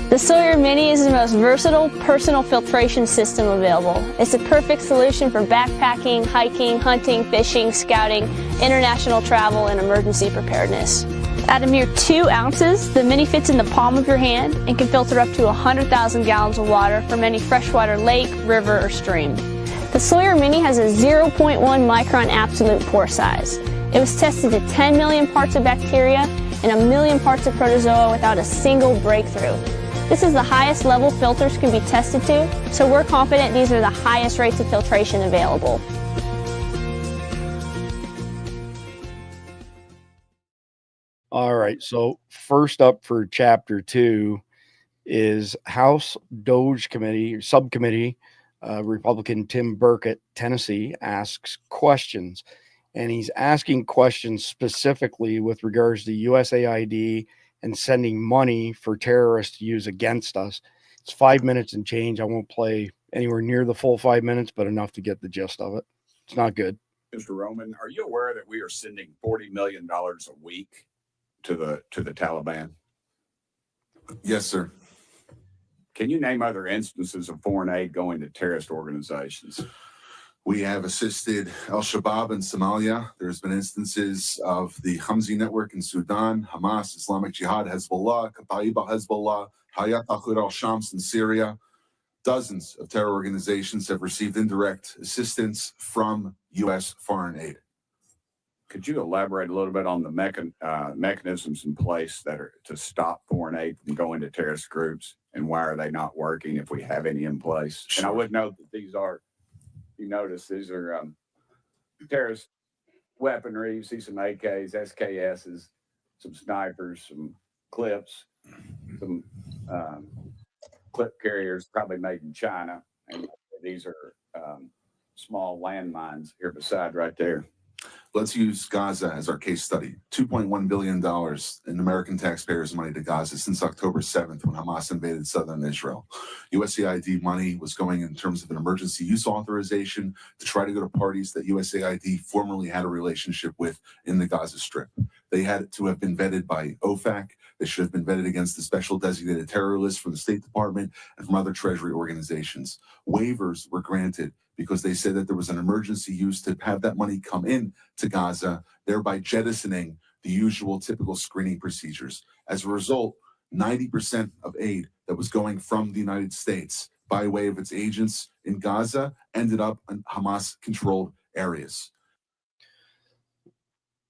The Sawyer Mini is the most versatile personal filtration system available. It's a perfect solution for backpacking, hiking, hunting, fishing, scouting, international travel, and emergency preparedness. At a mere 2 ounces, the Mini fits in the palm of your hand and can filter up to 100,000 gallons of water from any freshwater lake, river, or stream. The Sawyer Mini has a 0.1 micron absolute pore size. It was tested to 10 million parts of bacteria and 1 million parts of protozoa without a single breakthrough. This is the highest level filters can be tested to, so we're confident these are the highest rates of filtration available. All right, so first up for Chapter 2 is House Doge Committee, Subcommittee, Republican Tim Burkett, Tennessee, asks questions. And he's asking questions specifically with regards to USAID and sending money for terrorists to use against us. It's 5 minutes and change. I won't play anywhere near the full 5 minutes, but enough to get the gist of it. It's not good. Mr. Roman, are you aware that we are sending $40 million a week to the Taliban? Yes, sir. Can you name other instances of foreign aid going to terrorist organizations? We have assisted al-Shabaab in Somalia. There's been instances of the Hamzi network in Sudan, Hamas, Islamic Jihad, Hezbollah, Kataib al-Hezbollah, Hayat al-Qud al-Shams in Syria. Dozens of terror organizations have received indirect assistance from U.S. foreign aid. Could you elaborate a little bit on the mechanisms in place that are to stop foreign aid from going to terrorist groups, and why are they not working if we have any in place? Sure. And I would note that these are, you notice these are terrorist weaponry. You see some AKs, SKSs, some snipers, some clips, some clip carriers probably made in China. And these are small landmines here beside right there. Let's use Gaza as our case study. $2.1 billion in American taxpayers' money to Gaza since October 7th when Hamas invaded southern Israel. USAID money was going in terms of an emergency use authorization to try to go to parties that USAID formerly had a relationship with in the Gaza Strip. They had to have been vetted by OFAC. They should have been vetted against the special designated terror list from the State Department and from other Treasury organizations. Waivers were granted because they said that there was an emergency use to have that money come in to Gaza, thereby jettisoning the usual typical screening procedures. As a result, 90% of aid that was going from the United States by way of its agents in Gaza ended up in Hamas-controlled areas.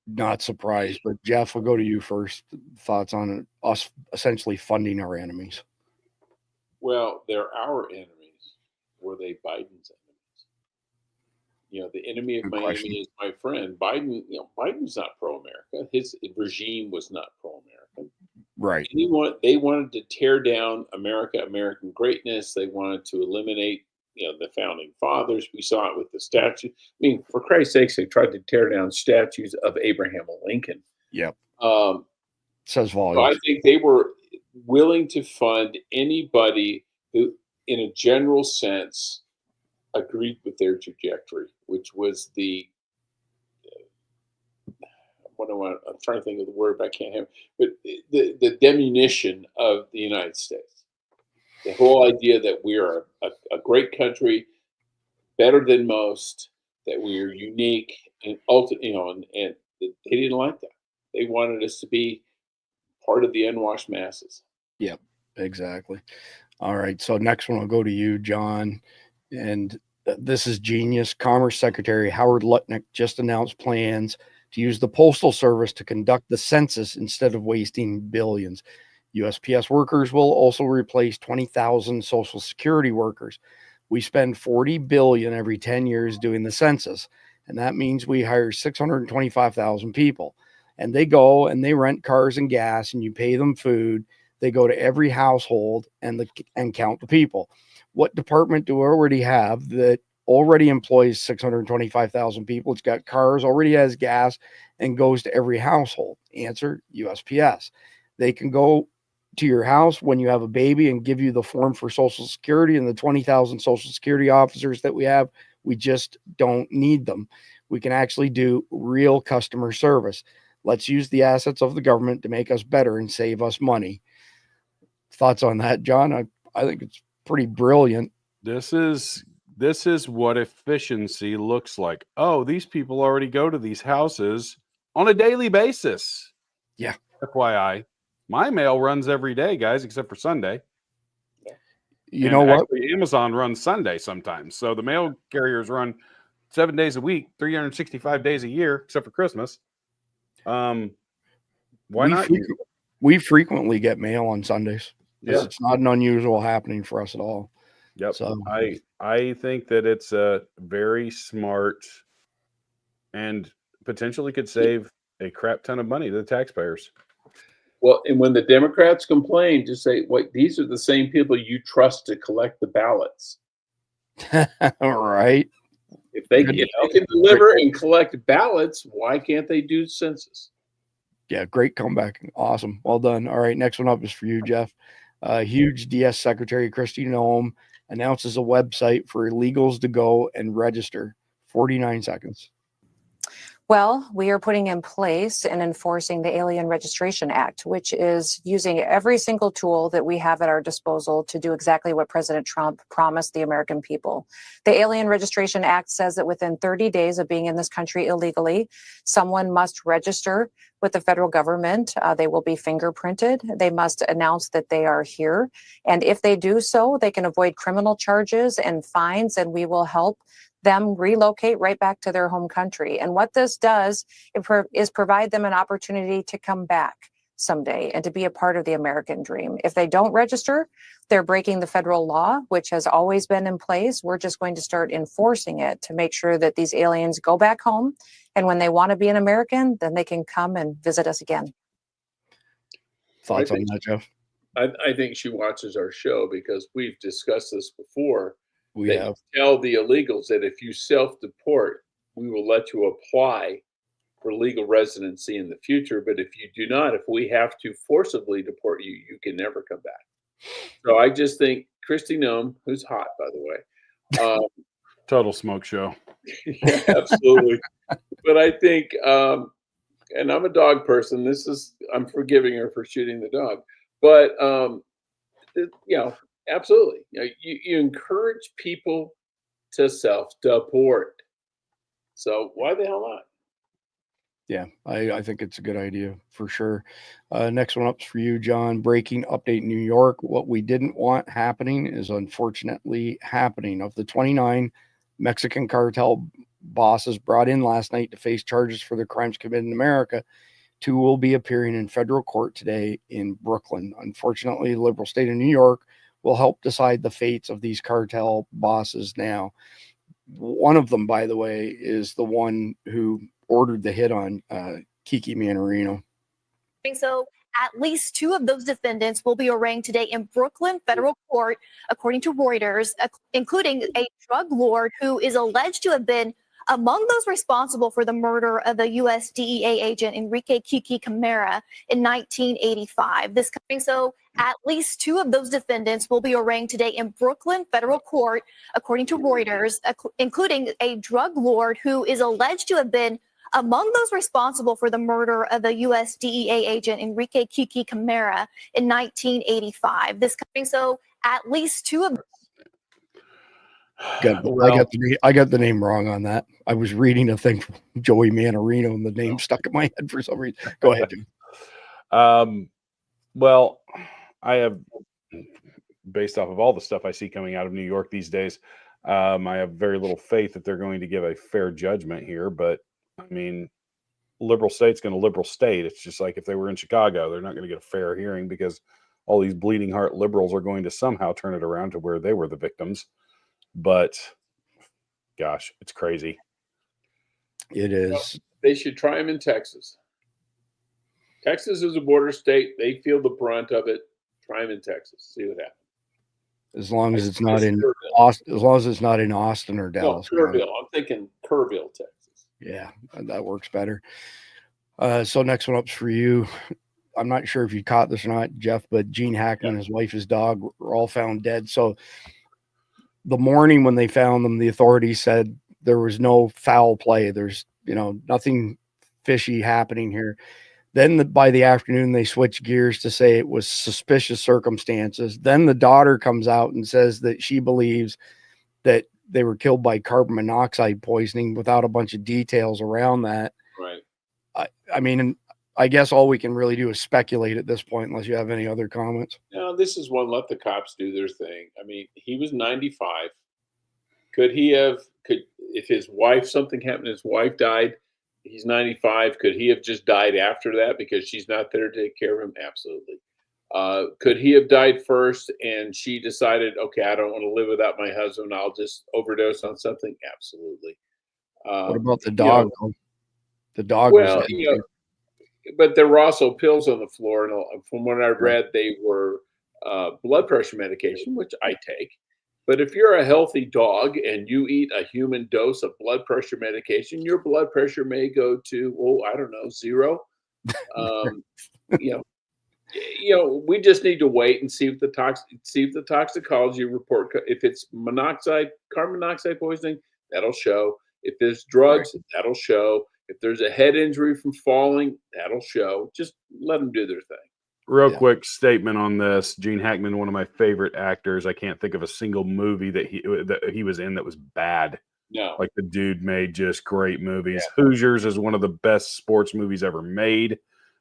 Not surprised, but Jeff, we'll go to you first. Thoughts on us essentially funding our enemies? Well, they're our enemies. Were they Biden's enemies? You know, the enemy of my enemy is my friend. Biden, Biden's not pro-America. His regime was not pro-American. Right. They wanted to tear down America, American greatness. They wanted to eliminate, the founding fathers. We saw it with the statue. I mean, for Christ's sakes, they tried to tear down statues of Abraham Lincoln. Yep. Says volumes. So I think they were willing to fund anybody who, in a general sense, agreed with their trajectory, which was I'm trying to think of the word, but I can't have, but the diminution of the United States. The whole idea that we are a great country, better than most, that we are unique, and and they didn't like that. They wanted us to be part of the unwashed masses. Yep, exactly. All right, so next one I'll go to you, John. And this is genius. Commerce Secretary Howard Lutnick just announced plans to use the Postal Service to conduct the census instead of wasting billions. USPS workers will also replace 20,000 Social Security workers. We spend $40 billion every 10 years doing the census, and that means we hire 625,000 people. And they go and they rent cars and gas, and you pay them food. They go to every household and count the people. What department do we already have that already employs 625,000 people? It's got cars, already has gas, and goes to every household. Answer, USPS. They can go to your house when you have a baby and give you the form for Social Security, and the 20,000 Social Security officers that we have, we just don't need them. We can actually do real customer service. Let's use the assets of the government to make us better and save us money. Thoughts on that, John? I think it's pretty brilliant. This is what efficiency looks like. Oh, these people already go to these houses on a daily basis. Yeah. FYI, my mail runs every day, guys, except for Sunday. You know what? Amazon runs Sunday sometimes. So the mail carriers run 7 days a week, 365 days a year, except for Christmas. Why not? We frequently get mail on Sundays. Yeah. It's not an unusual happening for us at all. Yep. So I think that it's a very smart and potentially could save a crap ton of money to the taxpayers. Well, and when the Democrats complain, just say, wait, these are the same people you trust to collect the ballots. All right. If they can deliver and collect ballots, why can't they do census? Yeah, great comeback. Awesome. Well done. All right, next one up is for you, Jeff. Huge DS Secretary Kristi Noem announces a website for illegals to go and register. 49 seconds. Well, we are putting in place and enforcing the Alien Registration Act, which is using every single tool that we have at our disposal to do exactly what President Trump promised the American people. The Alien Registration Act says that within 30 days of being in this country illegally, someone must register with the federal government. They will be fingerprinted. They must announce that they are here. And if they do so, they can avoid criminal charges and fines, and we will help them relocate right back to their home country. And what this does is provide them an opportunity to come back someday and to be a part of the American dream. If they don't register, they're breaking the federal law, which has always been in place. We're just going to start enforcing it to make sure that these aliens go back home. And when they want to be an American, then they can come and visit us again. Thoughts on that, Jeff? I think she watches our show because we've discussed this before. We have. Tell the illegals that if you self-deport, we will let you apply for legal residency in the future. But if you do not, if we have to forcibly deport you, you can never come back. So I just think Kristi Noem, who's hot, by the way. Total smoke show. Yeah, absolutely. But I think, and I'm a dog person. I'm forgiving her for shooting the dog. But, absolutely. You encourage people to self-deport. So why the hell not? Yeah, I think it's a good idea for sure. Next one up's for you, John. Breaking update New York. What we didn't want happening is unfortunately happening. Of the 29 Mexican cartel bosses brought in last night to face charges for their crimes committed in America, 2 will be appearing in federal court today in Brooklyn. Unfortunately, the liberal state of New York will help decide the fates of these cartel bosses now. One of them, by the way, is the one who ordered the hit on Kiki Manarino. So at least 2 of those defendants will be arraigned today in Brooklyn federal court, according to Reuters, including a drug lord who is alleged to have been among those responsible for the murder of the U.S. DEA agent Enrique Kiki Camara in 1985. So at least 2 of those defendants will be arraigned today in Brooklyn federal court, according to Reuters, including a drug lord who is alleged to have been among those responsible for the murder of the U.S. DEA agent Enrique Kiki Camara in 1985. So at least 2 of I got the name wrong on that. I was reading a thing from Joey Manarino and the name stuck in my head for some reason. Go ahead, dude. Well, I have, based off of all the stuff I see coming out of New York these days, I have very little faith that they're going to give a fair judgment here. But I mean, liberal state's going to liberal state. It's just like if they were in Chicago, they're not going to get a fair hearing because all these bleeding heart liberals are going to somehow turn it around to where they were the victims. But gosh, it's crazy. It is. They should try them in Texas. Texas is a border state. They feel the brunt of it. Try them in Texas. See what happens. As long as it's not in Austin, as long as it's not in Austin or Dallas. No, Kerrville. I'm thinking Kerrville, Texas. Yeah, that works better. So next one up's for you. I'm not sure if you caught this or not, Jeff, but Gene Hackman, his wife, his dog were all found dead. So the morning when they found them, the authorities said there was no foul play. There's, nothing fishy happening here. Then by the afternoon, they switched gears to say it was suspicious circumstances. Then the daughter comes out and says that she believes that they were killed by carbon monoxide poisoning without a bunch of details around that. Right. I mean, I guess all we can really do is speculate at this point, unless you have any other comments. No, this is one. Let the cops do their thing. I mean, he was 95. If his wife, something happened, his wife died, he's 95. Could he have just died after that because she's not there to take care of him? Absolutely. Could he have died first and she decided, okay, I don't want to live without my husband. I'll just overdose on something? Absolutely. What about the dog? The dog was but there were also pills on the floor, and from what I've read, they were blood pressure medication, which I take. But if you're a healthy dog and you eat a human dose of blood pressure medication, your blood pressure may go to, I don't know, 0. We just need to wait and see if the toxicology report, if it's carbon monoxide poisoning, that'll show. If there's drugs, that'll show. If there's a head injury from falling, that'll show. Just let them do their thing. Real quick statement on this. Gene Hackman, one of my favorite actors. I can't think of a single movie that he was in that was bad. No. Like, the dude made just great movies. Yeah. Hoosiers is one of the best sports movies ever made.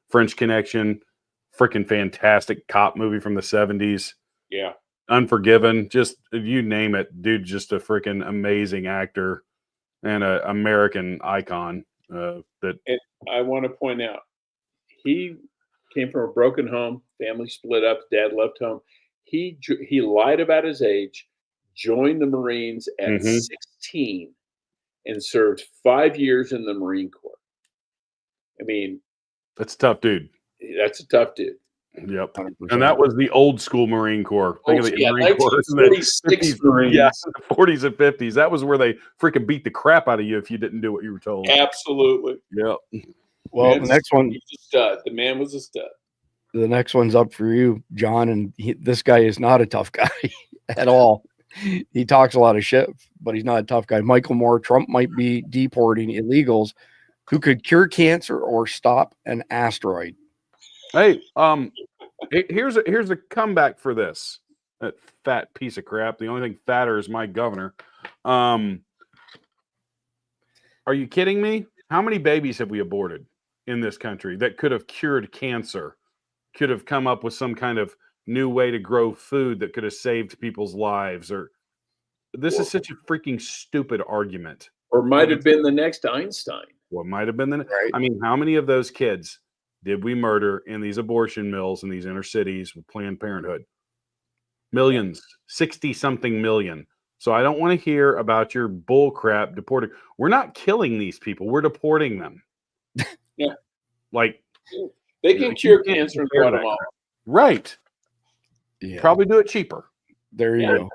French Connection, freaking fantastic cop movie from the 70s. Yeah. Unforgiven, just you name it, dude, just a freaking amazing actor and an American icon. And I want to point out, he came from a broken home, family split up, dad left home. He lied about his age, joined the Marines at 16, and served 5 years in the Marine Corps. I mean, that's a tough dude. That's a tough dude. Yep. 100%. And that was the old school Marine Corps. Think of the Marine Corps. 46 Marines. Yeah, the 40s and 50s. That was where they freaking beat the crap out of you if you didn't do what you were told. Absolutely. Yep. Well, the next one. He's a stud. The man was a stud. The next one's up for you, John. And this guy is not a tough guy at all. He talks a lot of shit, but he's not a tough guy. Michael Moore, Trump might be deporting illegals who could cure cancer or stop an asteroid. Hey, here's a comeback for this. That fat piece of crap. The only thing fatter is my governor. Are you kidding me? How many babies have we aborted in this country that could have cured cancer, could have come up with some kind of new way to grow food that could have saved people's lives? Or this is such a freaking stupid argument. Or might have been the next Einstein. What might have been the right. I mean, how many of those kids did we murder in these abortion mills in these inner cities with Planned Parenthood? Millions, 60-something million. So I don't want to hear about your bull crap deporting. We're not killing these people. We're deporting them. Yeah. Like, they can cure cancer in Guatemala. Right. Yeah. Probably do it cheaper. There you go.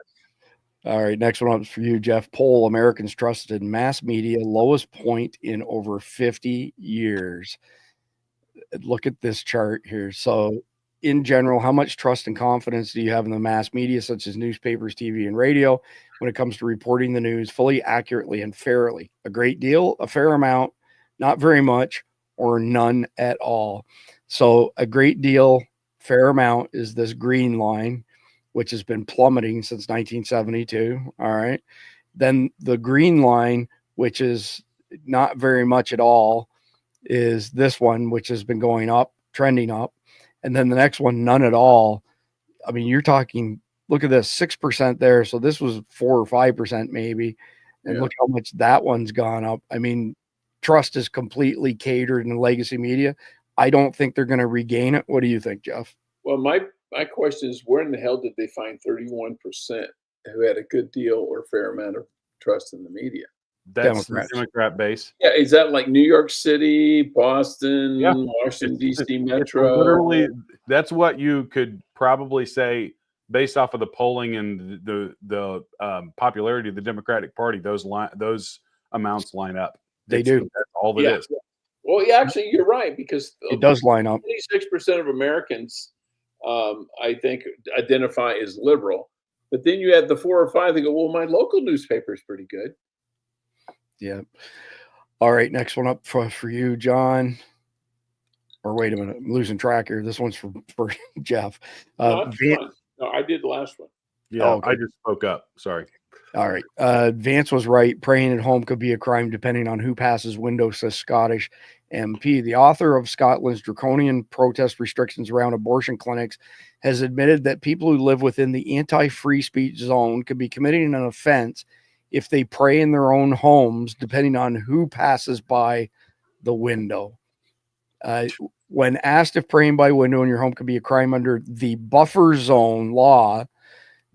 All right. Next one up for you, Jeff. Poll Americans trusted in mass media, lowest point in over 50 years. Look at this chart here. So in general, how much trust and confidence do you have in the mass media, such as newspapers, TV, and radio, when it comes to reporting the news fully, accurately, and fairly? A great deal, a fair amount, not very much, or none at all. So a great deal, fair amount is this green line, which has been plummeting since 1972. All right. Then the green line, which is not very much at all, is this one, which has been going up, trending up. And then the next one, none at all. I mean, you're talking, look at this, 6% there. So this was 4 or 5% maybe. And look how much that one's gone up. I mean, trust is completely catered in the legacy media. I don't think they're going to regain it. What do you think, Jeff? Well, my question is, where in the hell did they find 31% who had a good deal or fair amount of trust in the media? That's the Democrat base. Yeah, is that like New York City, Boston, Washington, D.C. Metro? Literally, that's what you could probably say based off of the polling and the popularity of the Democratic Party. Those amounts line up. They do. That's all it is. Well, yeah, actually, you're right, because it does line up. 26% of Americans, I think, identify as liberal. But then you add the 4 or 5 that go, well, my local newspaper is pretty good. Yeah. All right. Next one up for you, John. Or wait a minute. I'm losing track here. This one's for Jeff. No, I did the last one. Yeah, I just spoke up. Sorry. All right. Vance was right. Praying at home could be a crime depending on who passes window, says Scottish MP. The author of Scotland's draconian protest restrictions around abortion clinics has admitted that people who live within the anti-free speech zone could be committing an offense if they pray in their own homes, depending on who passes by the window. When asked if praying by window in your home could be a crime under the buffer zone law,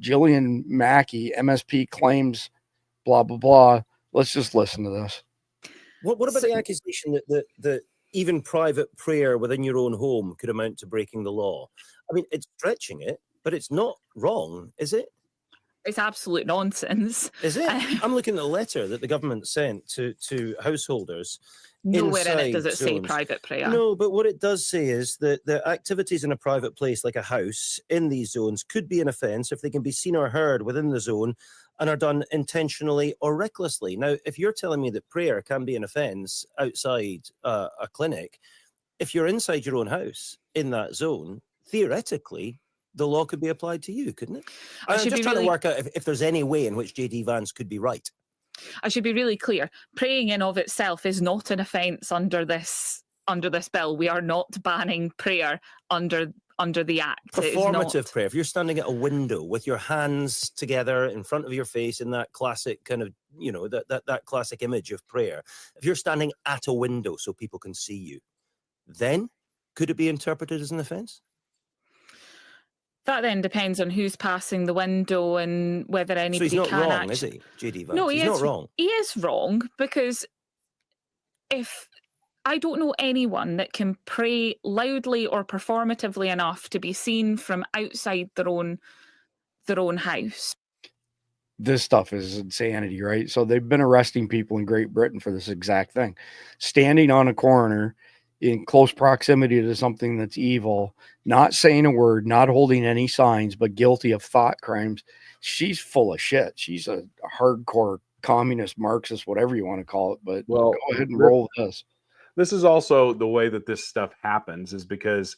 Jillian Mackey, MSP, claims blah, blah, blah. Let's just listen to this. What about the accusation that even private prayer within your own home could amount to breaking the law? I mean, it's stretching it, but it's not wrong, is it? It's absolute nonsense. Is it? I'm looking at a letter that the government sent to householders Nowhere in it does it inside say zones. private prayer. No, but what it does say is that the activities in a private place, like a house, in these zones could be an offence if they can be seen or heard within the zone and are done intentionally or recklessly. Now, if you're telling me that prayer can be an offence outside a clinic, if you're inside your own house in that zone, theoretically, the law could be applied to you, couldn't it? I'm just trying to work out if there's any way in which JD Vance could be right. I should be really clear. Praying in of itself is not an offence under this bill. We are not banning prayer under the act. Performative prayer. If you're standing at a window with your hands together in front of your face in that classic kind of, that classic image of prayer. If you're standing at a window so people can see you, then could it be interpreted as an offence? That then depends on who's passing the window and whether anybody so he's not can wrong, is he, JD Vance? No, he's not wrong. He is wrong because if I don't know anyone that can pray loudly or performatively enough to be seen from outside their own house. This stuff is insanity, right? So they've been arresting people in Great Britain for this exact thing. Standing on a corner in close proximity to something that's evil, not saying a word, not holding any signs, but guilty of thought crimes. She's full of shit. She's a hardcore communist, Marxist, whatever you want to call it. But go ahead and roll with this. This is also the way that this stuff happens is because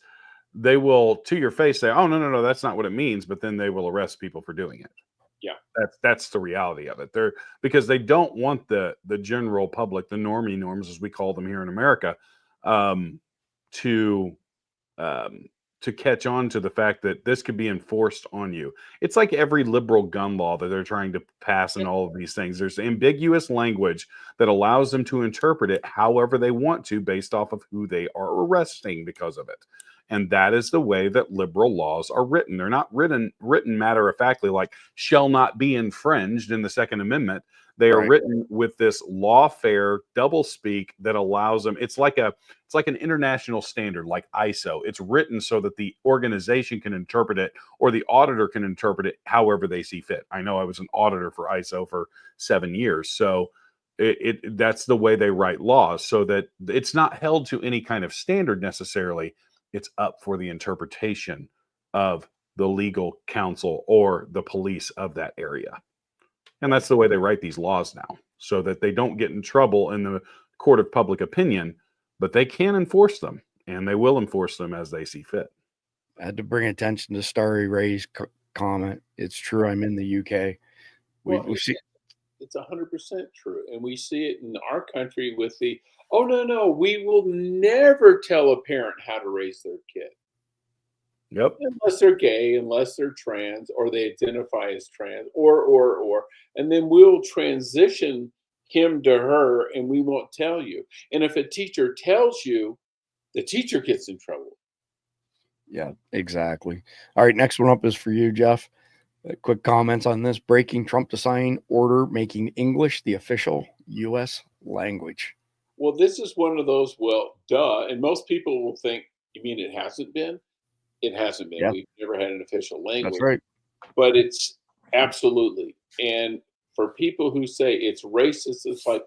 they will, to your face, say, oh, no, that's not what it means. But then they will arrest people for doing it. Yeah, that's the reality of it. Because they don't want the general public, the normie norms, as we call them here in America, to catch on to the fact that this could be enforced on you. It's like every liberal gun law that they're trying to pass and all of these things. There's ambiguous language that allows them to interpret it however they want to based off of who they are arresting because of it. And that is the way that liberal laws are written. They're not written matter-of-factly like shall not be infringed in the Second Amendment. They are written with this lawfare doublespeak that allows them. It's like an international standard, like ISO. It's written so that the organization can interpret it or the auditor can interpret it however they see fit. I know I was an auditor for ISO for 7 years, so that's the way they write laws, so that it's not held to any kind of standard necessarily. It's up for the interpretation of the legal counsel or the police of that area. And that's the way they write these laws now, so that they don't get in trouble in the court of public opinion, but they can enforce them, and they will enforce them as they see fit. I had to bring attention to Starry Ray's comment. It's true. I'm in the UK. We see it's 100% true, and we see it in our country with the no, we will never tell a parent how to raise their kid. Yep. Unless they're gay, unless they're trans, or they identify as trans, or, and then we'll transition him to her, and we won't tell you. And if a teacher tells you, the teacher gets in trouble. Yeah, exactly. All right, next one up is for you, Jeff. Quick comments on this. Breaking Trump to sign order making English the official U.S. language. Well, this is one of those, duh. And most people will think, you mean it hasn't been? It hasn't been. Yeah. We've never had an official language. That's right. But it's absolutely. And for people who say it's racist, it's like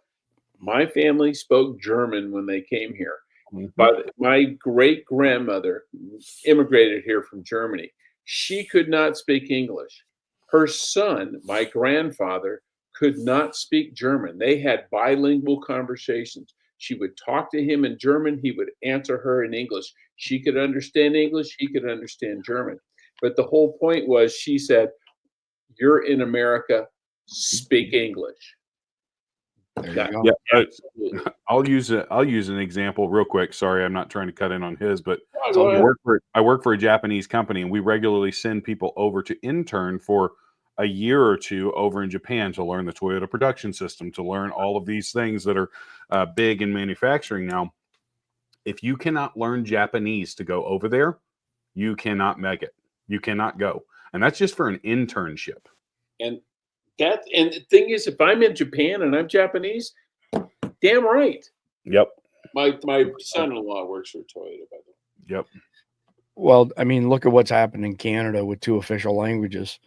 my family spoke German when they came here. But my great-grandmother immigrated here from Germany. She could not speak English. Her son, my grandfather, could not speak German. They had bilingual conversations. She would talk to him in German. He would answer her in English. She could understand English. He could understand German. But the whole point was, she said, you're in America, speak English. I'll use an example real quick. Sorry, I'm not trying to cut in on his, but I work for a Japanese company, and we regularly send people over to intern for a year or two over in Japan to learn the Toyota production system, to learn all of these things that are big in manufacturing now. If you cannot learn Japanese to go over there, you cannot make it. You cannot go. And that's just for an internship. And the thing is, if I'm in Japan and I'm Japanese, damn right. Yep. My son-in-law works for Toyota, by the way. Yep. Well, I mean, look at what's happened in Canada with 2 official languages.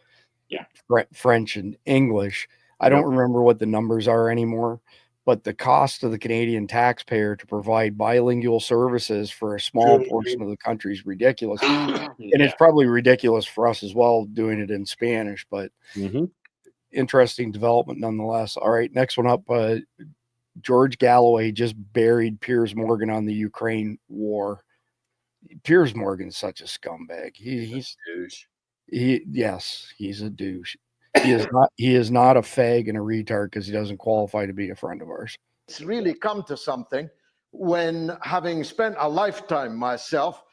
Yeah. French and English. I don't remember what the numbers are anymore, but the cost of the Canadian taxpayer to provide bilingual services for a small portion of the country is ridiculous. And it's probably ridiculous for us as well doing it in Spanish, but interesting development nonetheless. All right, next one up. George Galloway just buried Piers Morgan on the Ukraine war. Piers Morgan's such a scumbag. He's a douche. He's a douche. He is not a fag and a retard because he doesn't qualify to be a friend of ours. It's really come to something when, having spent a lifetime myself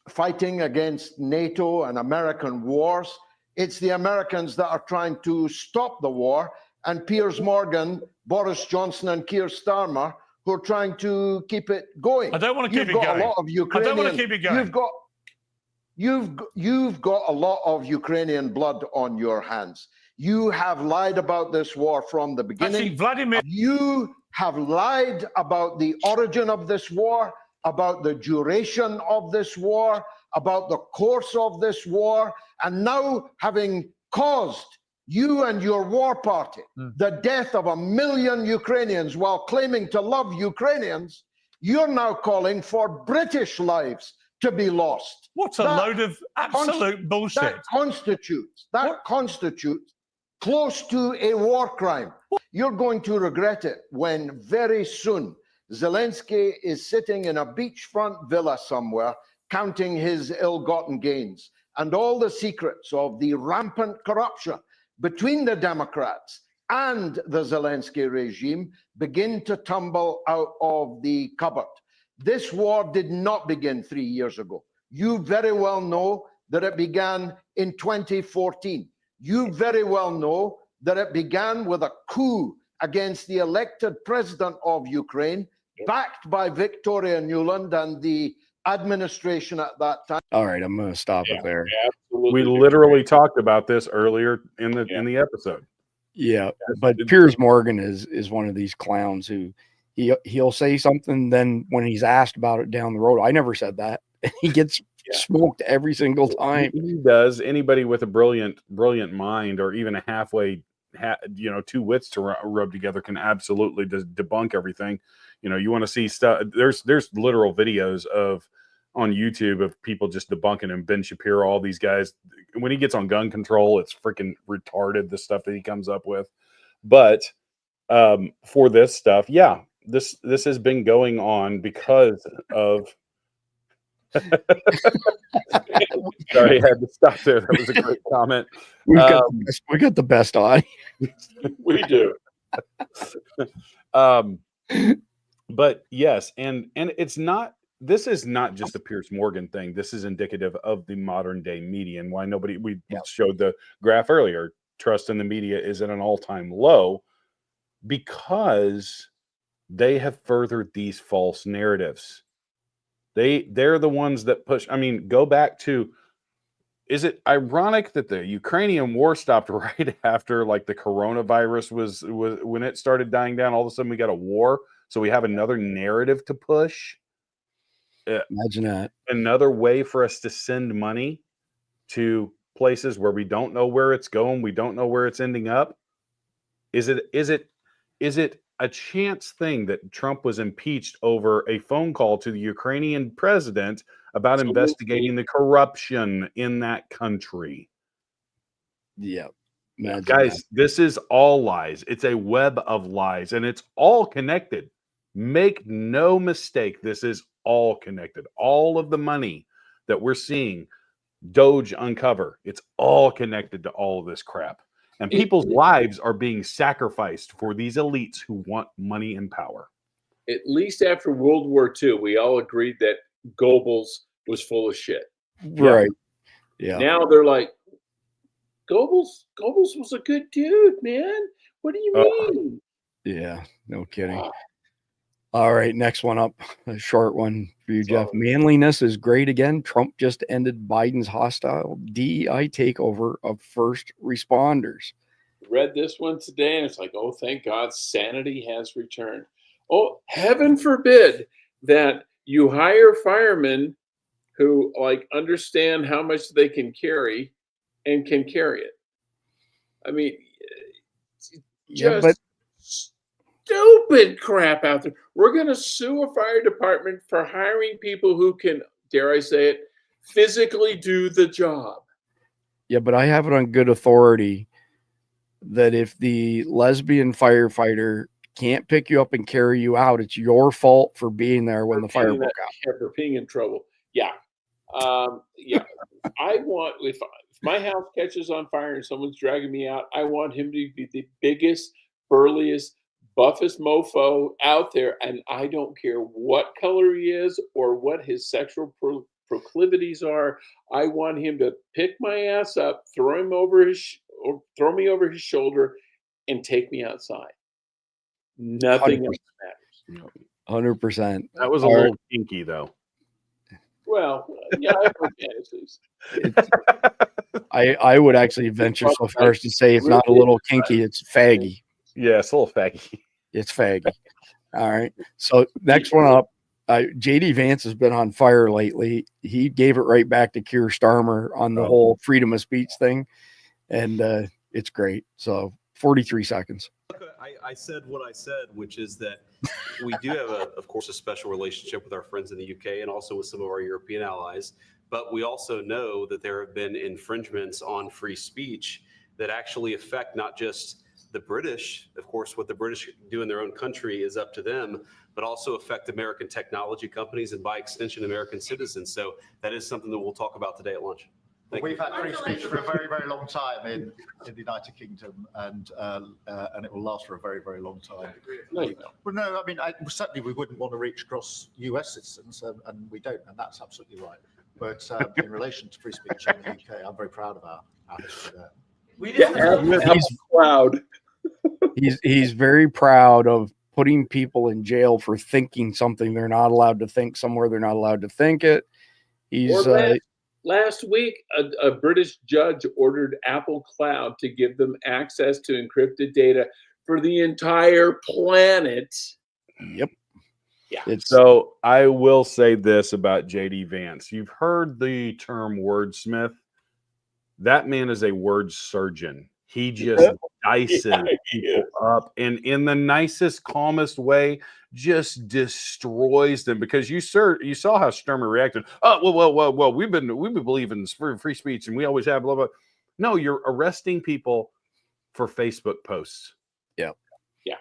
fighting against NATO and American wars, it's the Americans that are trying to stop the war, and Piers Morgan, Boris Johnson, and Keir Starmer who are trying to keep it going. I don't want to keep it going. You've got a lot of Ukrainian. I don't want to keep it going. You've got a lot of Ukrainian blood on your hands. You have lied about this war from the beginning. Actually, Vladimir, you have lied about the origin of this war, about the duration of this war, about the course of this war, and now having caused you and your war party the death of 1 million Ukrainians while claiming to love Ukrainians, you're now calling for British lives to be lost. What a load of absolute bullshit. That constitutes close to a war crime. You're going to regret it when very soon Zelensky is sitting in a beachfront villa somewhere counting his ill-gotten gains, and all the secrets of the rampant corruption between the Democrats and the Zelensky regime begin to tumble out of the cupboard. This war did not begin 3 years ago. You very well know that it began in 2014. You very well know that it began with a coup against the elected president of Ukraine, backed by Victoria Nuland and the administration at that time. All right, I'm going to stop it there. We literally talked about this earlier in the episode. Yeah, but Piers Morgan is one of these clowns who he'll say something, then when he's asked about it down the road, I never said that. He gets smoked every single time. He does. Anybody with a brilliant mind, or even a halfway, two wits to rub together, can absolutely debunk everything. You want to see stuff. There's literal videos on YouTube of people just debunking him. Ben Shapiro, all these guys. When he gets on gun control, it's freaking retarded, the stuff that he comes up with. But for this stuff, this has been going on because of. Sorry, I had to stop there. That was a great comment. We got the best eye. We do. But yes, and it's not. This is not just a Piers Morgan thing. This is indicative of the modern day media and why we showed the graph earlier. Trust in the media is at an all-time low because they have furthered these false narratives. They're the ones that push. I mean, go back to, is it ironic that the Ukrainian war stopped right after like the coronavirus was when it started dying down? All of a sudden we got a war. So we have another narrative to push. Imagine that. Another way for us to send money to places where we don't know where it's going. We don't know where it's ending up. Is it a chance thing that Trump was impeached over a phone call to the Ukrainian president about investigating the corruption in that country? Yeah. Guys, this is all lies. It's a web of lies, and it's all connected. Make no mistake, this is all connected. All of the money that we're seeing Doge uncover, it's all connected to all of this crap. And people's lives are being sacrificed for these elites who want money and power. At least after World War II, we all agreed that Goebbels was full of shit. Right. Yeah. Now they're like, Goebbels was a good dude, man. What do you mean? Yeah, no kidding. All right, next one up. A short one for you, Jeff. Manliness is great again. Trump just ended Biden's hostile DEI takeover of first responders. Read this one today, and it's like, oh, thank God, sanity has returned. Oh, heaven forbid that you hire firemen who understand how much they can carry and can carry it. I mean, stupid crap out there. We're going to sue a fire department for hiring people who can, dare I say it, physically do the job. Yeah, but I have it on good authority that if the lesbian firefighter can't pick you up and carry you out, it's your fault for being there when the fire broke out. Yeah, for being in trouble. Yeah. Yeah. I want, if my house catches on fire and someone's dragging me out, I want him to be the biggest, burliest, buffest mofo out there. And I don't care what color he is or what his sexual proclivities are. I want him to pick my ass up, throw me over his shoulder, and take me outside. Nothing else matters. 100%. That was a little kinky, though. Well, yeah, I have fantasies. I would actually venture so far as to say it's not a little kinky, it's faggy. Yeah, it's a little faggy. It's faggy. All right. So next one up, JD Vance has been on fire lately. He gave it right back to Keir Starmer on the whole freedom of speech thing, and it's great. So 43 seconds. I said what I said, which is that we do have, of course, a special relationship with our friends in the UK and also with some of our European allies. But we also know that there have been infringements on free speech that actually affect not just the British. Of course, what the British do in their own country is up to them, but also affect American technology companies and by extension, American citizens. So that is something that we'll talk about today at lunch. We've had free speech for a very, very long time in the United Kingdom, and it will last for a very, very long time. Well, no, I mean, certainly we wouldn't want to reach across US citizens, and we don't, and that's absolutely right. But in relation to free speech in the UK, I'm very proud of our history there. He's proud. He's very proud of putting people in jail for thinking something they're not allowed to think somewhere they're not allowed to think it. He's last week, a British judge ordered Apple Cloud to give them access to encrypted data for the entire planet. Yep. Yeah. So I will say this about JD Vance. You've heard the term wordsmith. That man is a word surgeon. He just dices people up and in the nicest, calmest way, just destroys them. Because you saw how Sturmer reacted. Oh, well, we've been believing in free speech and we always have blah blah. No, you're arresting people for Facebook posts. Yep. Yeah.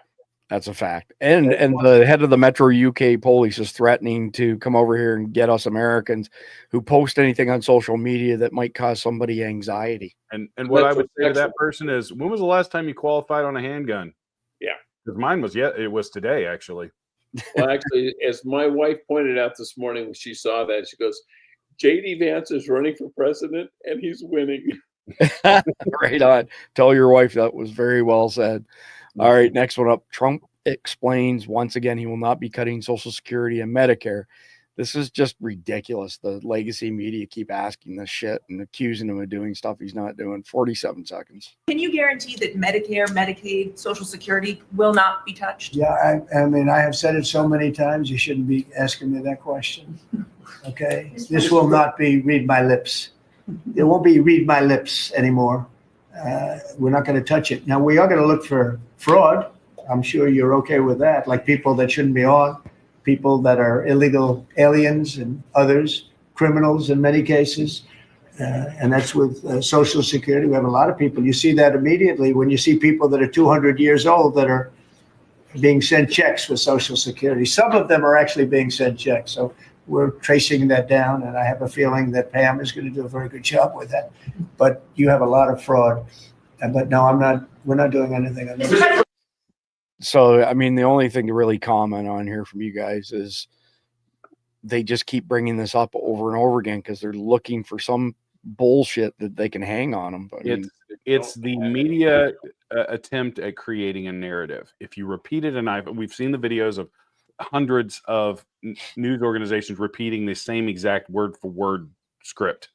That's a fact. And the head of the Metro UK police is threatening to come over here and get us Americans who post anything on social media that might cause somebody anxiety. And what I would say to that person is, when was the last time you qualified on a handgun? Yeah. Because mine was, it was today, actually. Well, actually, as my wife pointed out this morning when she saw that, she goes, JD Vance is running for president and he's winning. Right on. Tell your wife that was very well said. All right, next one up. Trump explains once again he will not be cutting Social Security and Medicare. This is just ridiculous. The legacy media keep asking this shit and accusing him of doing stuff he's not doing. 47 seconds. Can you guarantee that Medicare, Medicaid, Social Security will not be touched? Yeah, I mean, I have said it so many times, you shouldn't be asking me that question. Okay? This will not be read my lips. It won't be read my lips anymore. We're not going to touch it. Now, we are going to look for fraud. I'm sure you're okay with that, like people that shouldn't be on, people that are illegal aliens and others, criminals in many cases. And that's with Social Security. We have a lot of people. You see that immediately when you see people that are 200 years old that are being sent checks for Social Security. Some of them are actually being sent checks. So we're tracing that down, and I have a feeling that Pam is going to do a very good job with that. But you have a lot of fraud. But no, we're not doing anything on this. So, I mean, the only thing to really comment on here from you guys is they just keep bringing this up over and over again because they're looking for some bullshit that they can hang on them. But it's the media attempt at creating a narrative. If you repeat it, and we've seen the videos of hundreds of news organizations repeating the same exact word for word script,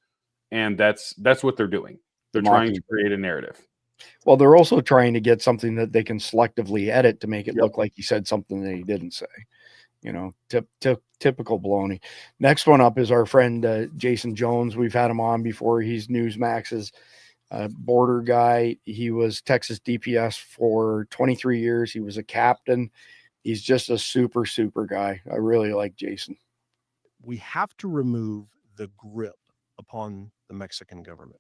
and that's what they're doing. They're trying to create a narrative. Well, they're also trying to get something that they can selectively edit to make it look like he said something that he didn't say. You know, typical baloney. Next one up is our friend Jason Jones. We've had him on before. He's Newsmax's border guy. He was Texas DPS for 23 years. He was a captain. He's just a super, super guy. I really like Jason. We have to remove the grip upon the Mexican government.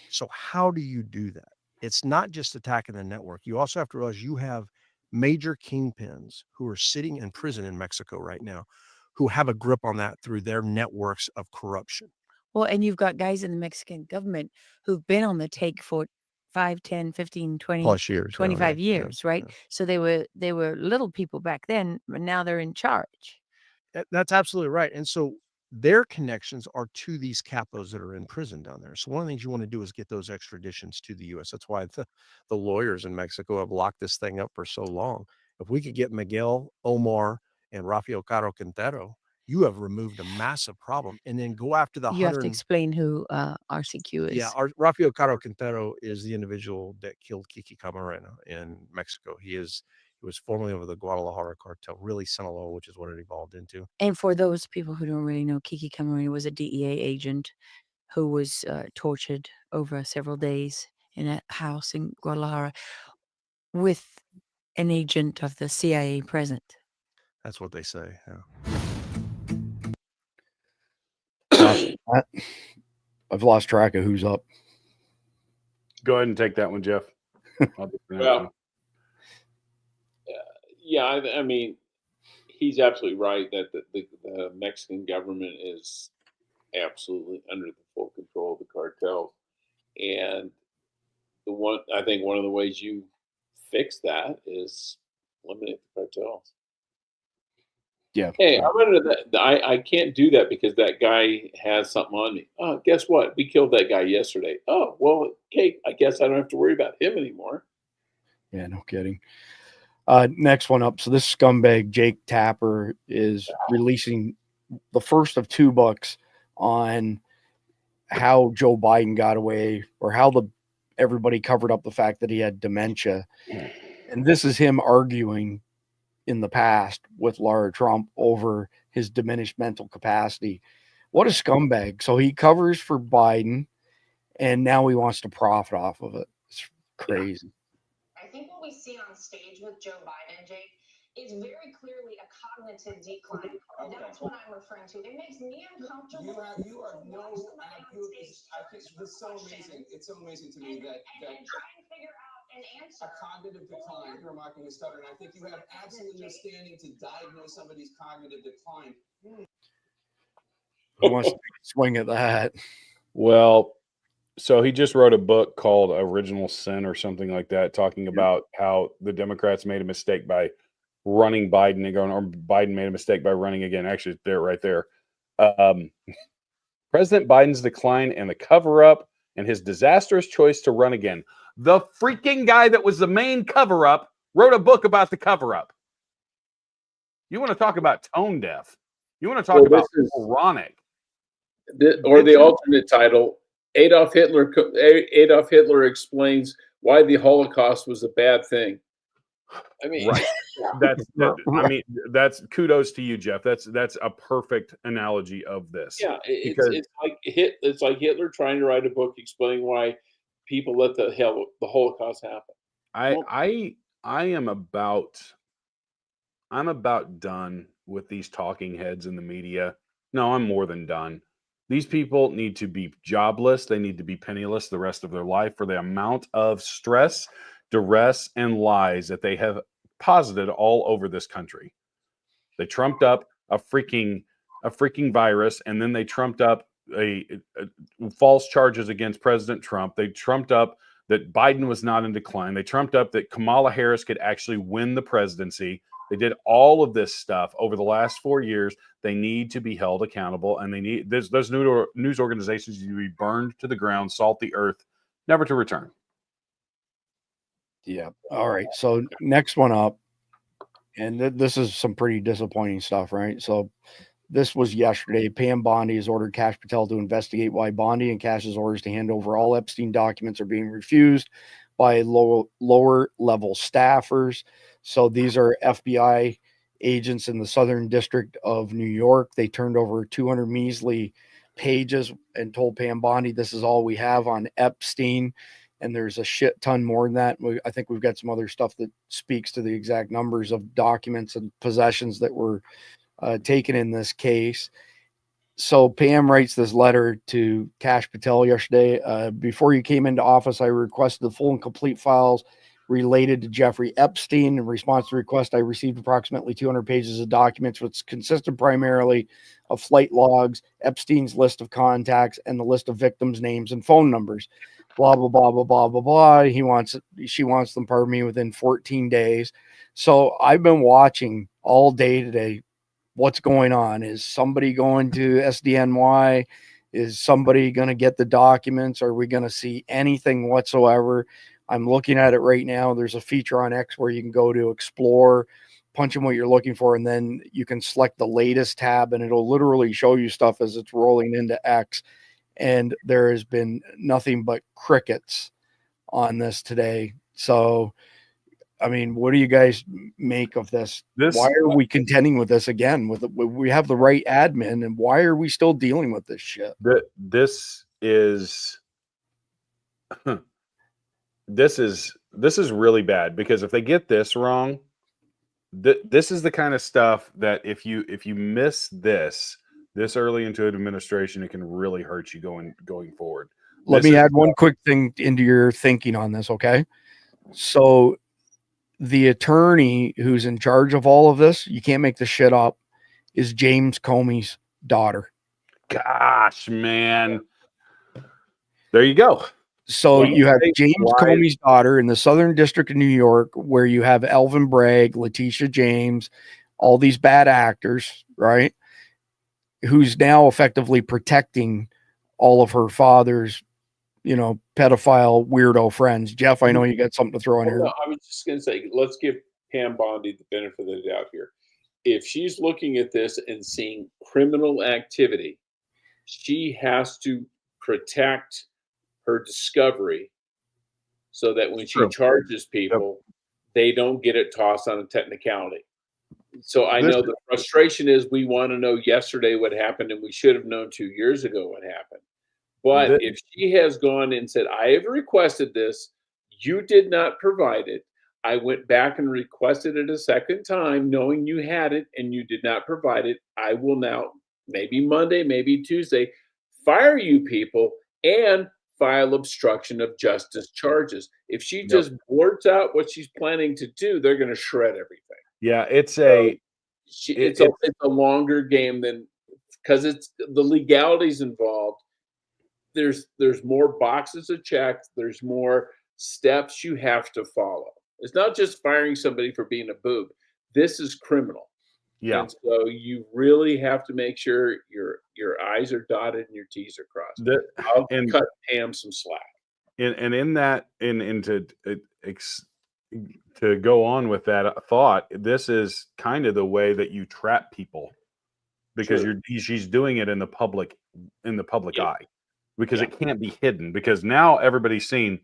So how do you do that? It's not just attacking the network. You also have to realize you have major kingpins who are sitting in prison in Mexico right now, who have a grip on that through their networks of corruption. Well, and you've got guys in the Mexican government who've been on the take for 5, 10, 15, 20 plus years, 25 years, right? Yeah. So they were little people back then, but now they're in charge. That's absolutely right. And so their connections are to these capos that are in prison down there. So one of the things you want to do is get those extraditions to the U.S. That's why the lawyers in Mexico have locked this thing up for so long. If we could get Miguel, Omar, and Rafael Caro Quintero, you have removed a massive problem. And then go after the You have to explain who RCQ is. Yeah, Rafael Caro Quintero is the individual that killed Kiki Camarena in Mexico. He was formerly of the Guadalajara cartel, really Sinaloa, which is what it evolved into. And for those people who don't really know, Kiki Camarena was a DEA agent who was tortured over several days in a house in Guadalajara with an agent of the CIA present. That's what they say. Yeah. I've lost track of who's up. Go ahead and take that one, Jeff. Well, yeah, I mean, he's absolutely right that the Mexican government is absolutely under the full control of the cartel. And I think one of the ways you fix that is eliminate the cartels. Yeah. Hey, I can't do that because that guy has something on me. Oh, guess what? We killed that guy yesterday. Oh, well, okay, I guess I don't have to worry about him anymore. Yeah, no kidding. Next one up. So this scumbag, Jake Tapper, is releasing the first of 2 books on how Joe Biden got away, or how everybody covered up the fact that he had dementia. And this is him arguing in the past with Lara Trump over his diminished mental capacity. What a scumbag. So he covers for Biden, and now he wants to profit off of it. It's crazy. I think what we see on stage with Joe Biden, Jake, is very clearly a cognitive decline. Okay. That's what I'm referring to. It makes me uncomfortable. You are no, it's so amazing. It's so amazing to me that try and figure out an answer. A cognitive decline. You're mocking a stutter, and I think you have absolutely no standing to diagnose somebody's cognitive decline. Who wants to take a swing at that? Well, so he just wrote a book called Original Sin or something like that, talking about how the Democrats made a mistake by running Biden and going, or Biden made a mistake by running again. Actually, there, right there. President Biden's decline and the cover-up and his disastrous choice to run again. The freaking guy that was the main cover-up wrote a book about the cover-up. You want to talk about tone deaf? You want to talk about moronic? Or the alternate title, Adolf Hitler explains why the Holocaust was a bad thing. I mean, right. That's kudos to you, Jeff. That's a perfect analogy of this. Yeah, it's like Hitler trying to write a book explaining why people let the Holocaust happen. I'm about done with these talking heads in the media. No, I'm more than done. These people need to be jobless. They need to be penniless the rest of their life for the amount of stress, duress, and lies that they have posited all over this country. They trumped up a freaking virus, and then they trumped up a false charges against President Trump. They trumped up that Biden was not in decline. They trumped up that Kamala Harris could actually win the presidency. They did all of this stuff over the last 4 years. They need to be held accountable, and they need those news organizations need to be burned to the ground, salt the earth, never to return. Yeah. All right. So next one up, and this is some pretty disappointing stuff, right? So this was yesterday. Pam Bondi has ordered Kash Patel to investigate why Bondi and Cash's orders to hand over all Epstein documents are being refused by lower level staffers. So these are FBI agents in the Southern District of New York. They turned over 200 measly pages and told Pam Bondi this is all we have on Epstein, and there's a shit ton more than that. I think we've got some other stuff that speaks to the exact numbers of documents and possessions that were taken in this case. So Pam writes this letter to Kash Patel yesterday. Before you came into office, I requested the full and complete files related to Jeffrey Epstein. In response to the request, I received approximately 200 pages of documents, which consisted primarily of flight logs, Epstein's list of contacts, and the list of victims' names and phone numbers. Blah, blah, blah, blah, blah, blah, blah. She wants them, pardon me, within 14 days. So I've been watching all day today. What's going on? Is somebody going to SDNY? Is somebody going to get the documents? Are we going to see anything whatsoever? I'm looking at it right now. There's a feature on X where you can go to explore, punch in what you're looking for, and then you can select the latest tab, and it'll literally show you stuff as it's rolling into X. And there has been nothing but crickets on this today. So, I mean, what do you guys make of this? Why are we contending with this again? We have the right admin, and why are we still dealing with this shit? This is really bad, because if they get this wrong, this is the kind of stuff that if you miss this early into an administration, it can really hurt you going forward. Let me add one quick thing into your thinking on this, okay? So the attorney who's in charge of all of this, you can't make this shit up, is James Comey's daughter. Gosh, man. There you go. So you have James Comey's daughter in the Southern District of New York, where you have Alvin Bragg, Letitia James, all these bad actors, right? Who's now effectively protecting all of her father's, pedophile weirdo friends. Jeff, I know you got something to throw in here. No, I was just going to say, let's give Pam Bondi the benefit of the doubt here. If she's looking at this and seeing criminal activity, she has to protect her discovery so that when she charges people, they don't get it tossed on a technicality. So I know the frustration is we want to know yesterday what happened, and we should have known 2 years ago what happened. But if she has gone and said, I have requested this, you did not provide it, I went back and requested it a second time, knowing you had it and you did not provide it, I will now, maybe Monday, maybe Tuesday, fire you people and file obstruction of justice charges. If she just blurts out what she's planning to do, they're going to shred everything. Yeah, it's a longer game than, because it's the legalities involved. There's more boxes to check. There's more steps you have to follow. It's not just firing somebody for being a boob. This is criminal. Yeah. And so you really have to make sure your I's are dotted and your T's are crossed. I'll cut Pam some slack. To go on with that thought, this is kind of the way that you trap people, because she's doing it in the public eye, because it can't be hidden, because now everybody's seen,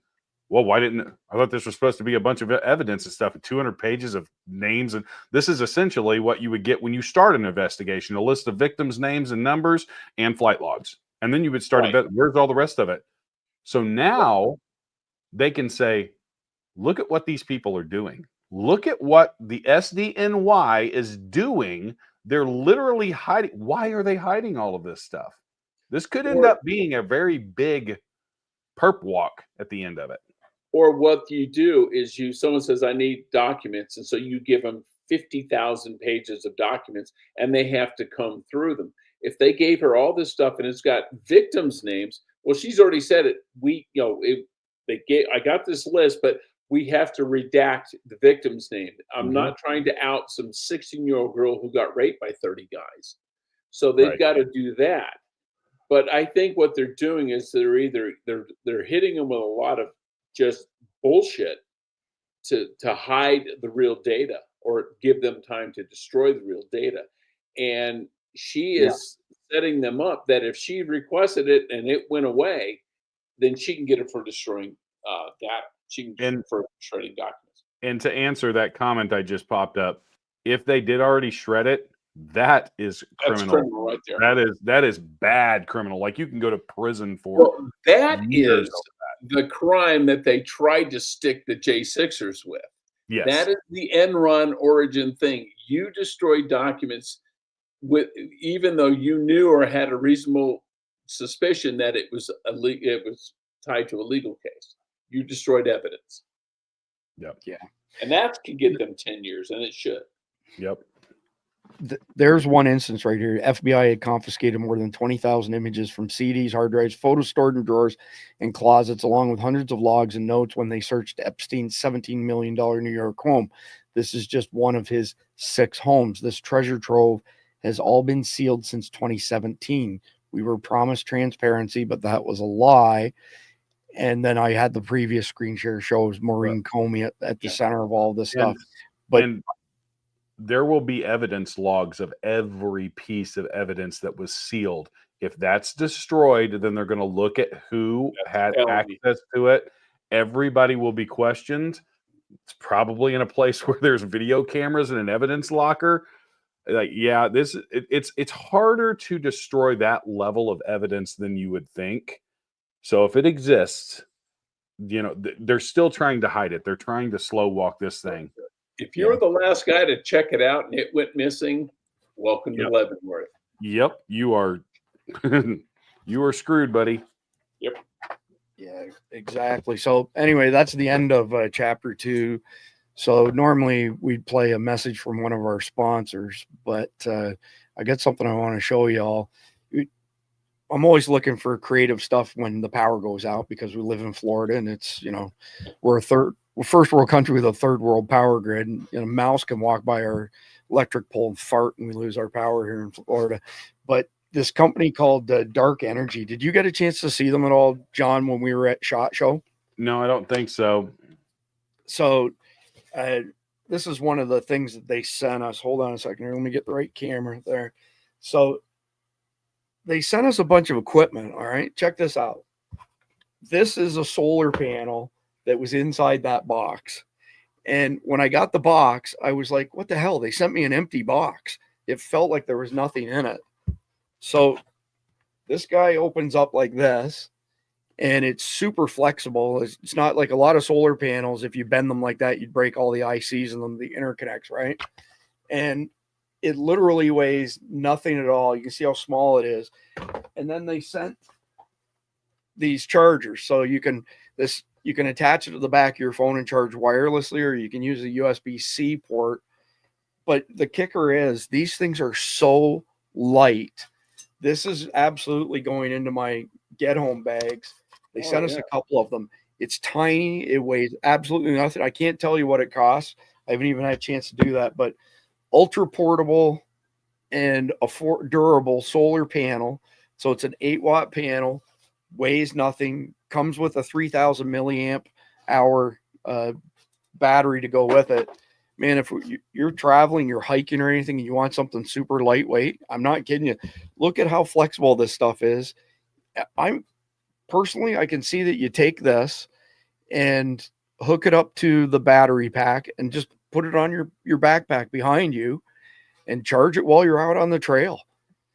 well, I thought this was supposed to be a bunch of evidence and stuff, 200 pages of names. And this is essentially what you would get when you start an investigation, a list of victims' names and numbers and flight logs. And then you would start, where's all the rest of it? So now they can say, look at what these people are doing. Look at what the SDNY is doing. They're literally hiding. Why are they hiding all of this stuff? This could end up being a very big perp walk at the end of it. Or what you do is someone says, I need documents. And so you give them 50,000 pages of documents and they have to comb through them. If they gave her all this stuff and it's got victims' names, well, she's already said it. I got this list, but we have to redact the victim's name. I'm not trying to out some 16-year-old girl who got raped by 30 guys. So they've got to do that. But I think what they're doing is they're hitting them with a lot of just bullshit to hide the real data or give them time to destroy the real data. And she is setting them up that if she requested it and it went away, then she can get it for destroying data. She can get it for shredding documents. And to answer that comment I just popped up, if they did already shred it, That is That's criminal. criminal right there. That is bad criminal. Like you can go to prison for. Well, that years is the crime that they tried to stick the J6ers with. Yes. That is the Enron origin thing. You destroyed documents with, even though you knew or had a reasonable suspicion that it was tied to a legal case. You destroyed evidence. Yep. Yeah. And that could get them 10 years, and it should. Yep. There's one instance right here. FBI had confiscated more than 20,000 images from CDs, hard drives, photos stored in drawers and closets, along with hundreds of logs and notes when they searched Epstein's $17 million New York home. This is just one of his 6 homes. This treasure trove has all been sealed since 2017. We were promised transparency, but that was a lie. And then I had the previous screen share shows Maureen Comey at the center of all this stuff. But there will be evidence logs of every piece of evidence that was sealed. If that's destroyed, then they're going to look at who had access to it. Everybody will be questioned. It's probably in a place where there's video cameras and an evidence locker. Like, yeah, it's harder to destroy that level of evidence than you would think. So if it exists, they're still trying to hide it. They're trying to slow walk this thing. If you're the last guy to check it out and it went missing, welcome to Leavenworth. Yep, you are you are screwed, buddy. Yep. Yeah, exactly. So anyway, that's the end of chapter 2. So normally we'd play a message from one of our sponsors, but I got something I want to show y'all. I'm always looking for creative stuff when the power goes out because we live in Florida and it's, we're a first world country with a third world power grid. And a mouse can walk by our electric pole and fart and we lose our power here in Florida. But this company called Dark Energy, did you get a chance to see them at all, John, when we were at SHOT Show? No, I don't think so. So this is one of the things that they sent us. Hold on a second here. Let me get the right camera there. So they sent us a bunch of equipment. All right, check this out. This is a solar panel that was inside that box. And when I got the box, I was like, what the hell? They sent me an empty box. It felt like there was nothing in it. So this guy opens up like this, and it's super flexible. It's not like a lot of solar panels. If you bend them like that, you'd break all the ICs and them, the interconnects, right? And it literally weighs nothing at all. You can see how small it is. And then they sent these chargers. So you can attach it to the back of your phone and charge wirelessly, or you can use a USB-C port. But the kicker is these things are so light. This is absolutely going into my get home bags. They sent us a couple of them. It's tiny. It weighs absolutely nothing. I can't tell you what it costs. I haven't even had a chance to do that, but ultra portable and a durable solar panel. So it's an 8-watt panel, weighs nothing, comes with a 3,000 milliamp hour battery to go with it. Man, if you're traveling, you're hiking or anything, and you want something super lightweight, I'm not kidding you. Look at how flexible this stuff is. I can see that you take this and hook it up to the battery pack and just put it on your backpack behind you and charge it while you're out on the trail.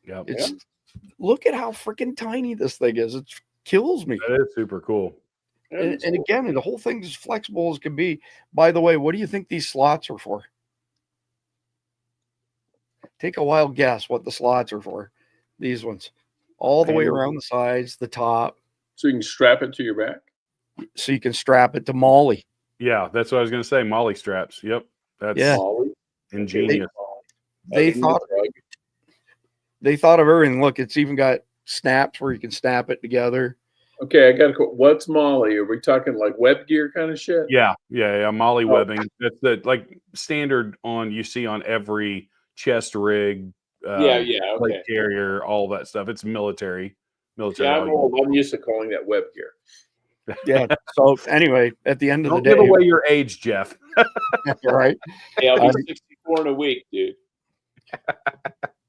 Yeah. Look at how freaking tiny this thing is. It kills me. That is super cool. And again, the whole thing's as flexible as can be. By the way, what do you think these slots are for? Take a wild guess what the slots are for. These ones. All the way around the sides, the top. So you can strap it to your back? So you can strap it to Molly. Yeah, that's what I was going to say. Molly straps. Yep. That's ingenious. They thought of everything. Look, it's even got snaps where you can snap it together. Okay, I got to go. What's Molly? Are we talking like web gear kind of shit? Yeah. Molly webbing. That's the like standard you see on every chest rig. Okay. Plate carrier, all that stuff. It's military. Yeah, I'm used to calling that web gear. Yeah. So anyway, at the end of the day, don't give away your age, Jeff. Right. Yeah, I'll be 64 in a week, dude.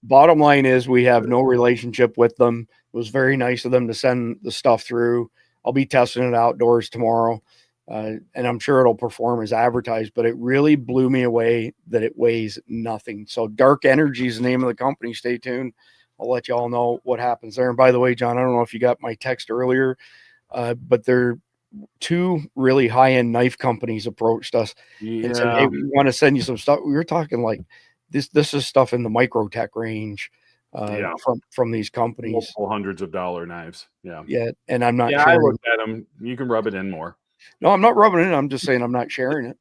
Bottom line is we have no relationship with them. It was very nice of them to send the stuff through. I'll be testing it outdoors tomorrow. and I'm sure it'll perform as advertised, but it really blew me away that it weighs nothing. So Dark Energy is the name of the company. Stay tuned. I'll let you all know what happens there. And by the way, John, I don't know if you got my text earlier, but there two really high-end knife companies approached us and said, hey, we want to send you some stuff. We were talking like this is stuff in the microtech range from these companies. Multiple hundreds of dollar knives. Yeah. And I'm not I sharing. looked at them. You can rub it in more. No, I'm not rubbing it in. I'm just saying I'm not sharing it.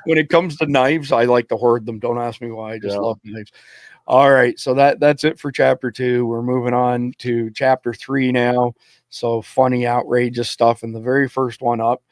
When it comes to knives, I like to hoard them. Don't ask me why. I just love knives. All right. So that's it for chapter 2. We're moving on to chapter 3 now. So funny, outrageous stuff. And the very first one up,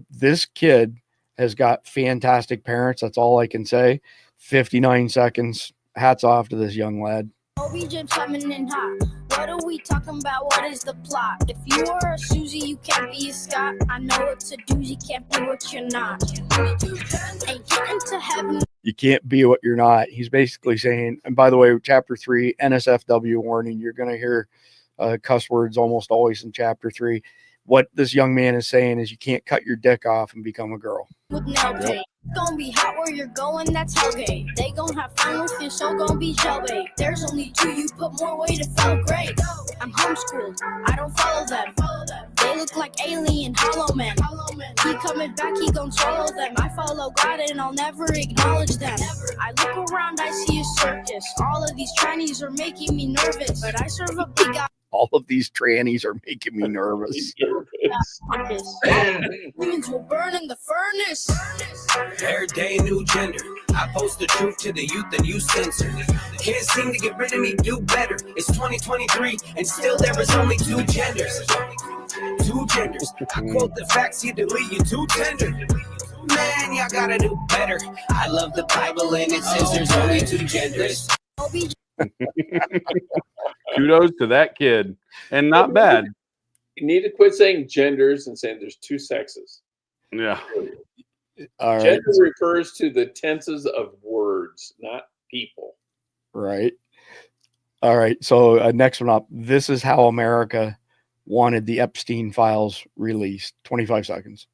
this kid has got fantastic parents. That's all I can say. 59 seconds. Hats off to this young lad. Egypt coming in hot. What are we talking about? What is the plot? If you are a Susie, you can't be a Scott. I know it's a doozy, can't be what you're not. Ain't getting to heaven. You can't be what you're not. He's basically saying, and by the way, chapter 3, NSFW warning, you're going to hear cuss words almost always in chapter 3. What this young man is saying is you can't cut your dick off and become a girl. Gonna be hot where you're going, that's Hellgate. They gonna have fun with you, so gonna be jailbait. There's only 2, you put more weight, it felt great. I'm homeschooled, I don't follow them. They look like alien hollow men. He coming back, he gon' swallow them. I follow God and I'll never acknowledge them. I look around, I see a circus. All of these Chinese are making me nervous, but I serve a big guy. All of these trannies are making me nervous. Demons will burn in the furnace. Every day, new gender. I post the truth to the youth and you censor. Can't seem to get rid of me, do better. It's 2023 and still there is only 2 genders. 2 genders. I quote the facts, you delete, you too tender. Man, y'all gotta do better. I love the Bible and it says there's only 2 genders. Kudos to that kid. And not bad. You need to quit saying genders and saying there's 2 sexes. Yeah. All right. Gender refers to the tenses of words, not people. Right. All right. So next one up. This is how America wanted the Epstein files released. 25 seconds.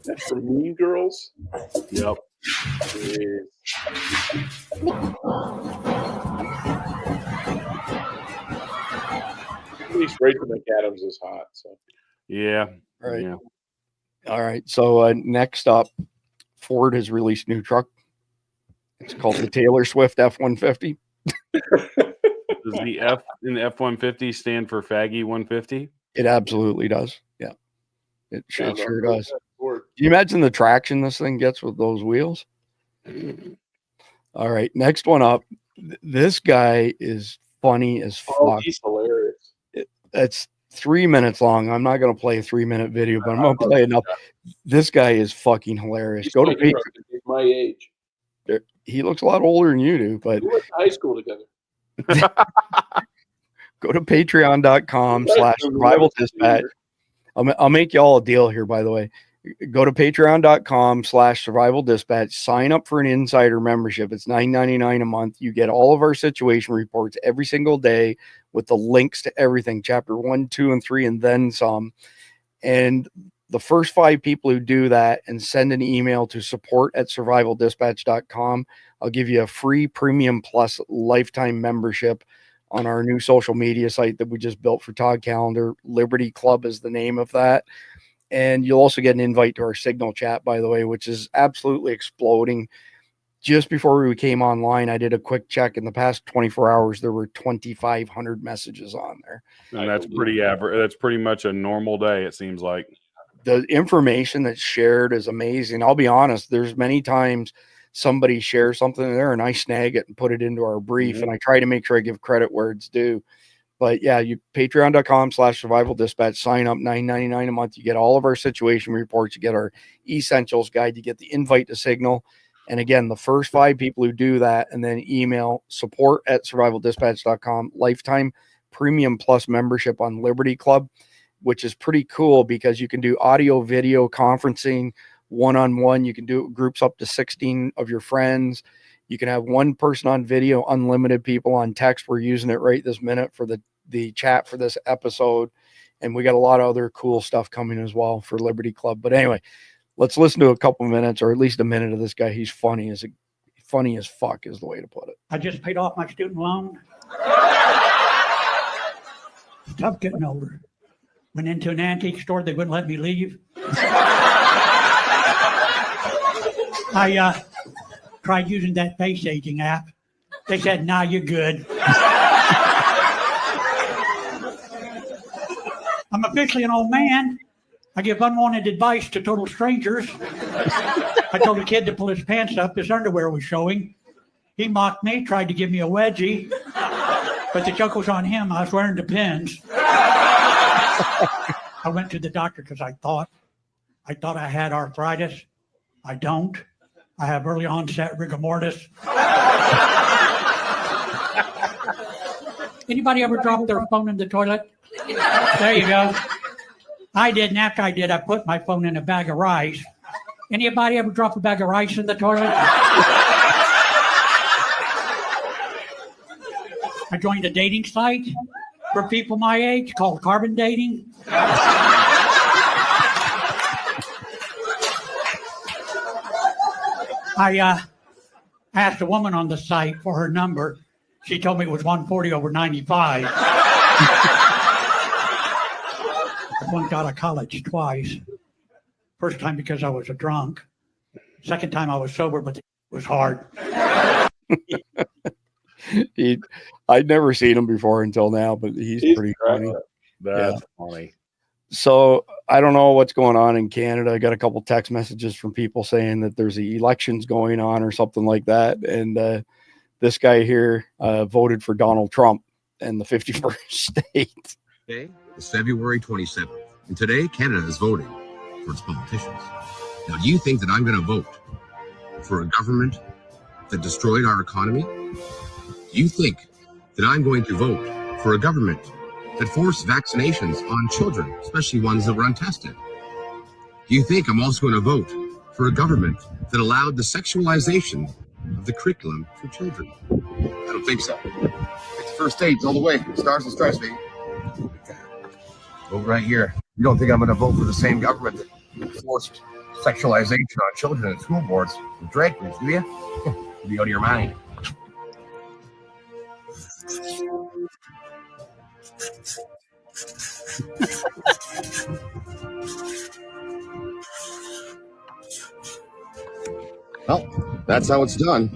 That's from Mean Girls? Yep. At least Rachel McAdams is hot. So yeah. Right. Yeah. All right. So next up, Ford has released a new truck. It's called the Taylor Swift F-150. Does the F in the F-150 stand for Faggy 150? It absolutely does. Yeah. It sure does. Can you imagine the traction this thing gets with those wheels? All right. Next one up. This guy is funny as fuck. Oh, he's hilarious. It's 3 minutes long. I'm not going to play a 3-minute video, but I'm going to play enough. This guy is fucking hilarious. He's Go to Patreon. He's my age. He looks a lot older than you do, but We went to high school together. go to patreon.com/survival dispatch. I'll make y'all a deal here, by the way. Go to patreon.com/survival dispatch. Sign up for an insider membership. It's $9.99 a month. You get all of our situation reports every single day with the links to everything, chapter 1, 2, and 3, and then some. And the first 5 people who do that and send an email to support@survivaldispatch.com, I'll give you a free premium plus lifetime membership on our new social media site that we just built for Todd Calendar. Liberty Club is the name of that. And you'll also get an invite to our Signal chat, by the way, which is absolutely exploding. Just before we came online, I did a quick check. In the past 24 hours, there were 2,500 messages on there. And that's pretty average. That's pretty much a normal day, it seems like. The information that's shared is amazing. I'll be honest, there's many times somebody shares something there and I snag it and put it into our brief. And I try to make sure I give credit where it's due. But yeah, you patreon.com/survival dispatch, sign up, $9.99 a month. You get all of our situation reports. You get our essentials guide. You get the invite to Signal. And again, the first 5 people who do that and then email support@survivaldispatch.com, lifetime premium plus membership on Liberty Club, which is pretty cool because you can do audio, video conferencing, one-on-one. You can do groups up to 16 of your friends. You can have one person on video, unlimited people on text. We're using it right this minute for the chat for this episode. And we got a lot of other cool stuff coming as well for Liberty Club. But anyway, let's listen to a couple minutes, or at least a minute, of this guy. He's funny as fuck is the way to put it. I just paid off my student loan. Tough getting older. Went into an antique store. They wouldn't let me leave. I tried using that face aging app. They said, "Nah, you're good." I'm officially an old man. I give unwanted advice to total strangers. I told a kid to pull his pants up. His underwear was showing. He mocked me, tried to give me a wedgie, but the joke was on him. I was wearing the pins. I went to the doctor because I thought I had arthritis. I don't. I have early onset rigor mortis. Anybody ever drop their phone in the toilet? There you go. I did, and after I did, I put my phone in a bag of rice. Anybody ever drop a bag of rice in the toilet? I joined a dating site for people my age called Carbon Dating. I asked a woman on the site for her number. She told me it was 140/95. I flunked out of college twice. First time because I was a drunk. Second time I was sober, but it was hard. I'd never seen him before until now, but he's pretty funny. That's funny. So I don't know what's going on in Canada. I got a couple text messages from people saying that there's elections going on or something like that. And this guy here voted for Donald Trump in the 51st state. Today is February 27th, and today Canada is voting for its politicians. Now, do you think that I'm going to vote for a government that destroyed our economy? Do you think that I'm going to vote for a government that forced vaccinations on children, especially ones that were untested? Do you think I'm also going to vote for a government that allowed the sexualization of the curriculum for children? I don't think so. It's first stage all the way. Stars and stripes, baby. Vote right here. You don't think I'm going to vote for the same government that forced sexualization on children in school boards and drag queens, do you? You'll be out of your mind. Well, that's how it's done.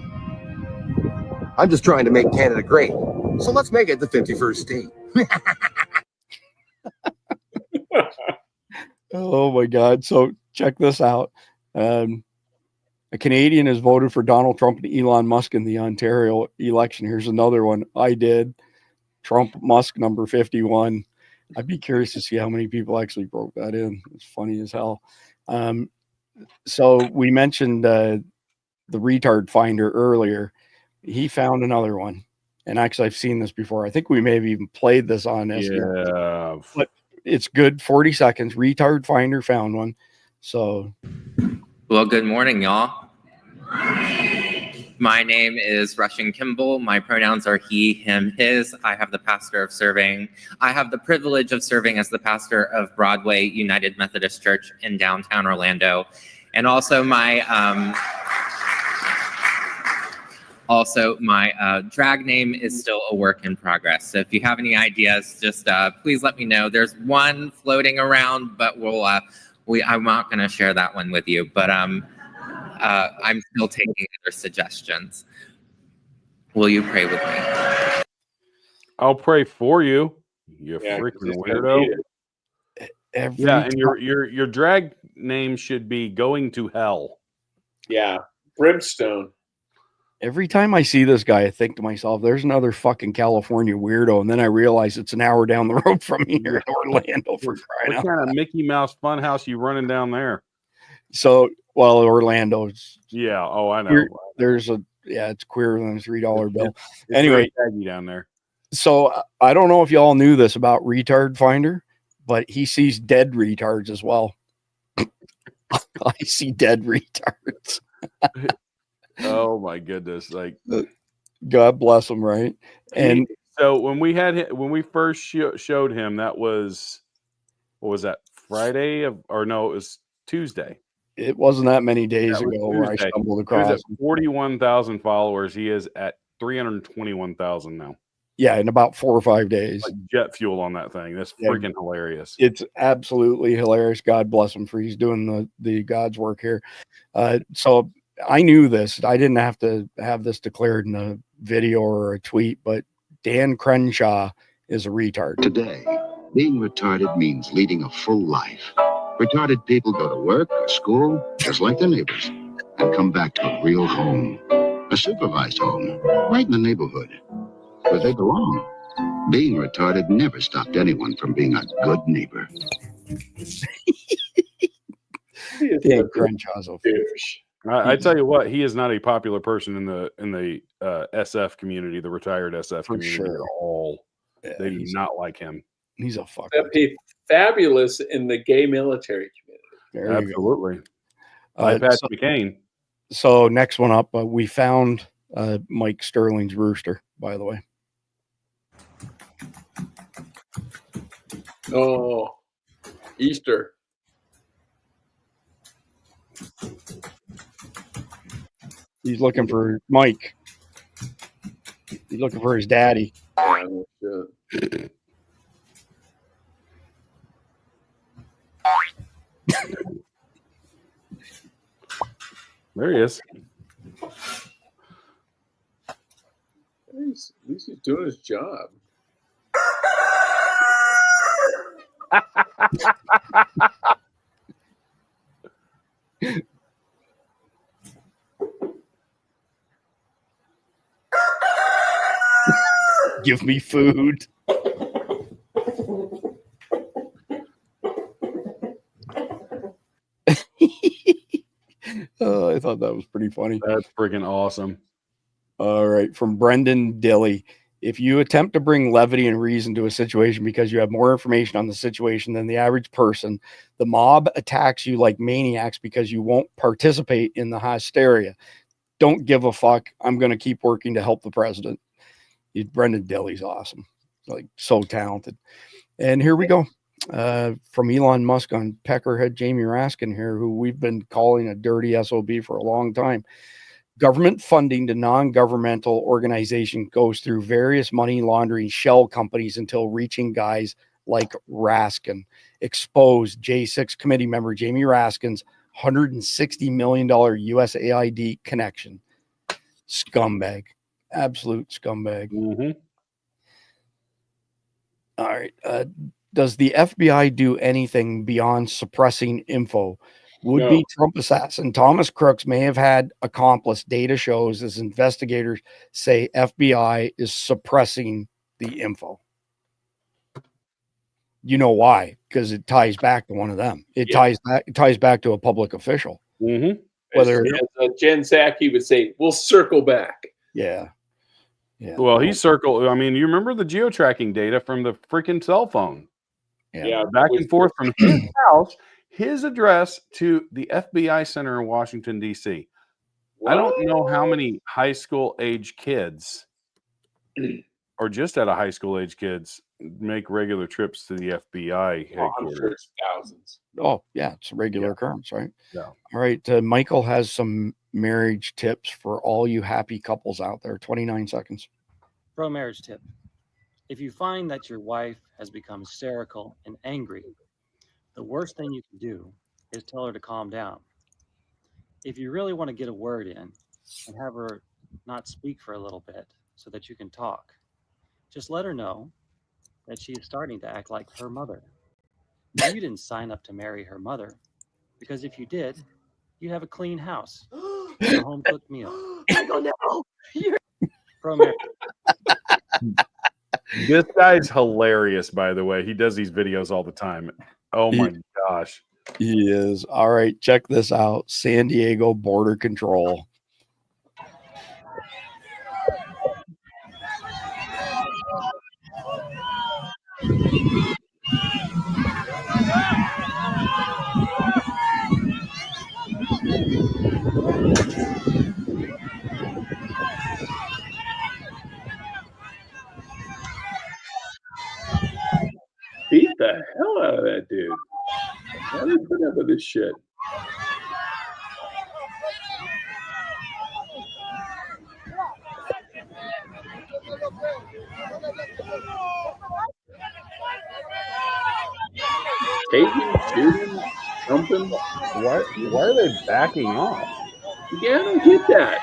I'm just trying to make Canada great. So let's make it the 51st state. Oh my God. So check this out. A Canadian has voted for Donald Trump and Elon Musk in the Ontario election. Here's another one. I did. Trump, Musk, number 51. I'd be curious to see how many people actually broke that in. It's funny as hell. So we mentioned the retard finder earlier. He found another one. And actually, I've seen this before. I think we may have even played this on this. Yeah. But it's good. 40 seconds. Retard finder found one. So. Well, good morning, y'all. My name is Russian Kimball. My pronouns are he, him, his. I have the privilege of serving as the pastor of Broadway United Methodist Church in downtown Orlando. And also my drag name is still a work in progress. So if you have any ideas, just please let me know. There's one floating around, but I'm not going to share that one with you. But I'm still taking other suggestions. Will you pray with me? I'll pray for you. You freaking weirdo. And your drag name should be Going to Hell. Yeah, Brimstone. Every time I see this guy, I think to myself, there's another fucking California weirdo. And then I realize it's an hour down the road from here in Orlando, for crying out loud. What kind of Mickey Mouse funhouse you running down there? So, well, Orlando's. Yeah. Oh, I know. It's queerer than a $3 bill. It's anyway, very down there. So I don't know if y'all knew this about Retard Finder, but he sees dead retards as well. I see dead retards. Oh my goodness! Like, God bless him, right? And so when we first showed him, that was, what was that, Friday or no, it was Tuesday. It wasn't that many days ago where I stumbled across him. 41,000 followers. He is at 321,000 now. Yeah, in about 4 or 5 days. Like jet fuel on that thing. That's freaking hilarious. It's absolutely hilarious. God bless him for he's doing the God's work here. So I knew this. I didn't have to have this declared in a video or a tweet, but Dan Crenshaw is a retard. Today, being retarded means leading a full life. Retarded people go to work or school, just like their neighbors, and come back to a real home, a supervised home, right in the neighborhood, where they belong. Being retarded never stopped anyone from being a good neighbor. Dan Crenshaw's a douche. I tell you what, he is not a popular person in the SF community, the retired SF community at all. Yeah, they do not like him. He's a fucker. That'd be fabulous in the gay military community. Absolutely. Pat McCain. So next one up, we found Mike Sterling's rooster, by the way. Oh, Easter. He's looking for Mike. He's looking for his daddy. There he is. At least he's doing his job. Give me food. Oh, I thought that was pretty funny. That's freaking awesome. All right. From Brendan Dilly. If you attempt to bring levity and reason to a situation because you have more information on the situation than the average person, the mob attacks you like maniacs because you won't participate in the hysteria. Don't give a fuck. I'm going to keep working to help the president. Brendan Dilly's awesome. Like, so talented. And here we go. From Elon Musk on Peckerhead Jamie Raskin here, who we've been calling a dirty SOB for a long time. Government funding to non-governmental organization goes through various money laundering shell companies until reaching guys like Raskin. Exposed J6 committee member Jamie Raskin's $160 million USAID connection. Scumbag. Absolute scumbag. Mm-hmm. All right. Does the FBI do anything beyond suppressing info? Would-be Trump assassin Thomas Crooks may have had accomplice. Data shows as investigators say FBI is suppressing the info. You know why? Because it ties back to one of them. It ties back to a public official. Mm-hmm. Whether Jen Psaki would say, "We'll circle back." Yeah. Well, he circled. I mean, you remember the geo-tracking data from the freaking cell phone? Yeah. Back and forth from his house, his address to the FBI center in Washington, D.C. I don't know how many high school age kids or just out of high school age kids make regular trips to the FBI headquarters. I'm sure it's thousands. Oh, yeah. It's a regular occurrence, right? Yeah. All right. Michael has some marriage tips for all you happy couples out there. 29 seconds. Pro marriage tip. If you find that your wife has become hysterical and angry, the worst thing you can do is tell her to calm down. If you really want to get a word in and have her not speak for a little bit so that you can talk, just let her know that she is starting to act like her mother. You didn't sign up to marry her mother, because if you did, you'd have a clean house and a home-cooked meal. I don't know. Pro marriage. This guy's hilarious, by the way. He does these videos all the time. Oh my gosh. He is. All right, check this out. San Diego Border Control. the hell out of that dude. Why did they put up with this shit? Taking, shooting, jumping. Why are they backing off? Yeah, I don't get that.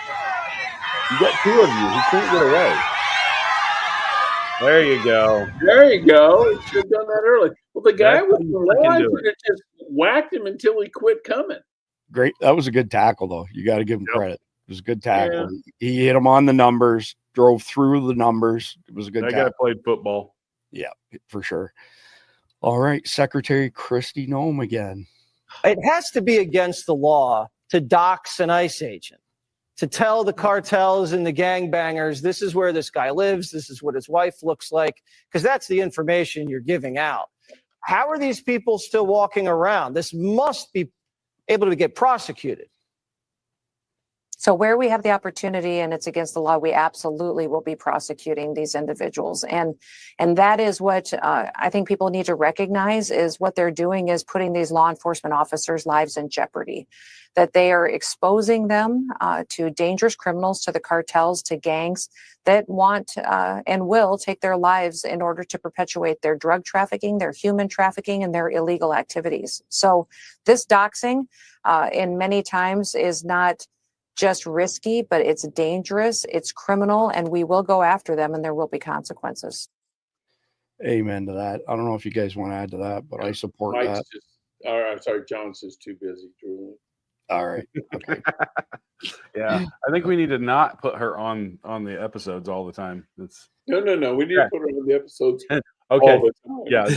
You got two of you. He can't get away. There you go. There you go. He should have done that early. Well, the guy That's with how you the fucking line do could have just whacked him until he quit coming. Great. That was a good tackle, though. You got to give him Yep. credit. It was a good tackle. Yeah. He hit him on the numbers, drove through the numbers. It was a good That tackle. guy played football. Yeah, for sure. All right, Secretary Kristi Noem again. It has to be against the law to dox an ICE agent, to tell the cartels and the gangbangers, this is where this guy lives, this is what his wife looks like, because that's the information you're giving out. How are these people still walking around? This must be able to get prosecuted. So where we have the opportunity and it's against the law, we absolutely will be prosecuting these individuals. And that is what I think people need to recognize is what they're doing is putting these law enforcement officers' lives in jeopardy, that they are exposing them to dangerous criminals, to the cartels, to gangs that want and will take their lives in order to perpetuate their drug trafficking, their human trafficking, and their illegal activities. So this doxing in many times is not just risky, but it's dangerous, it's criminal, and we will go after them and there will be consequences. Amen to that. I don't know if you guys want to add to that, but I support Mike's that. just, I'm sorry, John's just too busy drooling. All right. Okay. Yeah, I think we need to not put her on the episodes all the time. It's No. We need to put her on the episodes okay. all the time. Yeah,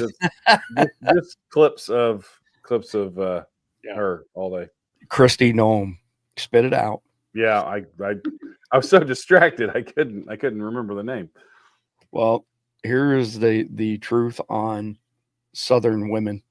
just clips of her all day. Kristi Noem, spit it out. Yeah, I was so distracted I couldn't remember the name. Well, here is the truth on Southern women.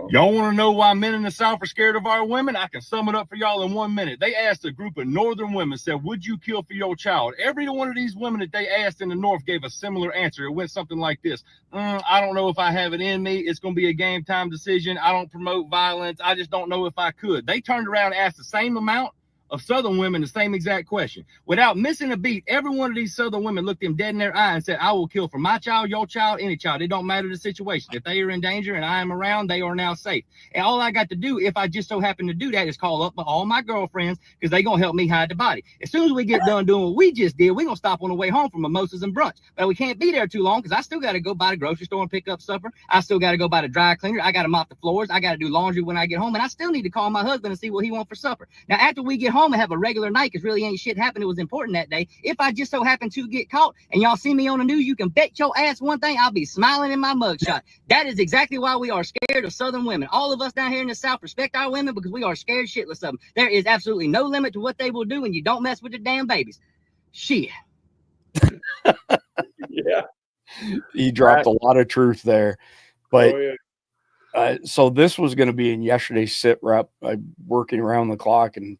Y'all want to know why men in the South are scared of our women? I can sum it up for y'all in 1 minute. They asked a group of Northern women, said, would you kill for your child? Every one of these women that they asked in the North gave a similar answer. It went something like this. I don't know if I have it in me. It's going to be a game time decision. I don't promote violence. I just don't know if I could. They turned around and asked the same amount of Southern women the same exact question. Without missing a beat, every one of these Southern women looked them dead in their eye and said, I will kill for my child, your child, any child. It don't matter the situation. If they are in danger and I am around, they are now safe. And all I got to do, if I just so happen to do that, is call up all my girlfriends because they going to help me hide the body. As soon as we get done doing what we just did, we're going to stop on the way home from mimosas and brunch. But we can't be there too long because I still got to go by the grocery store and pick up supper. I still got to go by the dry cleaner. I got to mop the floors. I got to do laundry when I get home. And I still need to call my husband and see what he wants for supper. Now, after we get home and have a regular night, because really ain't shit happened, it was important that day. If I just so happen to get caught and y'all see me on the news, you can bet your ass one thing, I'll be smiling in my mugshot. That is exactly why we are scared of Southern women. All of us down here in the South respect our women because we are scared shitless of them. There is absolutely no limit to what they will do, and you don't mess with the damn babies. Shit. Yeah. He dropped a lot of truth there. But so this was going to be in yesterday's sit rep. I'm working around the clock, and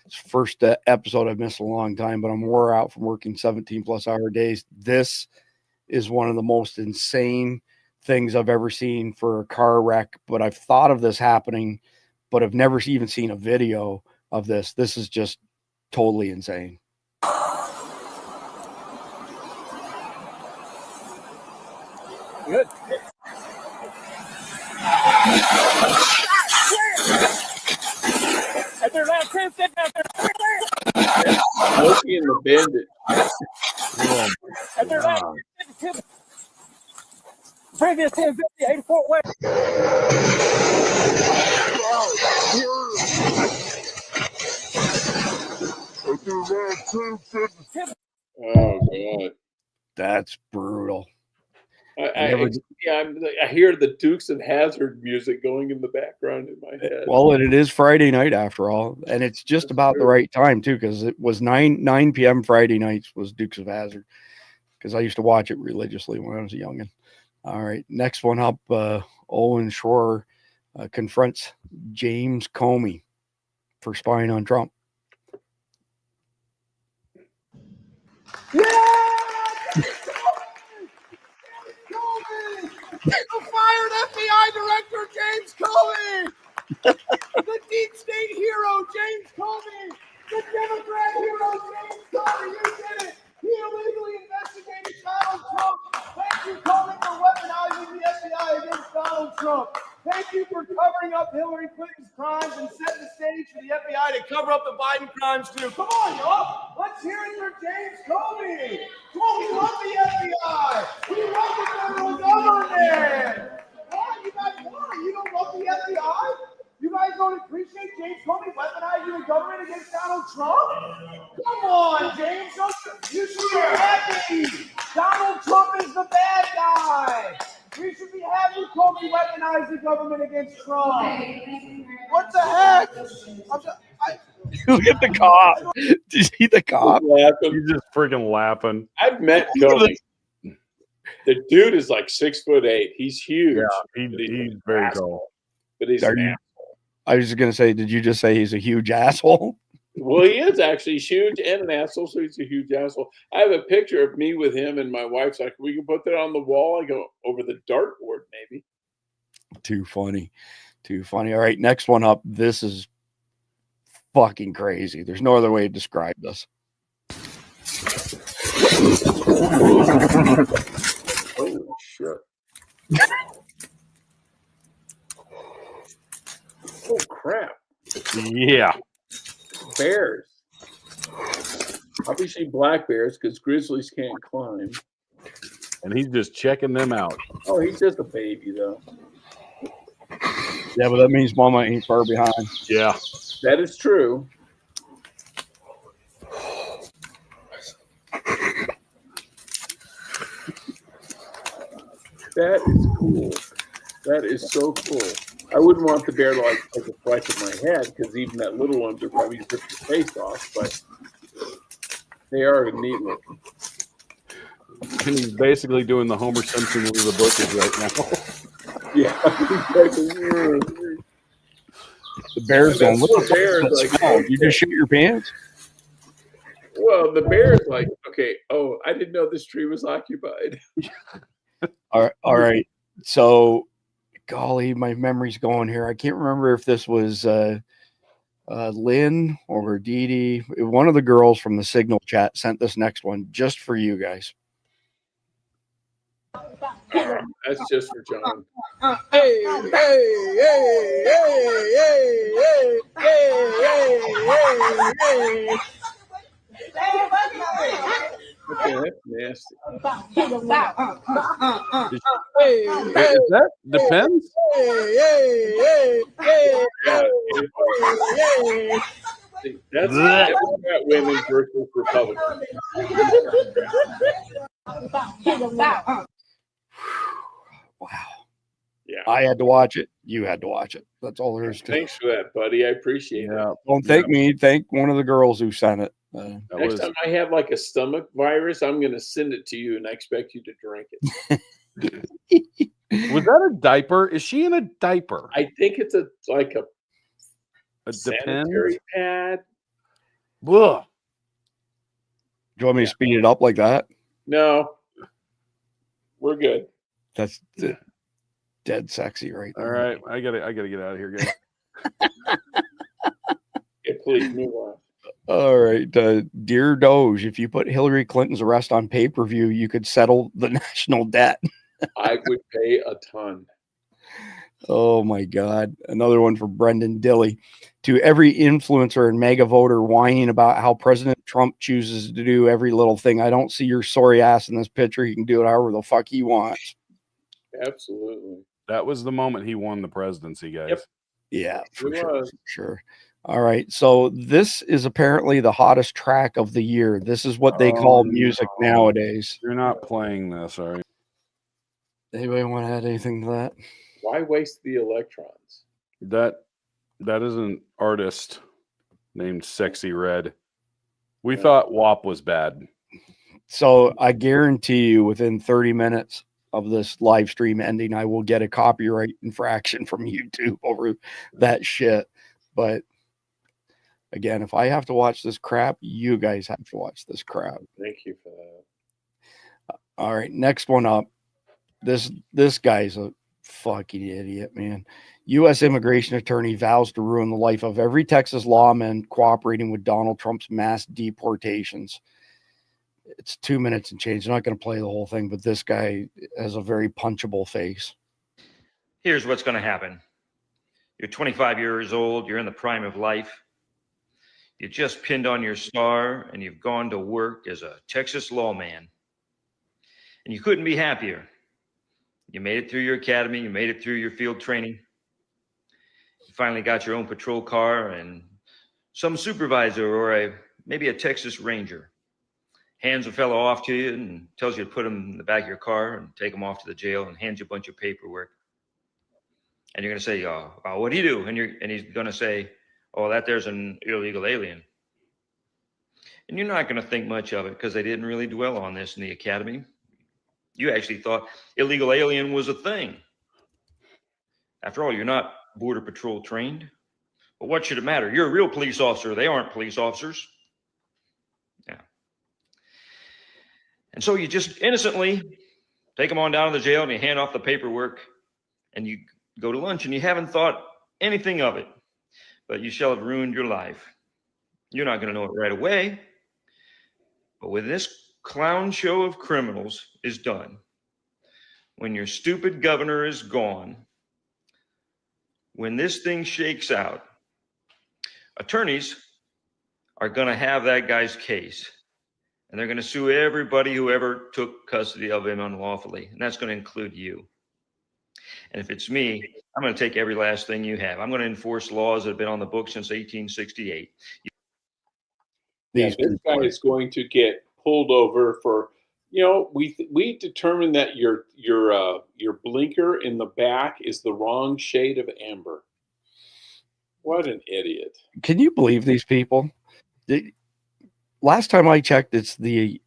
it's the first episode I've missed a long time, but I'm wore out from working 17 plus hour days. This is one of the most insane things I've ever seen for a car wreck, but I've thought of this happening, but I've never even seen a video of this. This is just totally insane. Good. Smokey and the Bandit. Previous 1050, 84 West. Oh God, that's brutal. I hear the Dukes of Hazzard music going in the background in my head. Well, and it is Friday night after all, and it's just about the right time too, because it was 9 p.m. Friday nights was Dukes of Hazzard, because I used to watch it religiously when I was a youngin'. All right, next one up, Owen Schroer confronts James Comey for spying on Trump. The fired FBI Director James Comey! The deep state hero, James Comey! The Democrat hero, James Comey! You did it! He illegally investigated Donald Trump! Thank you, Comey, for weaponizing the FBI against Donald Trump! Thank you for covering up Hillary Clinton's crimes and setting the stage for the FBI to cover up the Biden crimes, too. Come on, y'all! Let's hear it for James Comey! Come on, we love the FBI! We love the federal government! Why? You guys, why? You don't love the FBI? You guys don't appreciate James Comey weaponizing the government against Donald Trump? Come on, James. You should be happy. Donald Trump is the bad guy. We should be happy Comey weaponized the government against Trump. What the heck? Look at the cop. Did you see the cop? He's just freaking laughing. I've met Comey. The dude is like 6'8". He's huge. Yeah, he's very tall. But he's an asshole. I was just going to say, did you just say he's a huge asshole? Well, he is actually huge and an asshole, so he's a huge asshole. I have a picture of me with him, and my wife's like, we can put that on the wall. I go, over the dartboard, maybe. Too funny. Too funny. All right, next one up. This is fucking crazy. There's no other way to describe this. Holy shit. Oh, crap. Yeah. Bears. Obviously black bears because grizzlies can't climb. And he's just checking them out. Oh, he's just a baby, though. Yeah, but that means Mama ain't far behind. Yeah. That is true. That is cool. That is so cool. I wouldn't want the bear to like take a slice of my head because even that little one would probably rip the face off, but they are neat looking. And he's basically doing the Homer Simpson with the bushes right now. Yeah. The bear's going, look at the bear. Like, you just shoot your pants? Well, the bear is like, okay, oh, I didn't know this tree was occupied. All right. So, golly, my memory's going here. I can't remember if this was Lynn or Dee Dee. One of the girls from the Signal chat sent this next one just for you guys. That's just for John. Hey, hey, hey, hey, hey, hey, hey, hey, hey. Okay, that's nasty. Is that depends? That's Democrat women versus Republicans. Wow. Yeah. I had to watch it. You had to watch it. That's all there is to it. Thanks for that, buddy. I appreciate it. Don't thank me. Thank one of the girls who sent it. Next time I have like a stomach virus, I'm going to send it to you, and I expect you to drink it. Was that a diaper? Is she in a diaper? I think it's like a sanitary depends. pad. Ugh. Do you want me to speed it up like that? No, we're good. That's dead sexy right All there. right, I gotta get out of here, guys. Yeah, please move on. All right, dear Doge, if you put Hillary Clinton's arrest on pay-per-view, you could settle the national debt. I would pay a ton. Oh my God. Another one for Brendan Dilly. To every influencer and mega voter whining about how President Trump chooses to do every little thing, I don't see your sorry ass in this picture. He can do it however the fuck he wants. Absolutely. That was the moment he won the presidency, guys. Yep. Yeah, for It sure, was. for sure. All right. So this is apparently the hottest track of the year. This is what they call music nowadays. You're not playing this, are you? Anybody want to add anything to that? Why waste the electrons? That is an artist named Sexy Red. We thought WAP was bad. So I guarantee you within 30 minutes of this live stream ending, I will get a copyright infraction from YouTube over that shit. But again, if I have to watch this crap, you guys have to watch this crap. Thank you for that. All right, next one up. This guy's Fucking idiot, man. U.S. immigration attorney vows to ruin the life of every Texas lawman cooperating with Donald Trump's mass deportations. It's 2 minutes and change. I'm not going to play the whole thing, but this guy has a very punchable face. Here's what's going to happen. You're 25 years old. You're in the prime of life. You just pinned on your star and you've gone to work as a Texas lawman. And you couldn't be happier. You made it through your academy. You made it through your field training. You finally got your own patrol car, and some supervisor or maybe a Texas Ranger hands a fellow off to you and tells you to put him in the back of your car and take him off to the jail and hands you a bunch of paperwork. And you're going to say, what do you do? And he's going to say, oh, that there's an illegal alien. And you're not going to think much of it because they didn't really dwell on this in the academy. You actually thought illegal alien was a thing. After all, you're not Border Patrol trained. But what should it matter? You're a real police officer. They aren't police officers. Yeah. And so you just innocently take them on down to the jail and you hand off the paperwork and you go to lunch and you haven't thought anything of it, but you shall have ruined your life. You're not going to know it right away. But when this clown show of criminals is done, when your stupid governor is gone, when this thing shakes out, attorneys are going to have that guy's case, and they're going to sue everybody who ever took custody of him unlawfully, and that's going to include you. And if it's me, I'm going to take every last thing you have. I'm going to enforce laws that have been on the books since 1868. This guy is going to get pulled over for, we determined that your blinker in the back is the wrong shade of amber. What an idiot. Can you believe these people? Last time I checked, it's the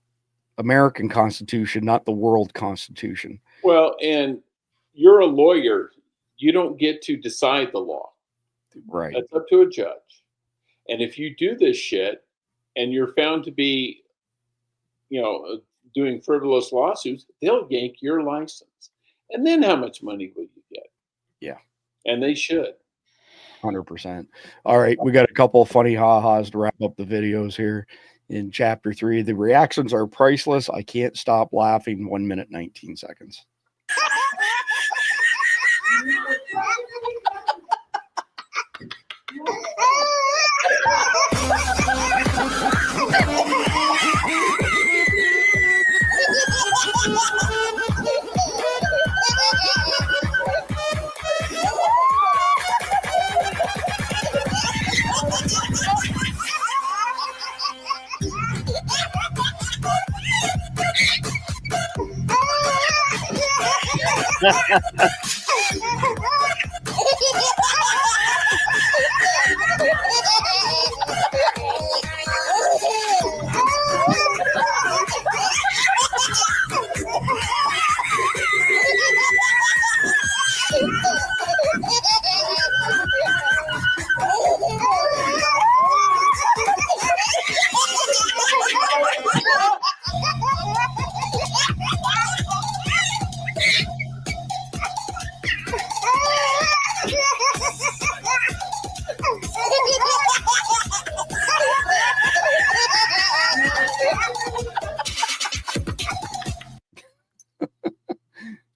American Constitution, not the world Constitution. Well, and you're a lawyer. You don't get to decide the law. Right. That's up to a judge. And if you do this shit and you're found to be, doing frivolous lawsuits, they'll yank your license. And then how much money will you get? Yeah. And they should. 100%. All right. We got a couple of funny ha-has to wrap up the videos here. In chapter 3, the reactions are priceless. I can't stop laughing. 1 minute, 19 seconds.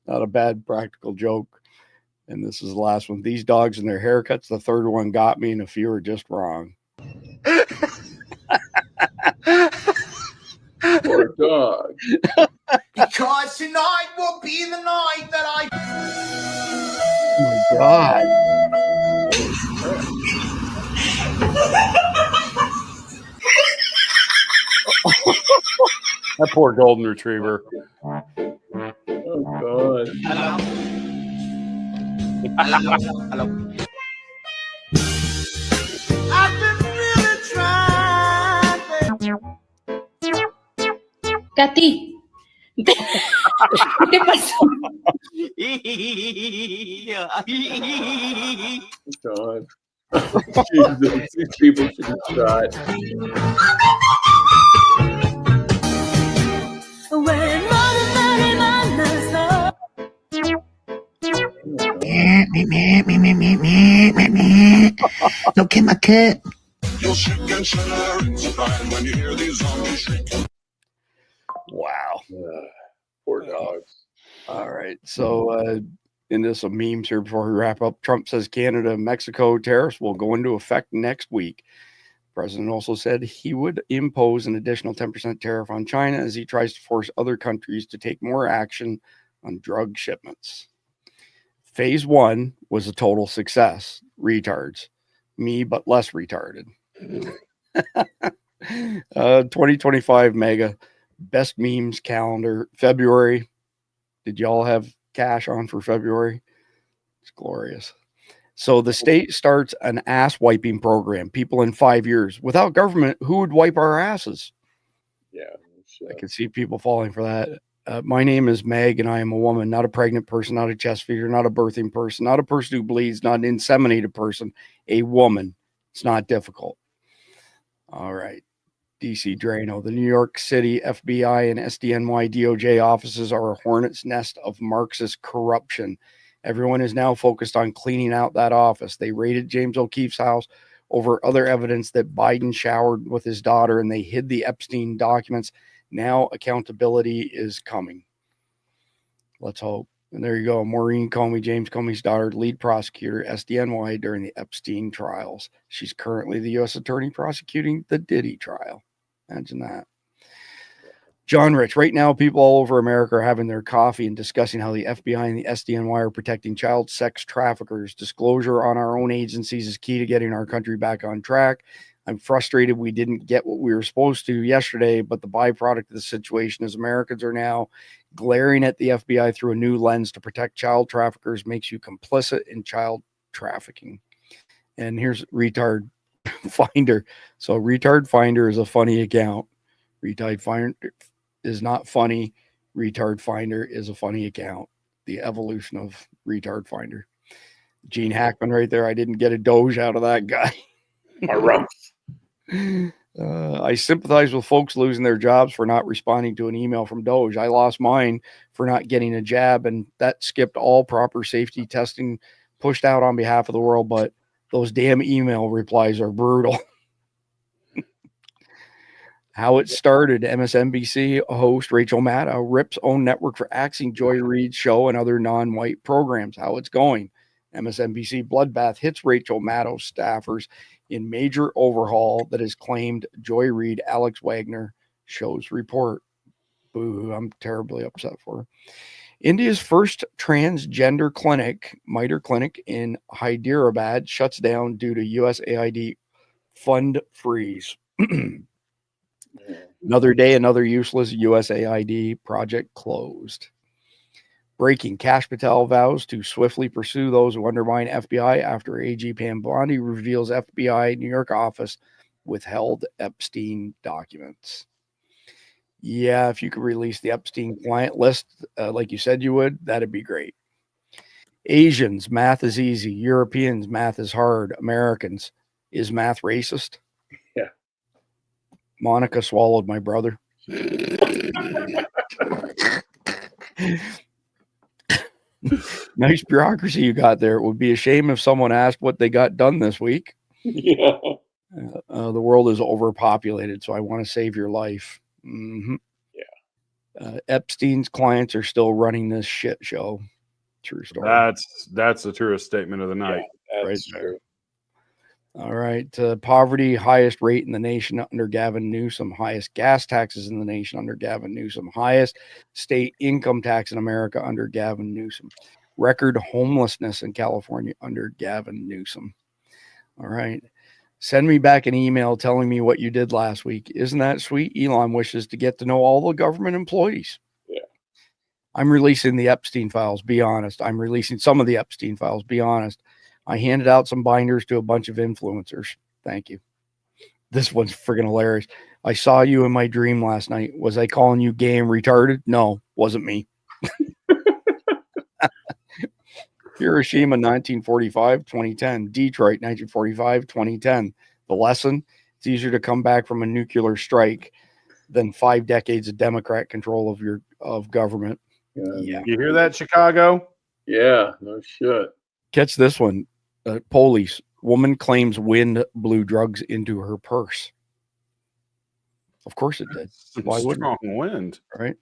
Not a bad practical joke. And this is the last one. These dogs and their haircuts, the third one got me, and a few are just wrong. Poor dog. Because tonight will be the night that I... Oh, my God. That poor golden retriever. Oh, God. Hello. I've been really trying. Katy. ¿Qué pasó? God. Jesus, these people should be shot. When Mother Mary Look at my cat. You'll shake and shudder inside when you hear these zombies shriek. Wow. Poor dogs. All right. So, into some memes here before we wrap up. Trump says Canada and Mexico tariffs will go into effect next week. The president also said he would impose an additional 10% tariff on China as he tries to force other countries to take more action on drug shipments. Phase 1 was a total success. Retards. Me, but less retarded. 2025 mega best memes calendar. February. Did y'all have cash on for February? It's glorious. So the state starts an ass wiping program. People in 5 years. Without government, who would wipe our asses? Yeah. I can see people falling for that. My name is Meg, and I am a woman, not a pregnant person, not a chest feeder, not a birthing person, not a person who bleeds, not an inseminated person, a woman. It's not difficult. All right. DC Drano. The New York City FBI and SDNY DOJ offices are a hornet's nest of Marxist corruption. Everyone is now focused on cleaning out that office. They raided James O'Keefe's house over other evidence that Biden showered with his daughter, and they hid the Epstein documents. Now accountability is coming. Let's hope. And there you go. Maureen Comey, James Comey's daughter, lead prosecutor, SDNY, during the Epstein trials. She's currently the U.S. attorney prosecuting the Diddy trial. Imagine that. John Rich, right now, people all over America are having their coffee and discussing how the FBI and the SDNY are protecting child sex traffickers. Disclosure on our own agencies is key to getting our country back on track. I'm frustrated we didn't get what we were supposed to yesterday, but the byproduct of the situation is Americans are now glaring at the FBI through a new lens to protect child traffickers makes you complicit in child trafficking. And here's Retard Finder. So Retard Finder is a funny account. Retard Finder is not funny. Retard Finder is a funny account. The evolution of Retard Finder. Gene Hackman right there. I didn't get a Doge out of that guy. I sympathize with folks losing their jobs for not responding to an email from Doge. I lost mine for not getting a jab, and that skipped all proper safety testing pushed out on behalf of the world, but those damn email replies are brutal. How it started. MSNBC host Rachel Maddow rips own network for axing Joy Reid's show and other non-white programs. How it's going. MSNBC bloodbath hits Rachel Maddow staffers in major overhaul that is claimed Joy Reid, Alex Wagner shows report. Boo, I'm terribly upset for her. India's first transgender clinic, MITRE Clinic in Hyderabad, shuts down due to USAID fund freeze. Another day, another useless USAID project closed. Breaking. Kash Patel vows to swiftly pursue those who undermine FBI after AG Pam Bondi reveals FBI New York office withheld Epstein documents. Yeah, if you could release the Epstein client list like you said you would, that'd be great. Asians, math is easy. Europeans, math is hard. Americans, is math racist? Yeah. Monica swallowed my brother. Nice bureaucracy you got there. It would be a shame if someone asked what they got done this week. Yeah. The world is overpopulated, so I want to save your life. Mm-hmm. Yeah. Epstein's clients are still running this shit show. True story. That's the truest statement of the night. Yeah, that's true. All right. Poverty, highest rate in the nation under Gavin Newsom. Highest gas taxes in the nation under Gavin Newsom. Highest state income tax in America under Gavin Newsom. Record homelessness in California under Gavin Newsom. All right. Send me back an email telling me what you did last week. Isn't that sweet? Elon wishes to get to know all the government employees. Yeah. I'm releasing the Epstein files. Be honest. I'm releasing some of the Epstein files. Be honest. I handed out some binders to a bunch of influencers. Thank you. This one's friggin' hilarious. I saw you in my dream last night. Was I calling you gay and retarded? No, wasn't me. Hiroshima, 1945, 2010. Detroit, 1945, 2010. The lesson, it's easier to come back from a nuclear strike than 5 decades of Democrat control of government. Yeah. You hear that, Chicago? Yeah, no shit. Catch this one. Police. Woman claims wind blew drugs into her purse. Of course it did. Why wouldn't Strong wind, right?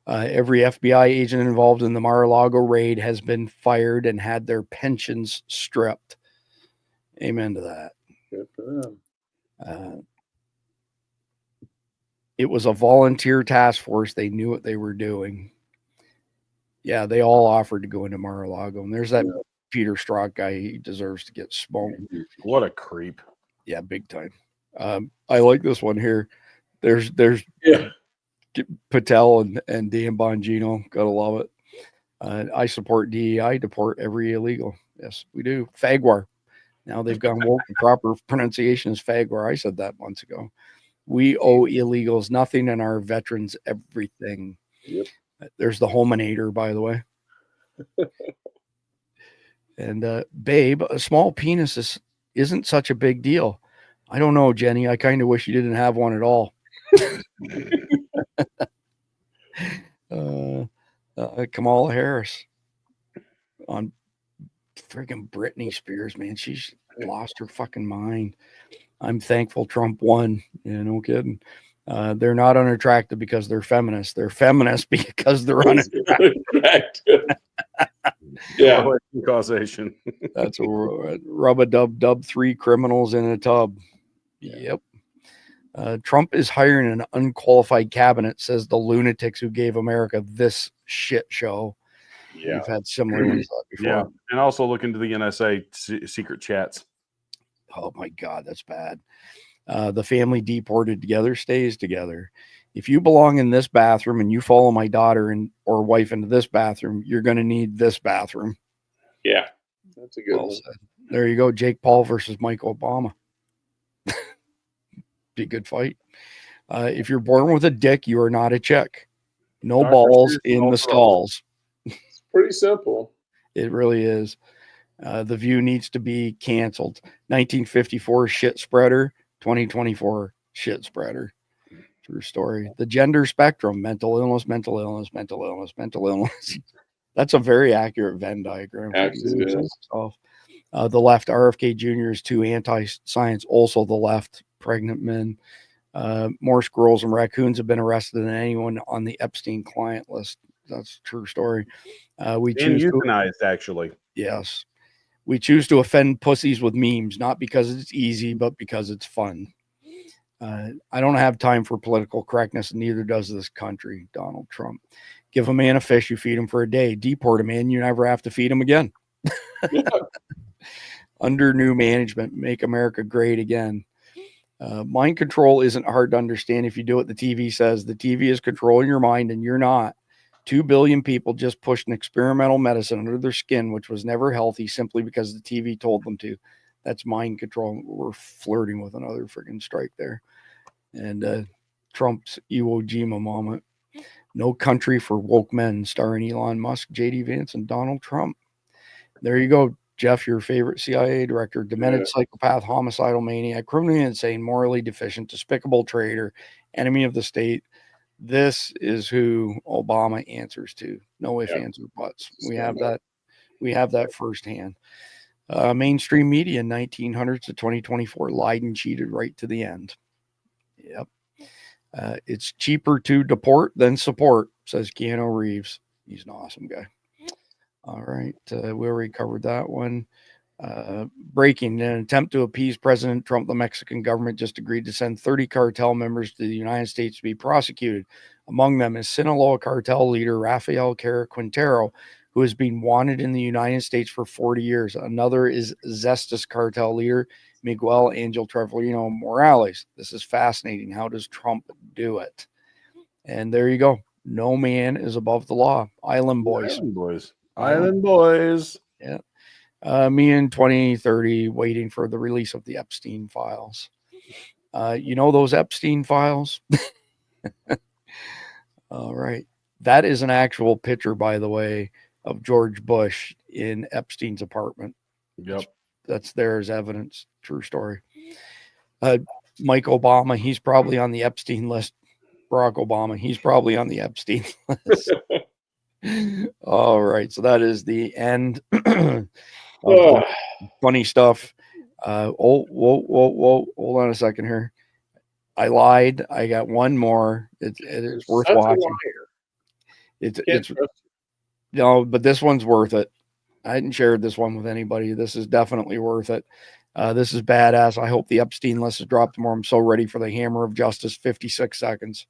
Every FBI agent involved in the Mar-a-Lago raid has been fired and had their pensions stripped. Amen to that. Good for them. It was a volunteer task force. They knew what they were doing. Yeah, they all offered to go into Mar-a-Lago. And there's that Peter Strzok guy. He deserves to get smoked. What a creep. Yeah, big time. I like this one here. There's Patel and Dan Bongino. Gotta love it. I support DEI, deport every illegal. Yes, we do. Fagwar. Now they've gone woke. The proper pronunciation is Fagwar. I said that months ago. We owe illegals nothing and our veterans everything. Yep. There's the hominator, by the way. And babe, a small penis isn't such a big deal. I don't know, Jenny. I kind of wish you didn't have one at all. Kamala Harris on freaking Britney Spears, man. She's lost her fucking mind. I'm thankful Trump won. Yeah, no kidding. They're not unattractive because they're feminists. They're feminists because they're unattractive. Yeah. Causation. That's a rub-a-dub-dub, 3 criminals in a tub. Yep. Trump is hiring an unqualified cabinet, says the lunatics who gave America this shit show. Yeah. We've had similar ones before. Yeah. And also look into the NSA secret chats. Oh my God, that's bad. The family deported together stays together. If you belong in this bathroom and you follow my daughter or wife into this bathroom, you're going to need this bathroom. Yeah, that's a good one. Said. There you go. Jake Paul versus Mike Obama. Be a good fight. If you're born with a dick, you are not a chick. No balls in the stalls. It's pretty simple. It really is. The View needs to be canceled. 1954 shit spreader, 2024 shit spreader. True story. The gender spectrum, mental illness, mental illness, mental illness, mental illness. That's a very accurate Venn diagram. Absolutely. The left, RFK Jr. is too anti-science. Also the left, pregnant men. More squirrels and raccoons have been arrested than anyone on the Epstein client list. That's a true story. We choose euthanized, actually. Yes. We choose to offend pussies with memes, not because it's easy, but because it's fun. I don't have time for political correctness, and neither does this country, Donald Trump. Give a man a fish, you feed him for a day. Deport a man, you never have to feed him again. Under new management, make America great again. Mind control isn't hard to understand if you do what the TV says. The TV is controlling your mind, and you're not. 2 billion people just pushed an experimental medicine under their skin, which was never healthy, simply because the TV told them to. That's mind control. We're flirting with another freaking strike there. And Trump's Iwo Jima moment. No Country for Woke Men, starring Elon Musk, J.D. Vance, and Donald Trump. There you go, Jeff, your favorite CIA director. Demented psychopath, homicidal maniac, criminally insane, morally deficient, despicable traitor, enemy of the state. This is who Obama answers to. No ifs, ands, or buts. We have that. We have that firsthand. Mainstream media, 1900s to 2024, lied and cheated right to the end. Yep. It's cheaper to deport than support, says Keanu Reeves. He's an awesome guy. All right. We already covered that one. Breaking. In an attempt to appease President Trump, the Mexican government just agreed to send 30 cartel members to the United States to be prosecuted. Among them is Sinaloa cartel leader Rafael Quintero, who has been wanted in the United States for 40 years. Another is Zestas cartel leader Miguel Angel Trevelino Morales. This is fascinating. How does Trump do it? And there you go. No man is above the law. Island boys. Island boys. Island boys. Yeah. Me in 2030 waiting for the release of the Epstein files. You know those Epstein files? All right. That is an actual picture, by the way, of George Bush in Epstein's apartment. Yep. That's there as evidence. True story. Mike Obama, he's probably on the Epstein list. Barack Obama, he's probably on the Epstein list. All right. So that is the end. Funny stuff. Whoa. Hold on a second here. I lied. I got one more. It is worth Such a watching. liar. It's trust no, but this one's worth it. I hadn't shared this one with anybody. This is definitely worth it. This is badass. I hope the Epstein list is dropped tomorrow. I'm so ready for the hammer of justice. 56 seconds.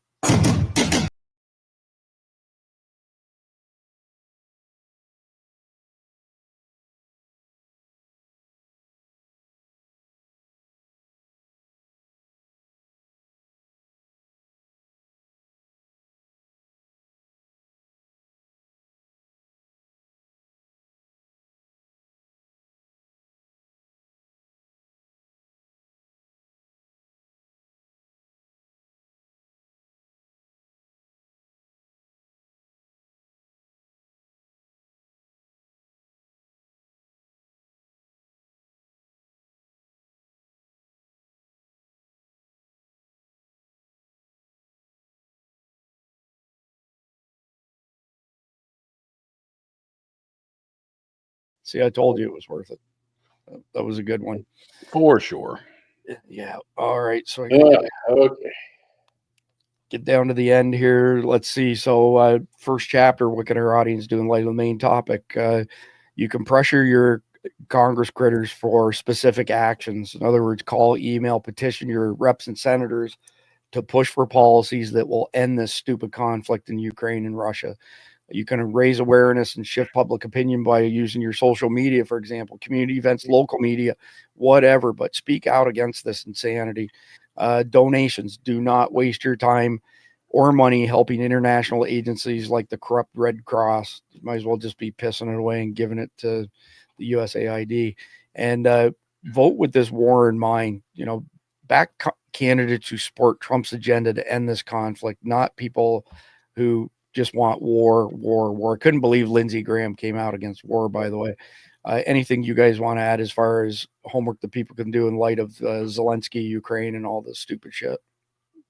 See, I told you it was worth it. That was a good one. For sure. Yeah. All right. So okay. Get down to the end here. Let's see. So first chapter, what can our audience do in light of the main topic? You can pressure your Congress critters for specific actions. In other words, call, email, petition your reps and senators to push for policies that will end this stupid conflict in Ukraine and Russia. You can raise awareness and shift public opinion by using your social media, for example, community events, local media, whatever, but speak out against this insanity. Donations. Do not waste your time or money helping international agencies like the corrupt Red Cross. You might as well just be pissing it away and giving it to the USAID. And vote with this war in mind. Back candidates who support Trump's agenda to end this conflict, not people who just want war. Couldn't believe Lindsey Graham came out against war, by the way. Anything you guys want to add as far as homework that people can do in light of Zelensky, Ukraine, and all this stupid shit?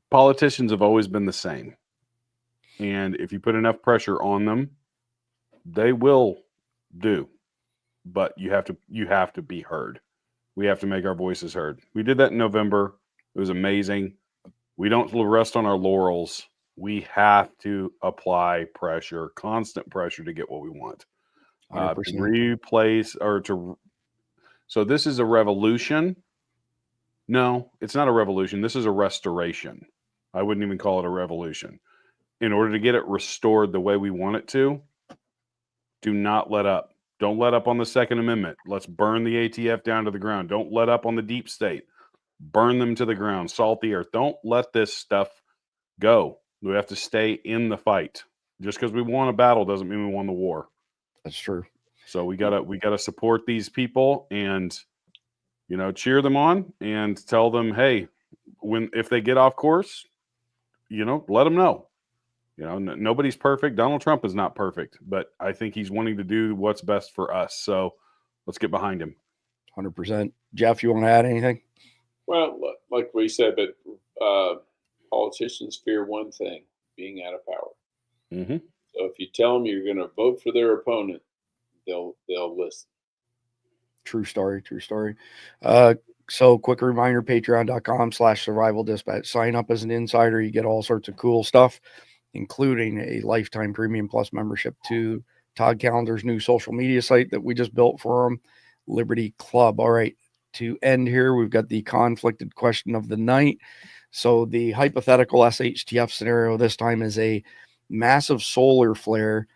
Politicians have always been the same. And if you put enough pressure on them, they will do. But you have to be heard. We have to make our voices heard. We did that in November. It was amazing. We don't rest on our laurels. We have to apply pressure, constant pressure to get what we want. So this is a revolution. No, it's not a revolution. This is a restoration. I wouldn't even call it a revolution. In order to get it restored the way we want it to, do not let up. Don't let up on the Second Amendment. Let's burn the ATF down to the ground. Don't let up on the deep state. Burn them to the ground. Salt the earth. Don't let this stuff go. We have to stay in the fight. Just because we won a battle doesn't mean we won the war. That's true. So we gotta support these people and cheer them on and tell them, hey, if they get off course, let them know. Nobody's perfect. Donald Trump is not perfect, but I think he's wanting to do what's best for us. So let's get behind him. 100%. Jeff, you want to add anything? Well, like we said, but politicians fear one thing: being out of power. Mm-hmm. So if you tell them you're going to vote for their opponent, they'll listen. True story. So quick reminder, patreon.com/survival dispatch. Sign up as an insider. You get all sorts of cool stuff, including a lifetime premium plus membership to Todd Calendar's new social media site that we just built for him, Liberty Club. All right. To end here, we've got the conflicted question of the night. So the hypothetical SHTF scenario this time is a massive solar flare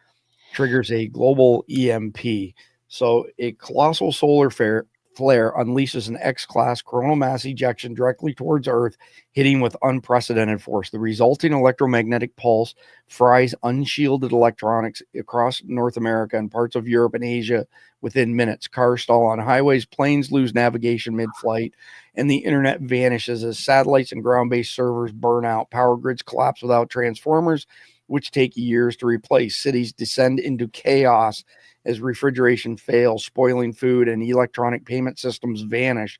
triggers a global EMP. So a colossal solar flare unleashes an X-class coronal mass ejection directly towards Earth, hitting with unprecedented force. The resulting electromagnetic pulse fries unshielded electronics across North America and parts of Europe and Asia within minutes. Cars stall on highways, planes lose navigation mid-flight, and the internet vanishes as satellites and ground-based servers burn out. Power grids collapse without transformers, which take years to replace. Cities descend into chaos as refrigeration fails, spoiling food, and electronic payment systems vanish,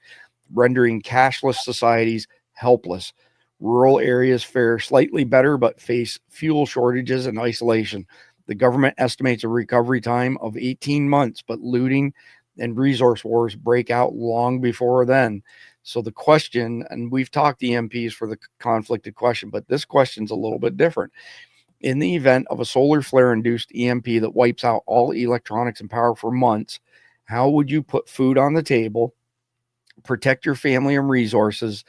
rendering cashless societies helpless. Rural areas fare slightly better, but face fuel shortages and isolation. The government estimates a recovery time of 18 months, but looting and resource wars break out long before then. So the question, and we've talked to EMPs for the conflicted question, but this question's a little bit different. In the event of a solar flare-induced EMP that wipes out all electronics and power for months, how would you put food on the table, protect your family and resources,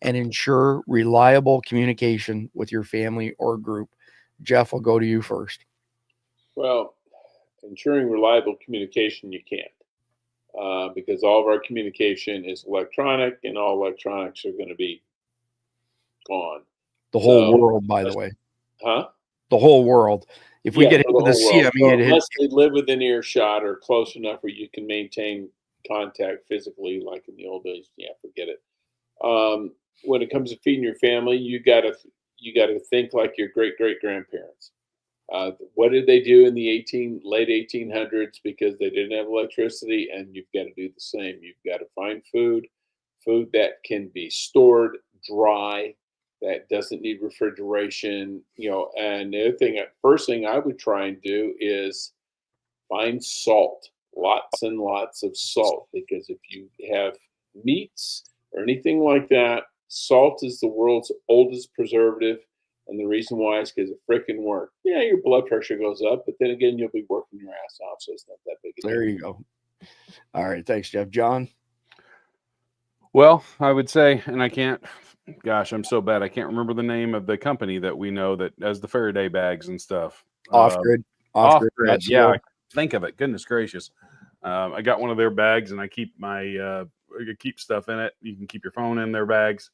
and ensure reliable communication with your family or group? Jeff, I'll go to you first. Well, ensuring reliable communication, you can't. Because all of our communication is electronic, and all electronics are going to be gone. The whole world, by the way. Huh? The whole world. If we get hit with a CME, so unless they live within earshot or close enough where you can maintain contact physically, like in the old days, yeah, forget it. When it comes to feeding your family, you got to think like your great grandparents. What did they do in the late 1800s? Because they didn't have electricity, and you've got to do the same. You've got to find food that can be stored dry, that doesn't need refrigeration, and the other thing, first thing I would try and do is find salt, lots and lots of salt, because if you have meats or anything like that, salt is the world's oldest preservative. And the reason why is because it freaking works. Yeah, your blood pressure goes up, but then again, you'll be working your ass off, so it's not that big a deal. There you go. All right, thanks, Jeff. John? Well, I would say, and I can't, gosh, I'm so bad. I can't remember the name of the company that we know that has the Faraday bags and stuff. Off-grid. Off-grid, yeah, I think of it. Goodness gracious. I got one of their bags, and I keep I keep stuff in it. You can keep your phone in their bags.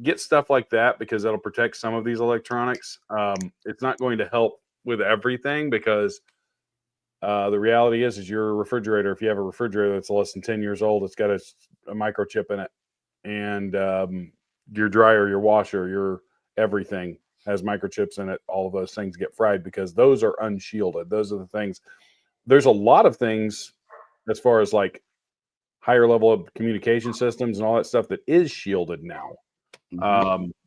Get stuff like that, because that'll protect some of these electronics. It's not going to help with everything, because the reality is your refrigerator, if you have a refrigerator that's less than 10 years old, it's got a microchip in it. And your dryer, your washer, your everything has microchips in it. All of those things get fried because those are unshielded. Those are the things. There's a lot of things as far as like higher level of communication systems and all that stuff that is shielded now.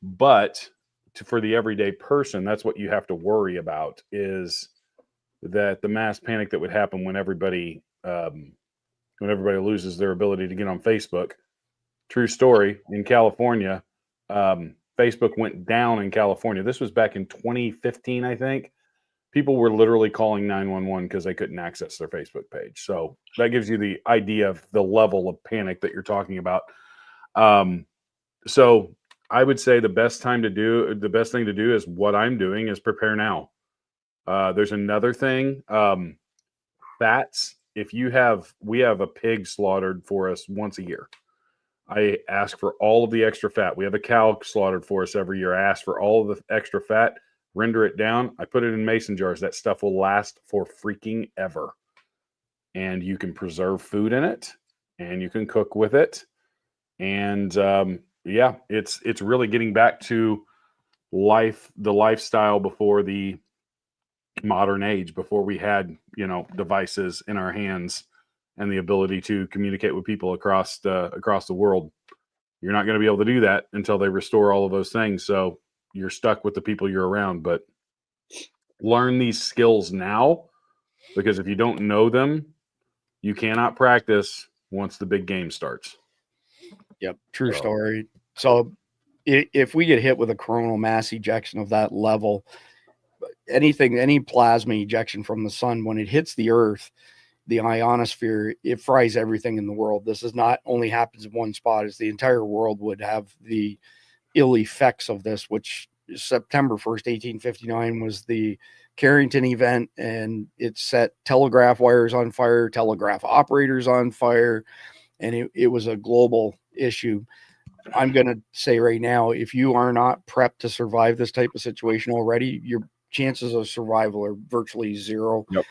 But for the everyday person, that's what you have to worry about, is that the mass panic that would happen when everybody loses their ability to get on Facebook. True story, in California, Facebook went down in California. This was back in 2015, I think. People were literally calling 911 because they couldn't access their Facebook page. So that gives you the idea of the level of panic that you're talking about. So I would say the best thing to do is what I'm doing is prepare now. There's another thing. Fats. We have a pig slaughtered for us once a year. I ask for all of the extra fat. We have a cow slaughtered for us every year. I ask for all of the extra fat, render it down. I put it in mason jars. That stuff will last for freaking ever. And you can preserve food in it, and you can cook with it. And yeah, it's really getting back to the lifestyle before the modern age, before we had, devices in our hands and the ability to communicate with people across the world. You're not going to be able to do that until they restore all of those things. So you're stuck with the people you're around, but learn these skills now, because if you don't know them, you cannot practice once the big game starts. Yep. True story. So if we get hit with a coronal mass ejection of that level, any plasma ejection from the sun, when it hits the earth, the ionosphere, it fries everything in the world. This is not only happens in one spot, as the entire world would have the ill effects of this, which September 1st, 1859 was the Carrington event, and it set telegraph wires on fire, telegraph operators on fire, and it was a global issue. I'm going to say right now, if you are not prepped to survive this type of situation already, your chances of survival are virtually zero. Yep.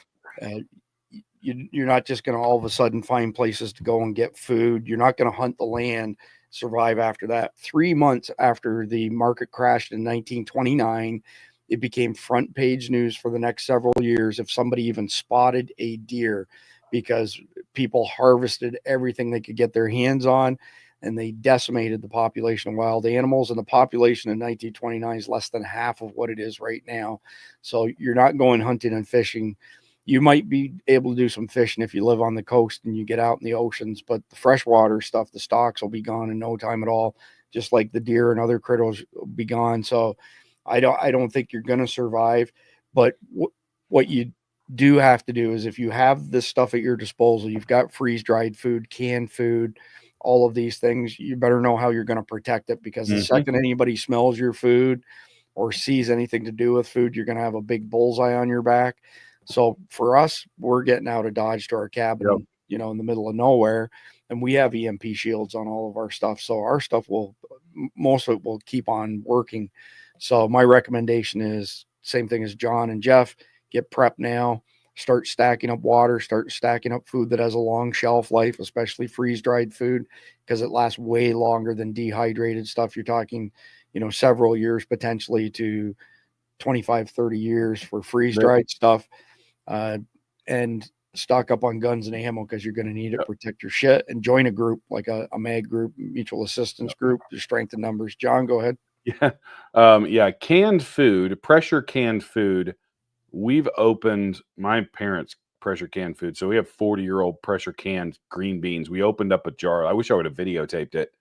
You're not just going to all of a sudden find places to go and get food. You're not going to hunt the land, survive after that. 3 months after the market crashed in 1929, it became front page news for the next several years if somebody even spotted a deer, because people harvested everything they could get their hands on, and they decimated the population of wild animals. And the population in 1929 is less than half of what it is right now. So you're not going hunting and fishing You might be able to do some fishing if you live on the coast and you get out in the oceans, but the freshwater stuff, the stocks will be gone in no time at all, just like the deer and other critters will be gone. So I don't think you're going to survive. But what you do have to do is, if you have this stuff at your disposal, you've got freeze-dried food, canned food, all of these things, you better know how you're going to protect it, because the second anybody smells your food or sees anything to do with food, you're going to have a big bullseye on your back. So for us, we're getting out of Dodge to our cabin, you know, in the middle of nowhere, and we have EMP shields on all of our stuff. So our stuff most of it will keep on working. So my recommendation is same thing as John and Jeff: get prepped now, start stacking up water, start stacking up food that has a long shelf life, especially freeze-dried food, because it lasts way longer than dehydrated stuff. You're talking, you know, several years, potentially to 25, 30 years for freeze-dried stuff. And stock up on guns and ammo, because you're going to need it to protect your shit, and join a group like a MAG group, mutual assistance group, to strengthen numbers. John, go ahead. Yeah. Canned food, pressure canned food. We've opened my parents' pressure canned food. So we have 40-year-old pressure canned green beans. We opened up a jar. I wish I would have videotaped it.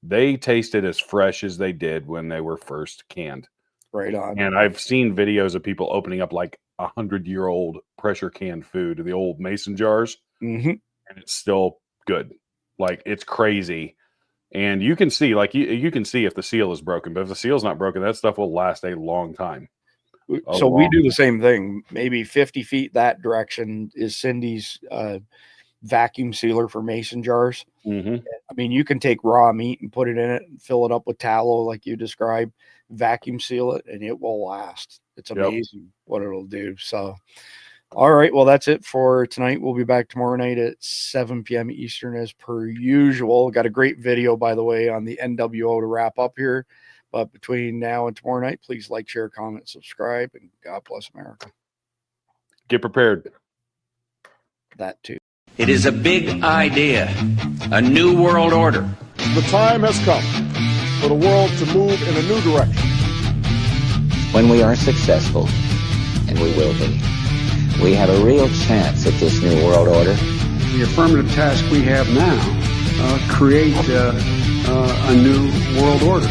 They tasted as fresh as they did when they were first canned. Right on. And I've seen videos of people opening up like 100-year-old pressure canned food, the old mason jars, and it's still good. Like, it's crazy. And you can see, like, you can see if the seal is broken, but if the seal's not broken, that stuff will last a long time. So we do the same thing. Maybe 50 feet that direction is Cindy's vacuum sealer for mason jars. I mean, you can take raw meat and put it in it and fill it up with tallow like you described, vacuum seal it, and it will last. It's amazing what it'll do. So, all right, well, that's it for tonight. We'll be back tomorrow night at 7 p.m. Eastern as per usual. Got a great video, by the way, on the NWO to wrap up here. But between now and tomorrow night, please like, share, comment, subscribe, and God bless America. Get prepared. That too. It is a big idea, a new world order. The time has come for the world to move in a new direction. When we are successful, and we will be, we have a real chance at this new world order. The affirmative task we have now, create a new world order.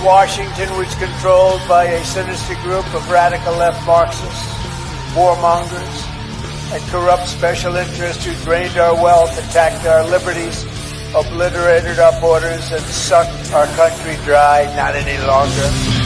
Washington was controlled by a sinister group of radical left Marxists, warmongers, and corrupt special interests who drained our wealth, attacked our liberties, obliterated our borders, and sucked our country dry. Not any longer.